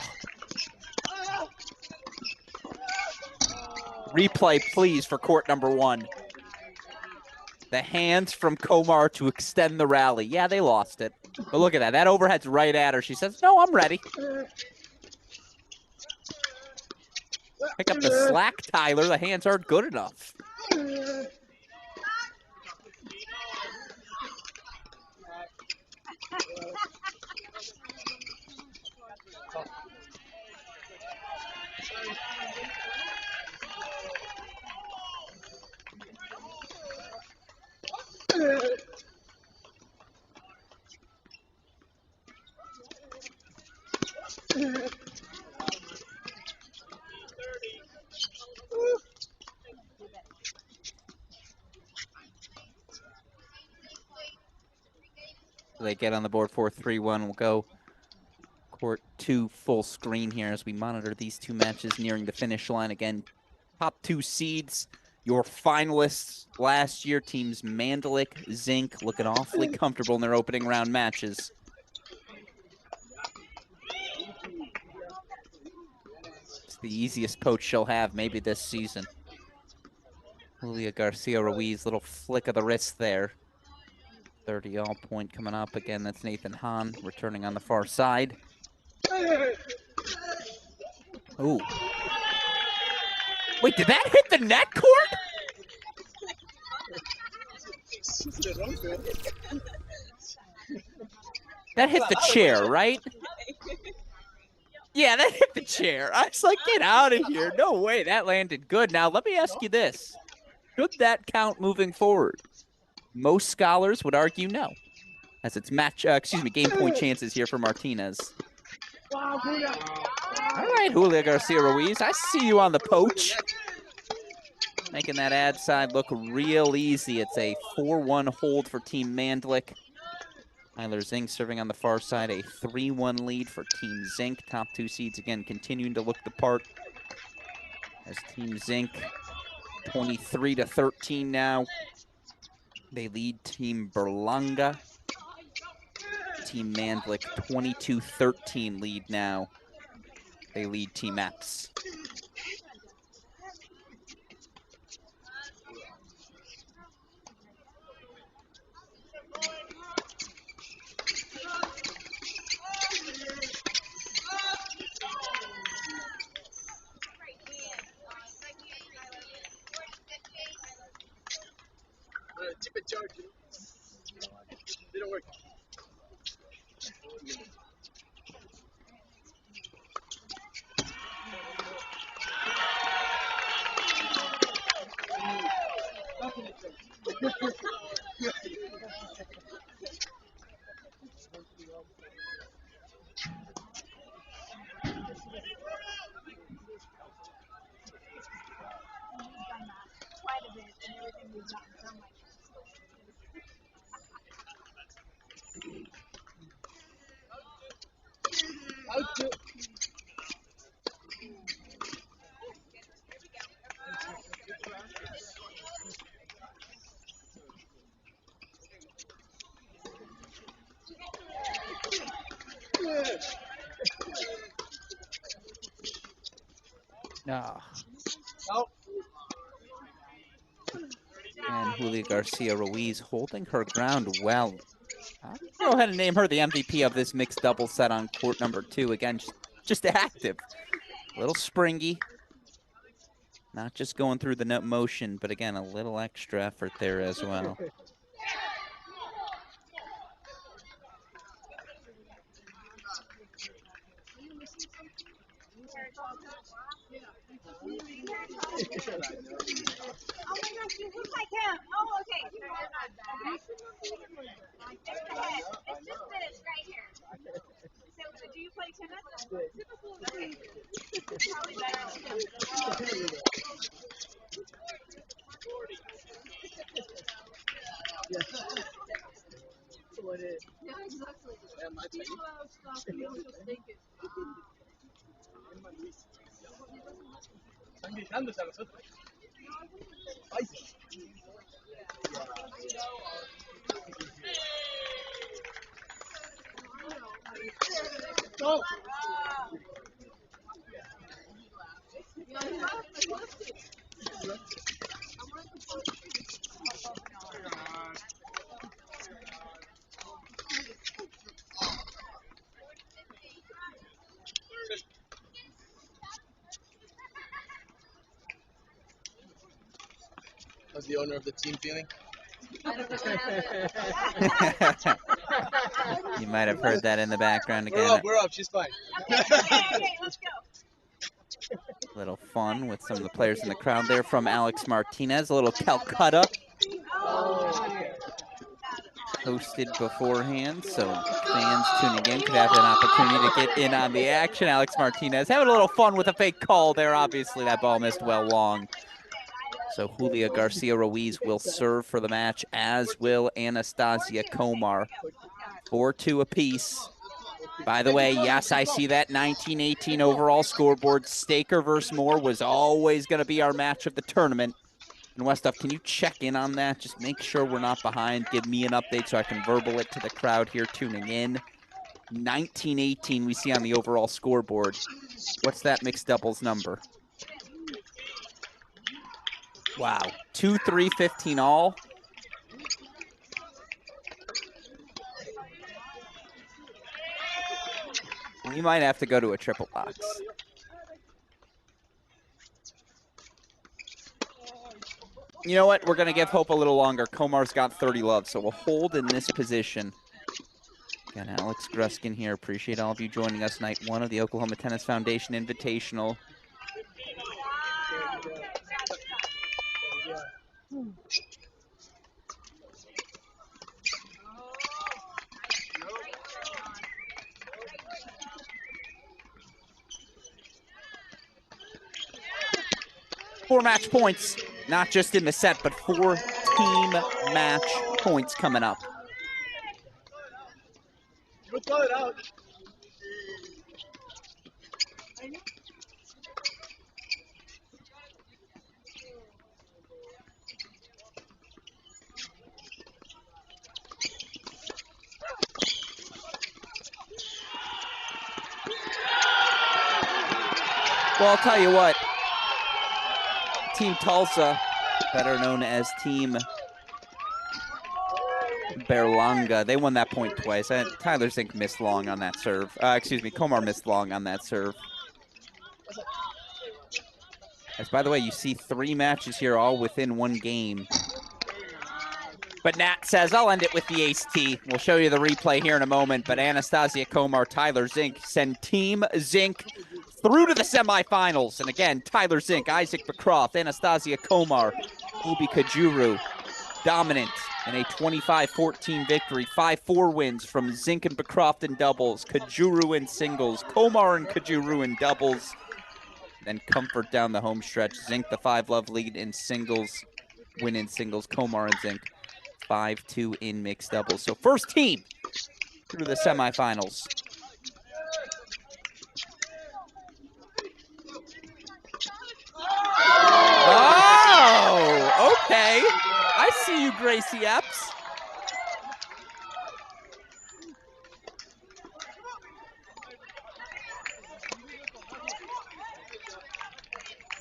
Replay, please, for court number 1. The hands from Komar to extend the rally. Yeah, they lost it. But look at that. That overhead's right at her. She says, no, I'm ready. Pick up the slack, Tyler. The hands aren't good enough. They get on the board for 3-1. We'll go court 2 full screen here as we monitor these two matches nearing the finish line. Again, top 2 seeds, your finalists last year, teams Mandalik, Zinc, looking awfully comfortable in their opening round matches. It's the easiest coach she'll have maybe this season. Julia Garcia Ruiz, little flick of the wrist there. 30-all point coming up. Again, that's Nathan Hahn returning on the far side. Ooh. Wait, did that hit the net cord? That hit the chair, right? Yeah, that hit the chair. I was like, get out of here. No way, that landed good. Now, let me ask you this. Should that count moving forward? Most scholars would argue no, as it's game point chances here for Martinez. All right, Julia Garcia Ruiz, I see you on the poach. Making that ad side look real easy. It's a 4-1 hold for Team Mandlik. Tyler Zink serving on the far side, a 3-1 lead for Team Zinc. Top 2 seeds again continuing to look the part. As Team Zinc 23-13 now. They lead Team Berlanga. Team Mandlik 22-13 lead now. They lead Team Epps. Tip it charge. Didn't work. And Julia Garcia Ruiz holding her ground well. I'll go ahead and name her the MVP of this mixed double set on court number 2. Again, just active. A little springy. Not just going through the net motion, but again, a little extra effort there as well. Oh my gosh, you look like him. Oh, okay. It's just this right here. So, do you play tennis? Okay. Probably better than him. Yeah, exactly. Están gritándose a nosotros. Ay. No. How's the owner of the team feeling? You might have heard that in the background again. We're up, she's fine. Okay, let's go. Little fun with some of the players in the crowd there from Alex Martinez. A little Calcutta hosted beforehand, so fans tuning in could have an opportunity to get in on the action. Alex Martinez having a little fun with a fake call there. Obviously, that ball missed well long. So Julia Garcia Ruiz will serve for the match, as will Anastasia Komar. 4-2 apiece. By the way, yes, I see that 19-18 overall scoreboard. Staker versus Moore was always going to be our match of the tournament. And Westhoff, can you check in on that? Just make sure we're not behind. Give me an update so I can verbal it to the crowd here tuning in. 19-18 we see on the overall scoreboard. What's that mixed doubles number? Wow, 2-3-15 all. We might have to go to a triple box. You know what? We're going to give Hope a little longer. Komar's got 30 love, so we'll hold in this position. Again, Alex Gruskin here. Appreciate all of you joining us night one of the Oklahoma Tennis Foundation Invitational. Four match points, not just in the set, but 4 team match points coming up. We'll throw it out. Well, I'll tell you what. Team Tulsa, better known as Team Berlanga, they won that point twice. Tyler Zink missed long on that serve. Komar missed long on that serve. As, by the way, you see 3 matches here all within 1 game. But Nat says, I'll end it with the ace T. We'll show you the replay here in a moment. But Anastasia Komar, Tyler Zink send Team Zink through to the semifinals. And again, Tyler Zink, Isaac Becroft, Anastasia Komar, Ubi Kajuru, dominant in a 25-14 victory. 5-4 wins from Zink and Becroft in doubles, Kajuru in singles, Komar and Kajuru in doubles. Then comfort down the home stretch. Zink the 5-love lead in singles, win in singles, Komar and Zink 5-2 in mixed doubles. So first team through the semifinals. Oh, okay. I see you, Gracie Epps.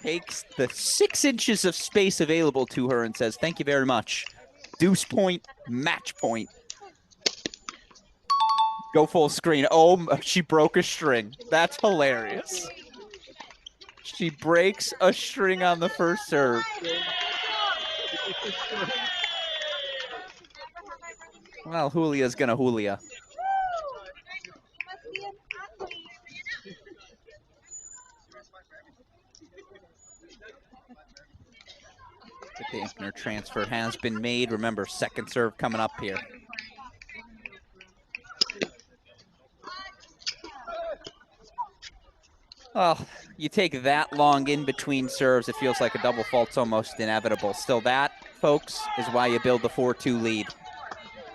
Takes the 6 inches of space available to her and says, thank you very much. Deuce point, match point. Go full screen. Oh, she broke a string. That's hilarious. She breaks a string on the first serve. Well, Julia's gonna Julia. The Dampner transfer has been made. Remember, second serve coming up here. Well, you take that long in between serves, it feels like a double fault's almost inevitable. Still, that, folks, is why you build the 4-2 lead.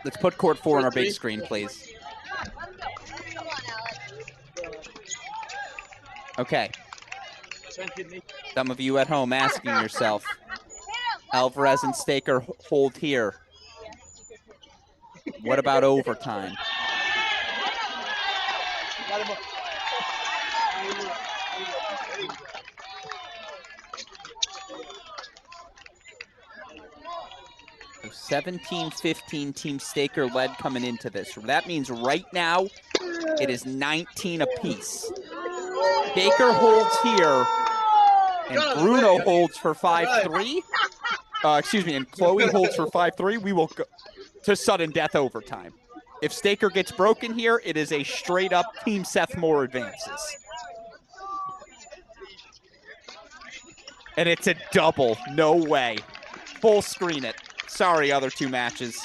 Let's put court 4 on our big screen, please. Okay. Some of you at home asking yourself, Alvarez and Staker hold here. What about overtime? So 17-15 Team Staker led coming into this. That means right now it is 19 apiece. Staker holds here, and Bruno holds for 5-3. Excuse me, and Chloe holds for 5-3. We will go to sudden death overtime. If Staker gets broken here, it is a straight-up Team Seth Moore advances. And it's a double. No way. Full screen it. Sorry, other two matches.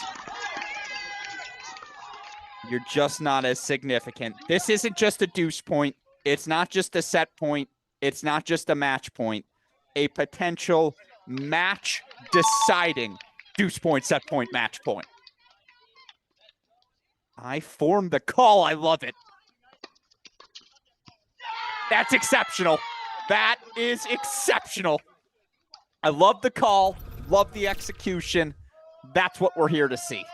You're just not as significant. This isn't just a deuce point. It's not just a set point. It's not just a match point. A potential match-deciding deuce point, set point, match point. I formed the call. I love it. That's exceptional. That is exceptional. I love the call. Love the execution. That's what we're here to see.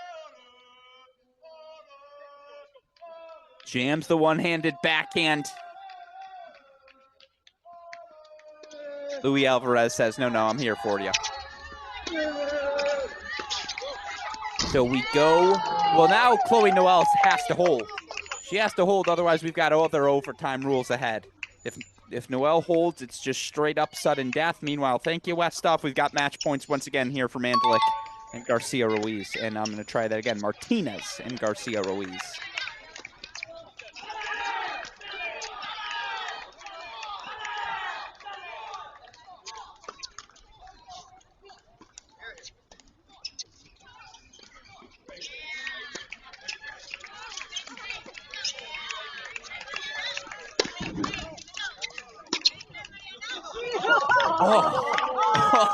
Jams the one-handed backhand. Luis Alvarez says, no, I'm here for you. So we go. Well, now Chloe Noel has to hold. She has to hold, otherwise we've got other overtime rules ahead. If Noel holds, it's just straight up sudden death. Meanwhile, thank you, Westhoff. We've got match points once again here for Mandlik and Garcia Ruiz. And I'm going to try that again. Martinez and Garcia Ruiz.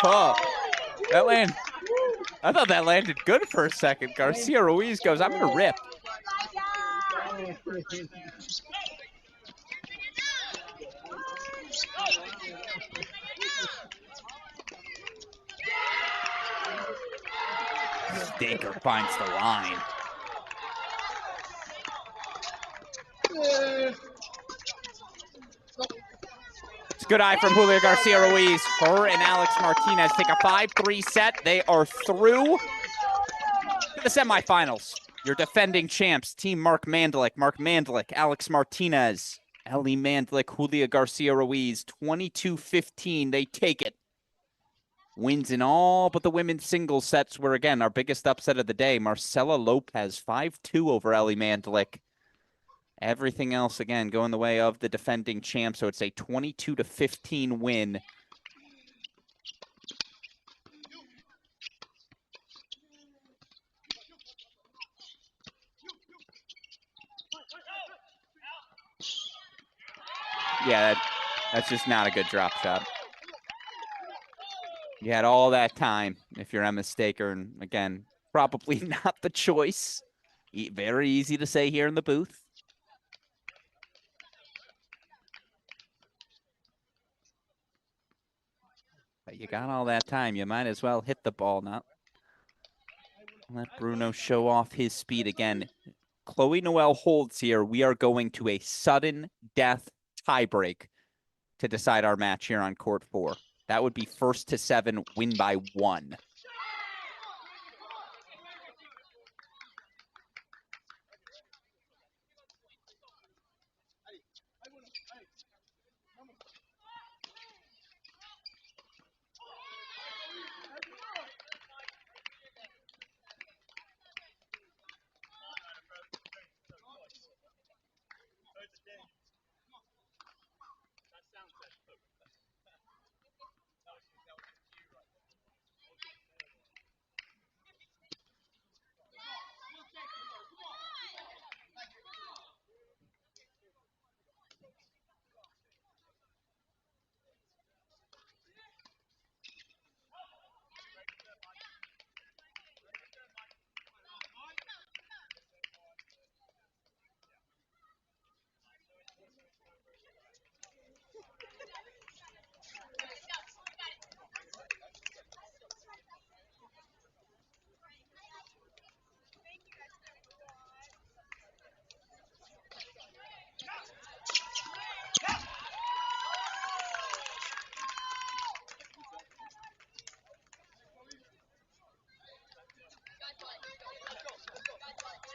Oh, that land. I thought that landed good for a second. Garcia Ruiz goes, I'm going to rip. Staker finds the line. It's a good eye from Julio Garcia Ruiz. Her and Alex Martinez take a 5-3 set. They are through to the semifinals. Your defending champs, Team Mark Mandlik, Alex Martinez, Ellie Mandlik, Julio Garcia Ruiz, 22-15. They take it. Wins in all but the women's singles sets were, again, our biggest upset of the day. Marcela Lopez, 5-2 over Ellie Mandlik. Everything else, again, going the way of the defending champ, so it's a 22-15 win. Yeah, that's just not a good drop shot. You had all that time if you're Emma Staker, and again, probably not the choice. Very easy to say here in the booth. But you got all that time. You might as well hit the ball now. Let Bruno show off his speed again. Chloe Noel holds here. We are going to a sudden death tiebreak to decide our match here on court 4. That would be 1st to 7, win by 1.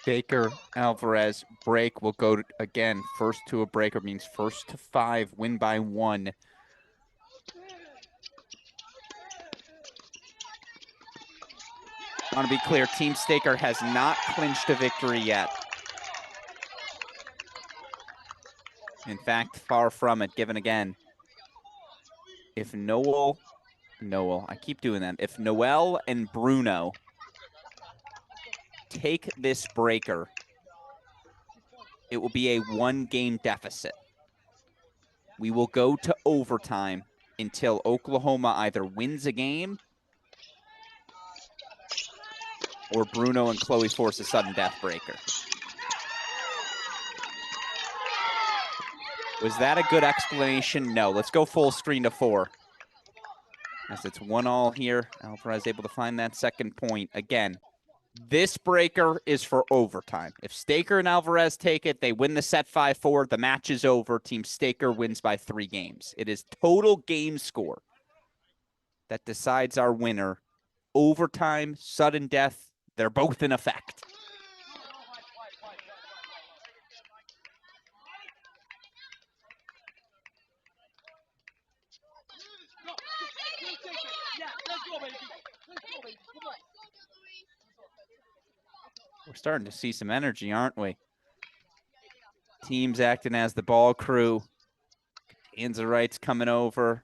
Baker Alvarez break will go again. First to a breaker means first to 5, win by 1. I want to be clear, Team Staker has not clinched a victory yet. In fact, far from it, given again. If Noel, I keep doing that. If Noel and Bruno take this breaker, it will be a 1-game deficit. We will go to overtime until Oklahoma either wins a game or Bruno and Chloe force a sudden death breaker. Was that a good explanation? No. Let's go full screen to 4. As it's 1-1 here. Alvarez able to find that second point. Again, this breaker is for overtime. If Staker and Alvarez take it, they win the set 5-4. The match is over. Team Staker wins by 3 games. It is total game score that decides our winner. Overtime, sudden death, they're both in effect. We're starting to see some energy, aren't we? Teams acting as the ball crew. Anza Wright's coming over.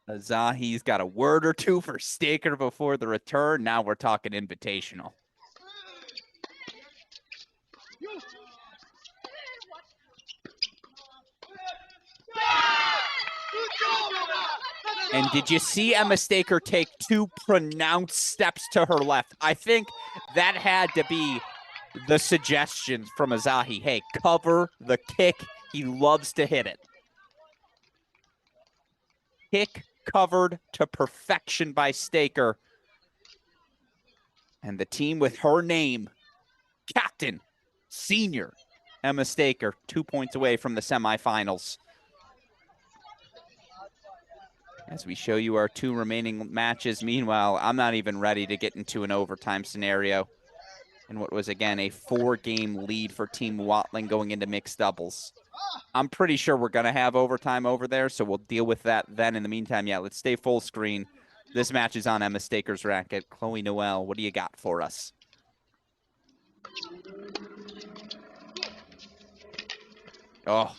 Azahi's got a word or two for Staker before the return. Now we're talking invitational. And did you see Emma Staker take 2 pronounced steps to her left? I think that had to be the suggestion from Azahi. Hey, cover the kick. He loves to hit it. Kick covered to perfection by Staker. And the team with her name, captain, senior, Emma Staker, 2 points away from the semifinals. As we show you our 2 remaining matches. Meanwhile, I'm not even ready to get into an overtime scenario. And what was, again, a 4-game lead for Team Watling going into mixed doubles. I'm pretty sure we're going to have overtime over there, so we'll deal with that then. In the meantime, yeah, let's stay full screen. This match is on Emma Staker's racket. Chloe Noel, what do you got for us? Oh.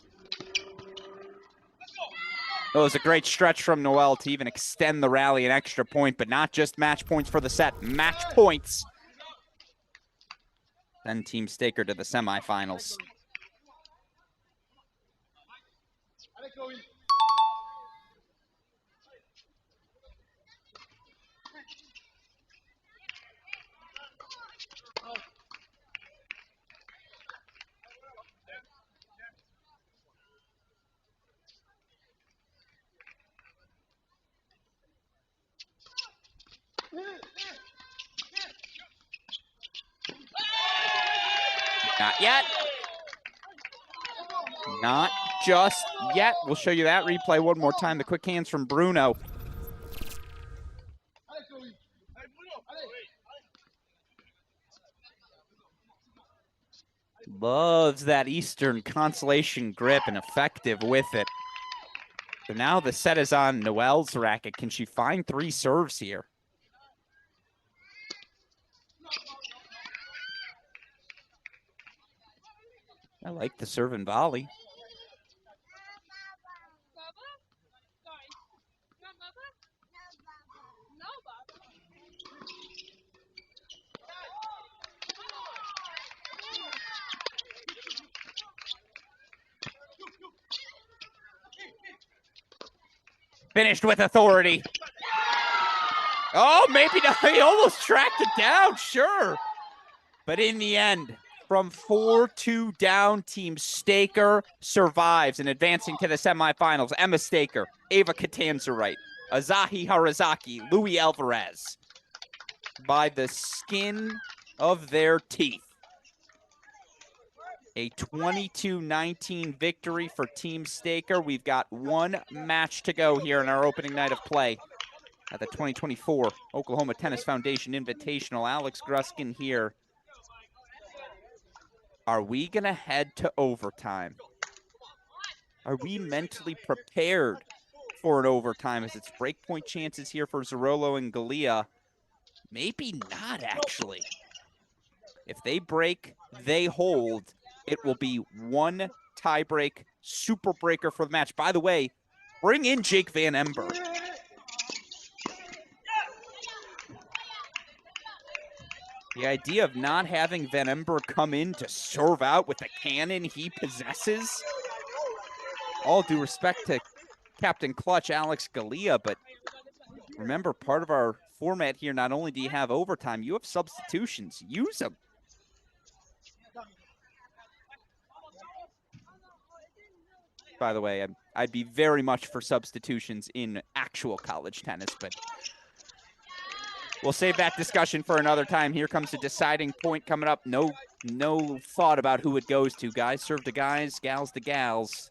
It was a great stretch from Noel to even extend the rally an extra point, but not just match points for the set, match points. Then Team Staker to the semifinals. Not yet. Not just yet. We'll show you that replay one more time. The quick hands from Bruno. Loves that Eastern consolation grip and effective with it. So now the set is on Noel's racket. Can she find 3 serves here? I like the serve and volley. Finished with authority. Oh, maybe not. He almost tracked it down, sure. But in the end, from 4-2 down, Team Staker survives and advancing to the semifinals. Emma Staker, Ava Catanzarite, Azahi Harazaki, Louis Alvarez. By the skin of their teeth. A 22-19 victory for Team Staker. We've got 1 match to go here in our opening night of play at the 2024 Oklahoma Tennis Foundation Invitational. Alex Gruskin here. Are we going to head to overtime? Are we mentally prepared for an overtime as it's breakpoint chances here for Zarolo and Galea? Maybe not, actually. If they break, they hold. It will be one tiebreak, super breaker for the match. By the way, bring in Jake Van Ember. The idea of not having Van Ember come in to serve out with the cannon he possesses. All due respect to Captain Clutch, Alex Galea, but remember, part of our format here, not only do you have overtime, you have substitutions. Use them. By the way, I'd be very much for substitutions in actual college tennis, but we'll save that discussion for another time. Here comes the deciding point coming up. No thought about who it goes to. Guys serve to guys, gals to gals.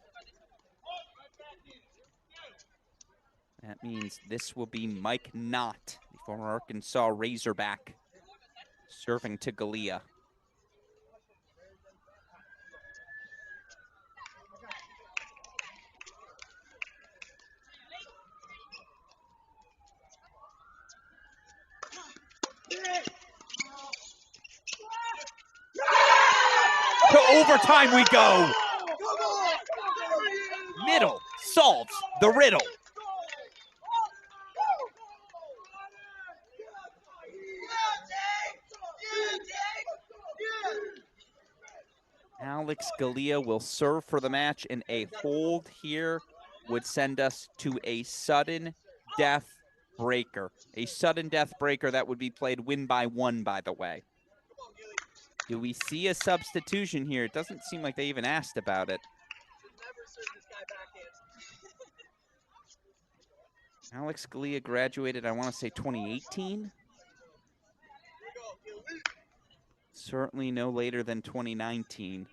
That means this will be Mike Knott, the former Arkansas Razorback, serving to Galea. To overtime we go. Middle solves the riddle. Alex Galea will serve for the match, and a hold here would send us to a sudden death breaker. A sudden death breaker that would be played win by one, by the way. Do we see a substitution here? It doesn't seem like they even asked about it. Alex Galea graduated, I want to say 2018. Certainly no later than 2019.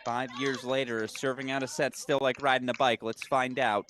Five years later, is serving out a set still like riding a bike? Let's find out.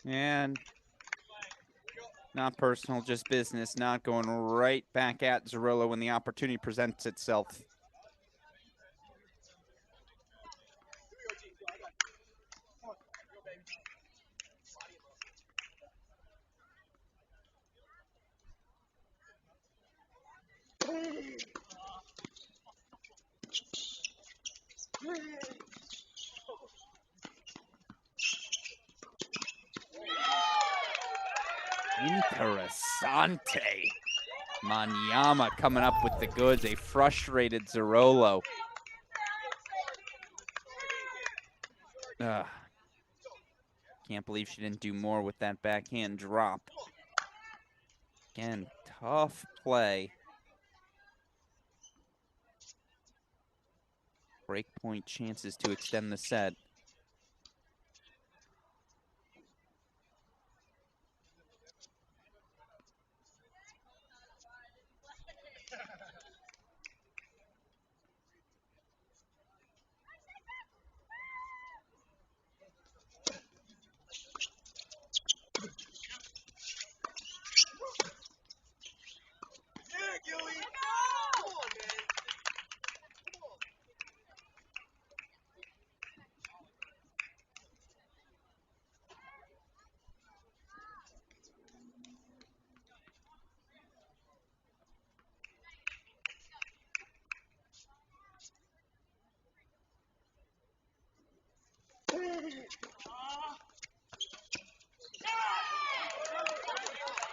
And not personal, just business. Not going right back at Zarolo when the opportunity presents itself. Interessante. Manyama coming up with the goods. A frustrated Zarolo. Can't believe she didn't do more with that backhand drop. Again, tough play. Breakpoint chances to extend the set.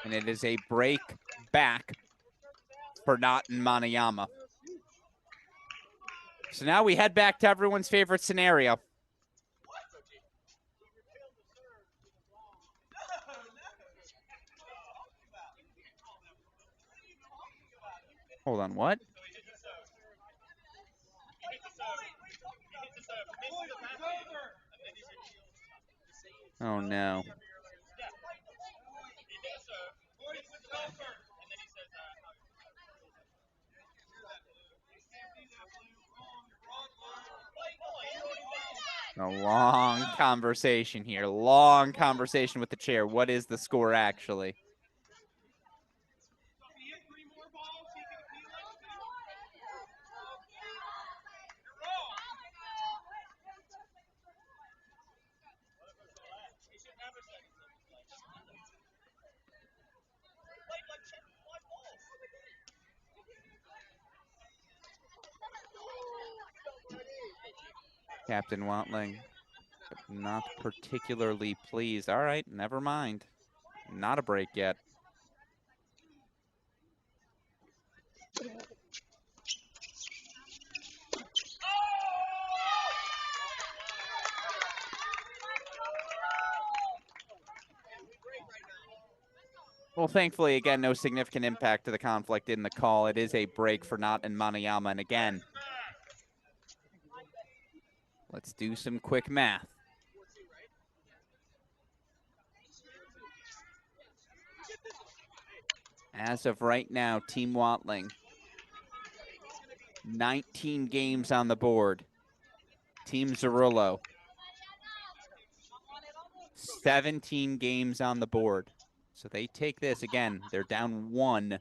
And it is a break back for Natin Manayama. So now we head back to everyone's favorite scenario. Hold on, what? Oh, no. A long conversation here. Long conversation with the chair. What is the score actually? Captain Watling, not particularly pleased. All right, never mind. Not a break yet. Well, thankfully, again, no significant impact to the conflict in the call. It is a break for Natin Manayama. And again, let's do some quick math. As of right now, Team Watling, 19 games on the board. Team Zerillo, 17 games on the board. So they take this. Again, they're down 1.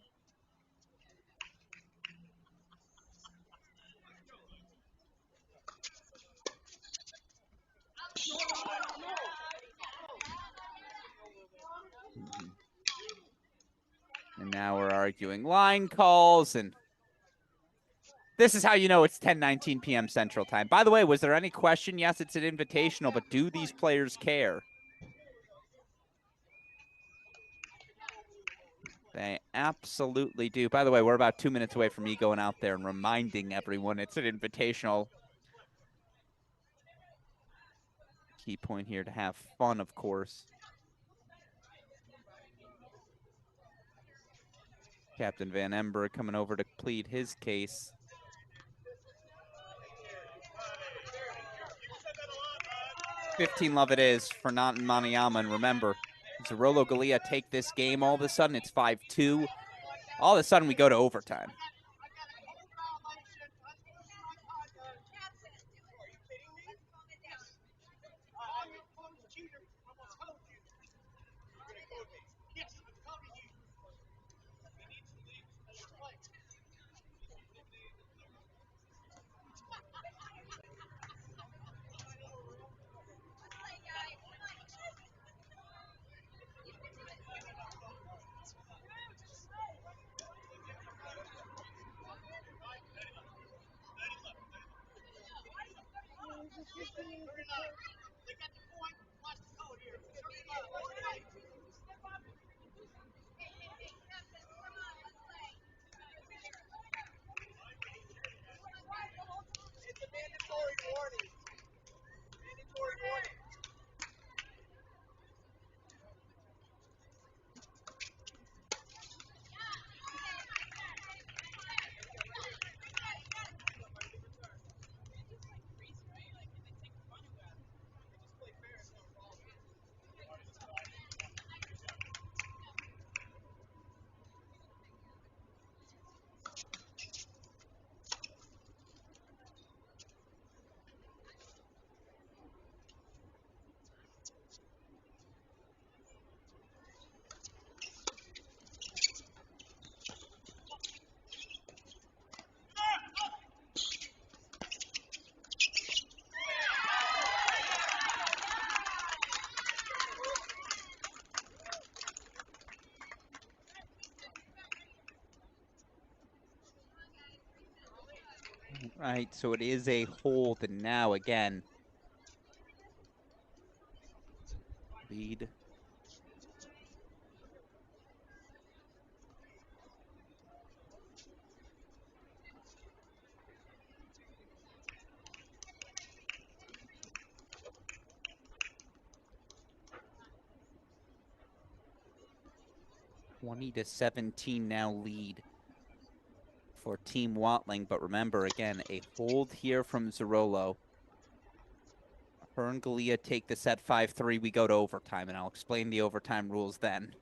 And now we're arguing line calls, and this is how you know it's 10:19 p.m. Central Time. By the way, was there any question? Yes, it's an invitational, but do these players care? They absolutely do. By the way, we're about 2 minutes away from me going out there and reminding everyone it's an invitational. Key point here to have fun, of course. Captain Van Ember coming over to plead his case. $15 it is for Natin Manayama. And remember, Zerillo Galea take this game. All of a sudden, it's 5-2. All of a sudden, we go to overtime. Right, so it is a hold, and now again, lead 20-17 now lead for Team Watling. But remember, again, a hold here from Zerolo. Her and Galia take the set 5-3. We go to overtime, and I'll explain the overtime rules then.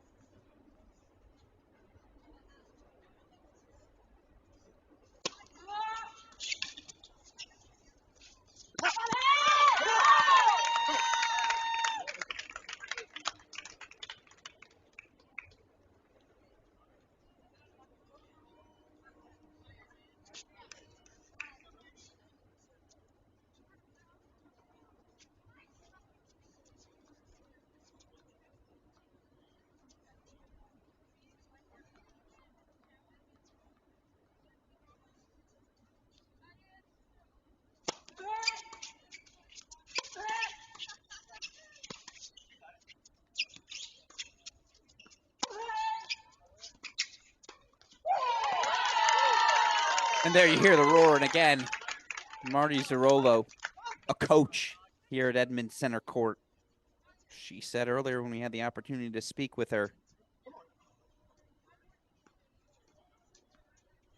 And there you hear the roar, and again, Marty Zerolo, a coach here at Edmonds Center Court. She said earlier when we had the opportunity to speak with her,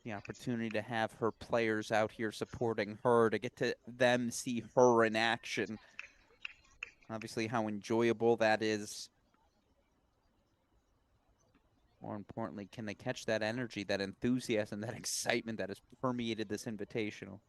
the opportunity to have her players out here supporting her, to get to them see her in action. Obviously how enjoyable that is. More importantly, can they catch that energy, that enthusiasm, that excitement that has permeated this invitational?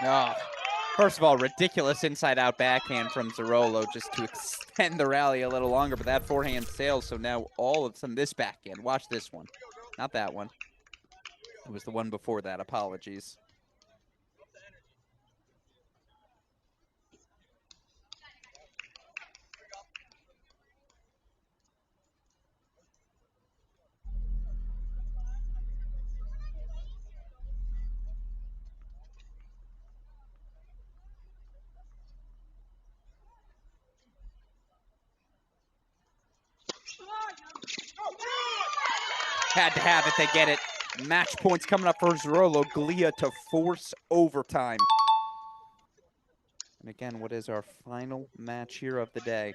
Oh, first of all, ridiculous inside-out backhand from Zerolo just to extend the rally a little longer, but that forehand sails, so now all of a sudden this backhand. Watch this one. Not that one. It was the one before that. Apologies. Had to have it. They get it. Match points coming up for Zerolo. Galia to force overtime. And again, what is our final match here of the day?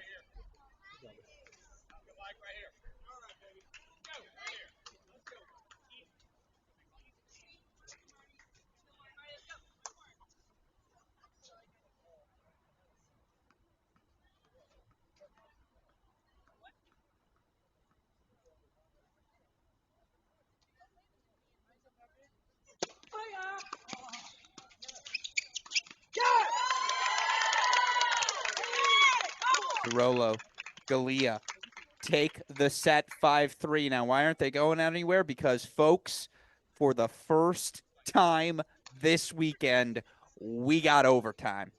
Zerolo, Galia take the set 5-3. Now, why aren't they going anywhere? Because, folks, for the first time this weekend, we got overtime.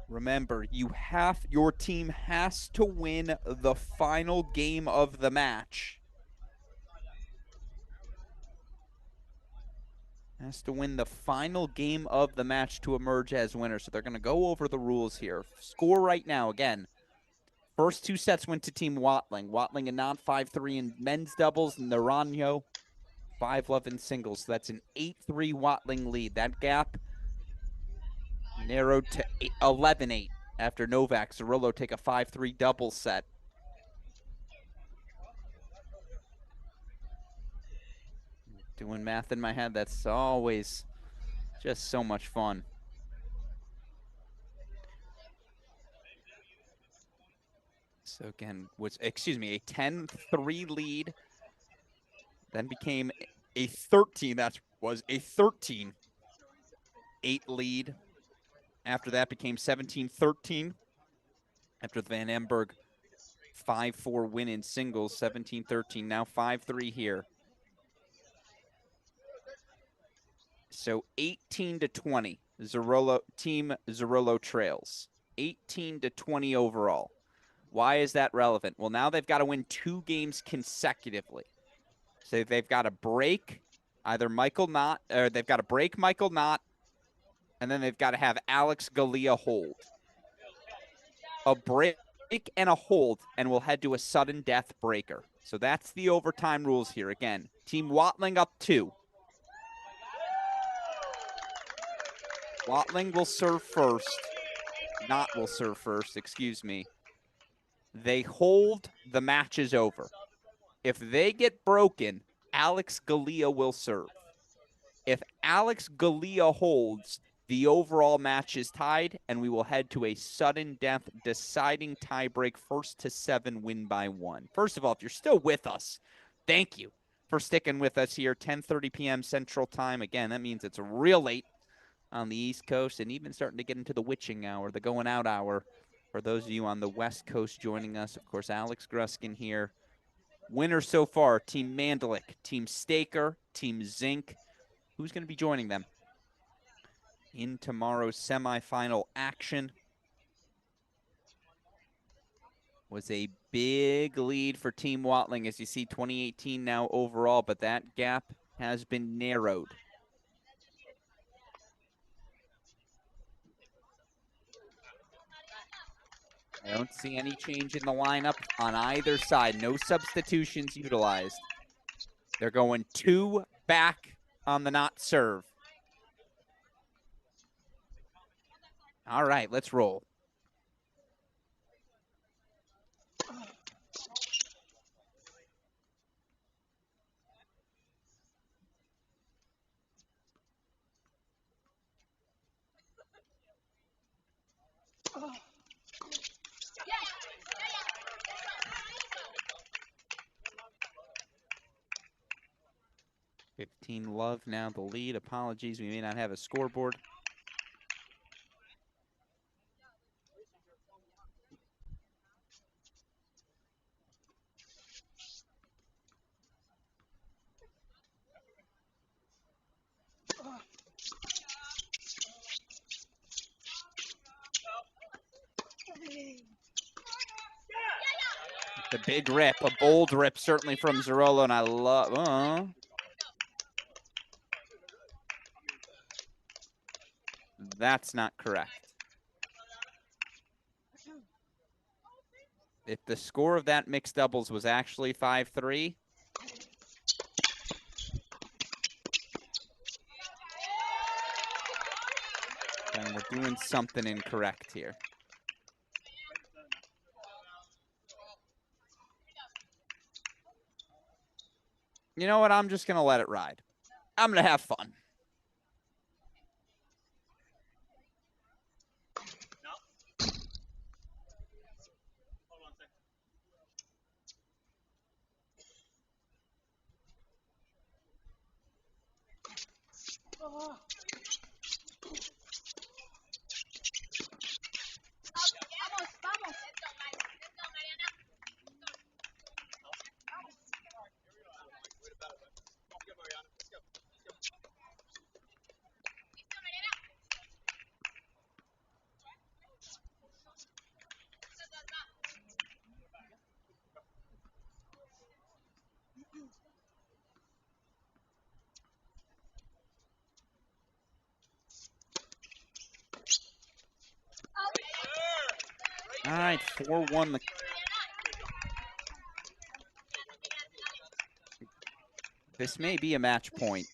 Remember, your team has to win the final game of the match. Has to win the final game of the match to emerge as winner. So they're going to go over the rules here. Score right now, again. First two sets went to Team Watling. Watling a non-5-3 in men's doubles, and Naranjo 5-love in singles. So that's an 8-3 Watling lead. That gap Narrowed to 11-8 after Novak Zarrillo take a 5-3 double set. Doing math in my head, that's always just so much fun. So again, a 10-3 lead, then became a 13. That was a 13-8 lead. After that became 17-13. After the Van Emberg 5-4 win in singles, 17-13. Now 5-3 here. So 18-20, Team Zarrillo trails. 18-20 overall. Why is that relevant? Well, now they've got to win 2 games consecutively. So they've got to break either Michael Knott, or they've got to break Michael Knott, and then they've got to have Alex Galea hold. A break and a hold, and we'll head to a sudden death breaker. So that's the overtime rules here. Again, Team Watling up 2. Watling will serve first. Knott will serve first, excuse me. They hold, the match is over. If they get broken, Alex Galea will serve. If Alex Galea holds, the overall match is tied, and we will head to a sudden death deciding tiebreak, 1-7 win by 1. First of all, if you're still with us, thank you for sticking with us here, 10:30 p.m. Central Time. Again, that means it's real late on the East Coast and even starting to get into the witching hour, the going out hour. For those of you on the West Coast joining us, of course, Alex Gruskin here. Winner so far, Team Mandalik, Team Staker, Team Zink. Who's going to be joining them in tomorrow's semifinal action? Was a big lead for Team Watling, as you see, 2018 now overall, but that gap has been narrowed. I don't see any change in the lineup on either side. No substitutions utilized. They're going 2 back on the Knott serve. All right, let's roll. Oh. 15 Love now the lead. Apologies, we may not have a scoreboard. The big rip, a bold rip certainly from Zarrillo, and I love... That's not correct. If the score of that mixed doubles was actually 5-3, then we're doing something incorrect here. You know what? I'm just going to let it ride. I'm going to have fun. All right, 4-1. This may be a match point.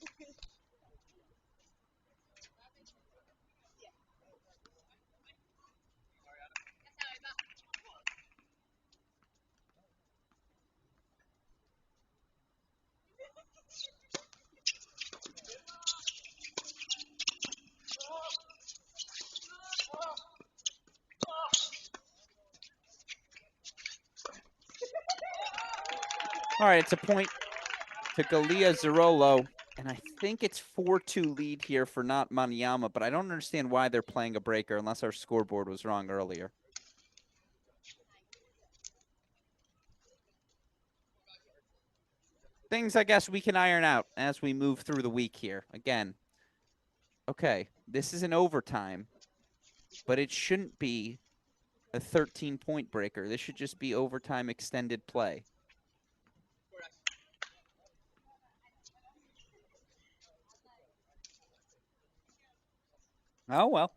All right, it's a point to Galia Zerolo, and I think it's 4-2 lead here for not Maniyama, but I don't understand why they're playing a breaker unless our scoreboard was wrong earlier. Things I guess we can iron out as we move through the week here. Again, okay, this is an overtime, but it shouldn't be a 13-point breaker. This should just be overtime extended play. Oh, well.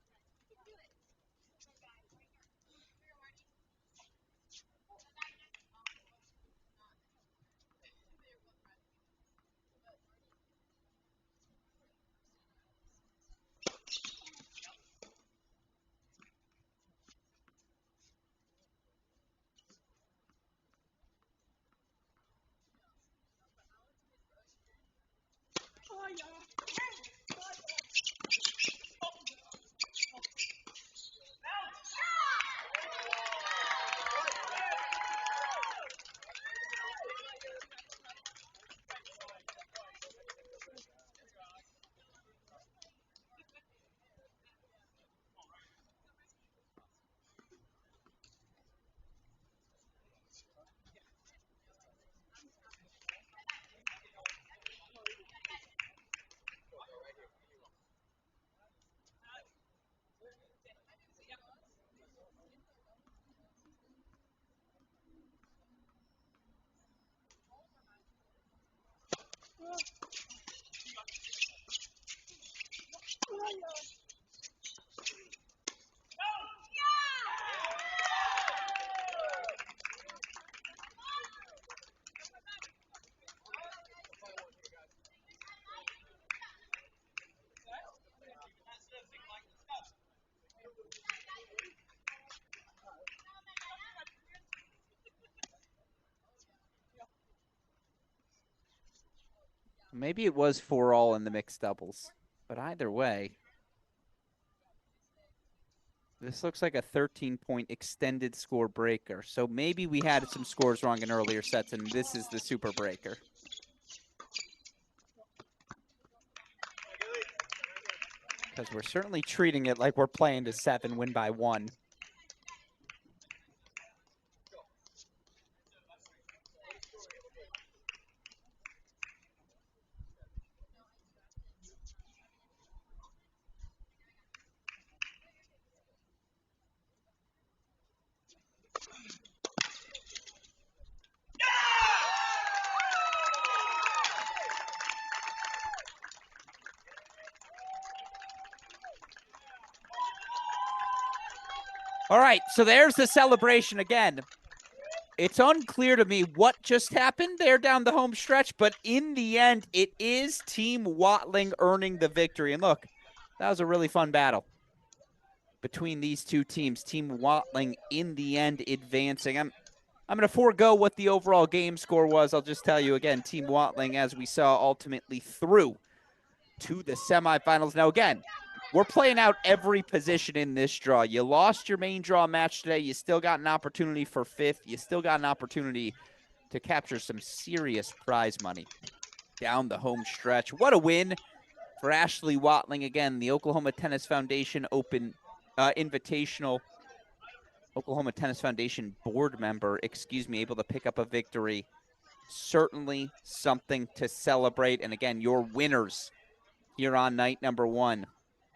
Maybe it was 4-all in the mixed doubles, but either way, this looks like a 13-point extended score breaker. So maybe we had some scores wrong in earlier sets, and this is the super breaker. Because we're certainly treating it like we're playing to 7, win by 1. All right, so there's the celebration again. It's unclear to me what just happened there down the home stretch, but in the end, it is Team Watling earning the victory. And look, that was a really fun battle between these two teams. Team Watling in the end advancing. I'm going to forego what the overall game score was. I'll just tell you again, Team Watling, as we saw, ultimately through to the semifinals. Now, again, we're playing out every position in this draw. You lost your main draw match today. You still got an opportunity for 5th. You still got an opportunity to capture some serious prize money down the home stretch. What a win for Ashley Watling. Again, the Oklahoma Tennis Foundation Open Invitational. Oklahoma Tennis Foundation board member, able to pick up a victory. Certainly something to celebrate. And again, your winners here on night number 1.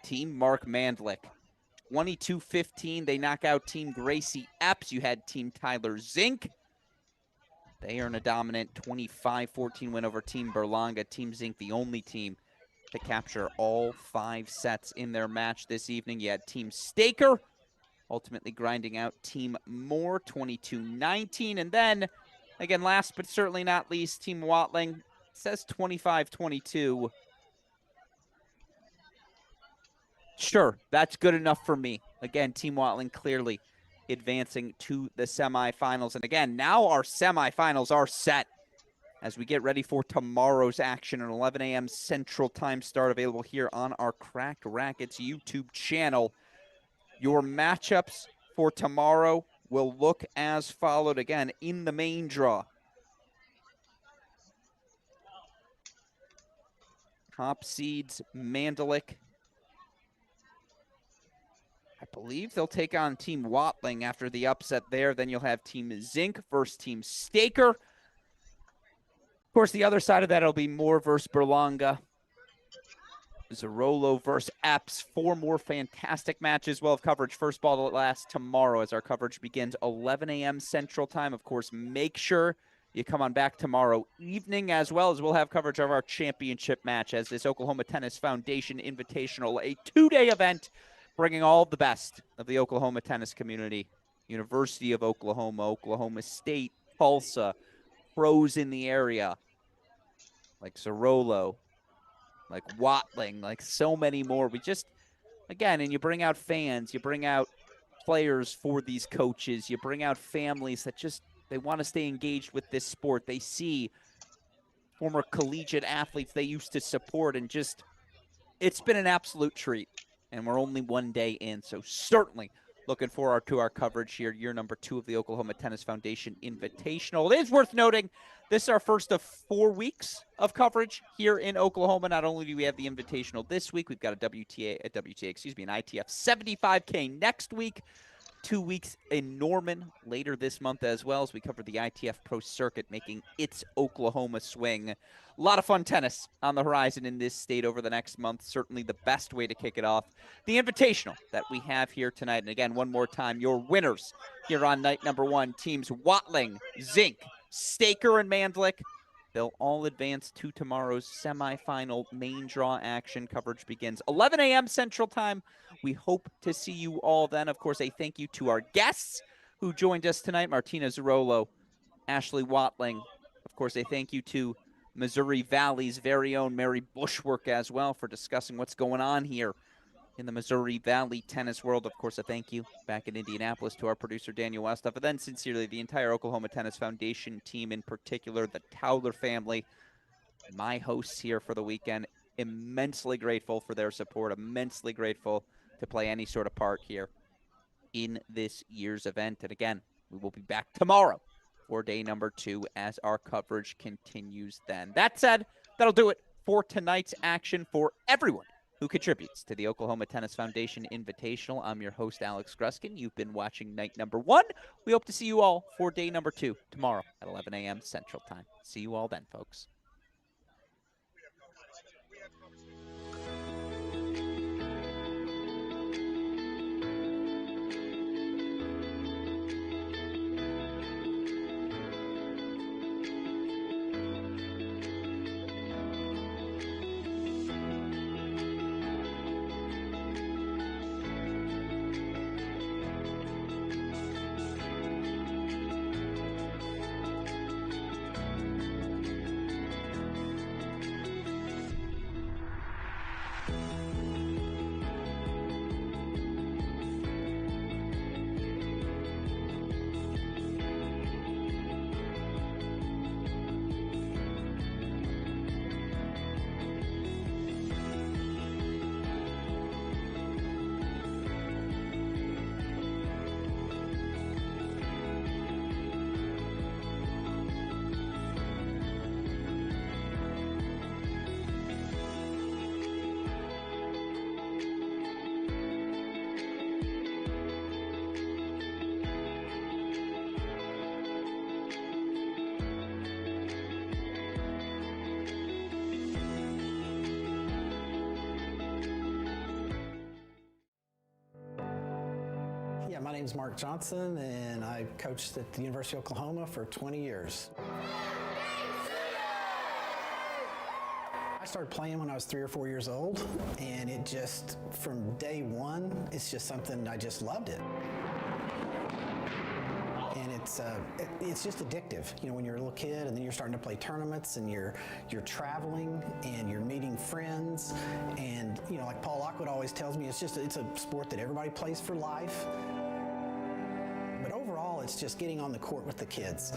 Team Mark Mandlik, 22-15. They knock out Team Gracie Epps. You had Team Tyler Zink. They earn a dominant 25-14 win over Team Berlanga. Team Zink, the only team to capture all 5 sets in their match this evening. You had Team Staker ultimately grinding out Team Moore, 22-19. And then, again, last but certainly not least, Team Watling says 25-22. Sure, that's good enough for me. Again, Team Watling clearly advancing to the semifinals. And again, now our semifinals are set as we get ready for tomorrow's action, an 11 a.m. Central Time start, available here on our Cracked Rackets YouTube channel. Your matchups for tomorrow will look as followed. Again, in the main draw, top seeds, Mandalik. I believe they'll take on Team Watling after the upset there. Then you'll have Team Zinc versus Team Staker. Of course, the other side of that will be Moore versus Berlanga. Zarolo versus Epps. 4 more fantastic matches. We'll have coverage first ball to last tomorrow as our coverage begins 11 a.m. Central Time. Of course, make sure you come on back tomorrow evening, as well as we'll have coverage of our championship match as this Oklahoma Tennis Foundation Invitational, a 2-day event bringing all the best of the Oklahoma tennis community. University of Oklahoma, Oklahoma State, Tulsa, pros in the area like Zarolo, like Watling, like so many more. We just, again, and you bring out fans, you bring out players for these coaches, you bring out families that just, they want to stay engaged with this sport. They see former collegiate athletes they used to support, and just, it's been an absolute treat. And we're only 1 day in, so certainly looking forward to our coverage here, year number 2 of the Oklahoma Tennis Foundation Invitational. It is worth noting, this is our first of 4 weeks of coverage here in Oklahoma. Not only do we have the Invitational this week, we've got an ITF 75K next week. 2 weeks in Norman later this month as well, as we cover the ITF Pro Circuit making its Oklahoma swing. A lot of fun tennis on the horizon in this state over the next month. Certainly the best way to kick it off. The Invitational that we have here tonight. And again, one more time, your winners here on night number 1, teams Watling, Zink, Staker, and Mandlik. They'll all advance to tomorrow's semifinal main draw action. Coverage begins 11 a.m. Central Time. We hope to see you all then. Of course, a thank you to our guests who joined us tonight, Martina Zarolo, Ashley Watling. Of course, a thank you to Missouri Valley's very own Mary Bushwork as well for discussing what's going on here in the Missouri Valley tennis world. Of course, a thank you back in Indianapolis to our producer, Daniel Westhoff, and then sincerely the entire Oklahoma Tennis Foundation team, in particular, the Towler family, my hosts here for the weekend. Immensely grateful for their support, immensely grateful to play any sort of part here in this year's event. And again, we will be back tomorrow for day number 2 as our coverage continues then. That said, that'll do it for tonight's action. For everyone who contributes to the Oklahoma Tennis Foundation Invitational, I'm your host, Alex Gruskin. You've been watching night number 1. We hope to see you all for day number 2 tomorrow at 11 a.m. Central Time. See you all then, folks. My name's Mark Johnson, and I coached at the University of Oklahoma for 20 years. I started playing when I was 3 or 4 years old, and it just, from day one, it's just something, I just loved it. And it's just addictive. You know, when you're a little kid and then you're starting to play tournaments and you're traveling and you're meeting friends, and you know, like Paul Lockwood always tells me, it's a sport that everybody plays for life. But overall, it's just getting on the court with the kids.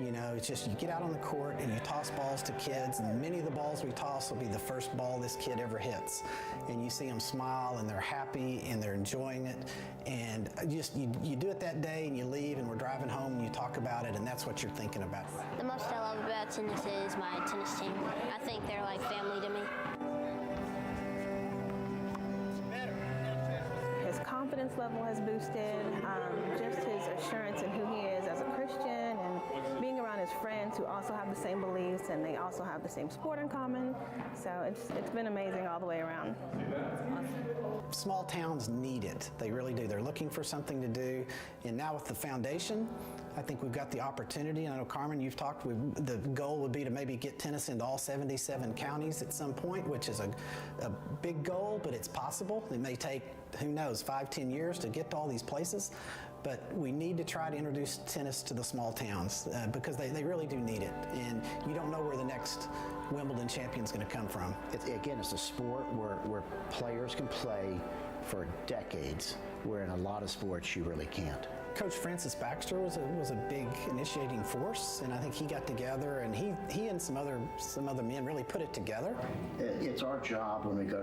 You know, it's just you get out on the court and you toss balls to kids, and many of the balls we toss will be the first ball this kid ever hits. And you see them smile and they're happy and they're enjoying it. And you do it that day and you leave and we're driving home and you talk about it, and that's what you're thinking about. The most I love about tennis is my tennis team. I think they're like family to me. confidence level has boosted, just his assurance in who he is as a Christian, and being around his friends who also have the same beliefs and they also have the same sport in common. So it's been amazing all the way around. Small towns need it. They really do. They're looking for something to do. And now with the foundation, I think we've got the opportunity. And I know, Carmen, you've talked, the goal would be to maybe get tennis into all 77 counties at some point, which is a big goal, but it's possible. It may take, who knows, 5-10 years to get to all these places. But we need to try to introduce tennis to the small towns because they really do need it. And you don't know where the next Wimbledon champion is going to come from. Again, it's a sport where players can play for decades, where in a lot of sports you really can't. Coach Francis Baxter was a big initiating force, and I think he got together and he and some other men really put it together. It's our job when we go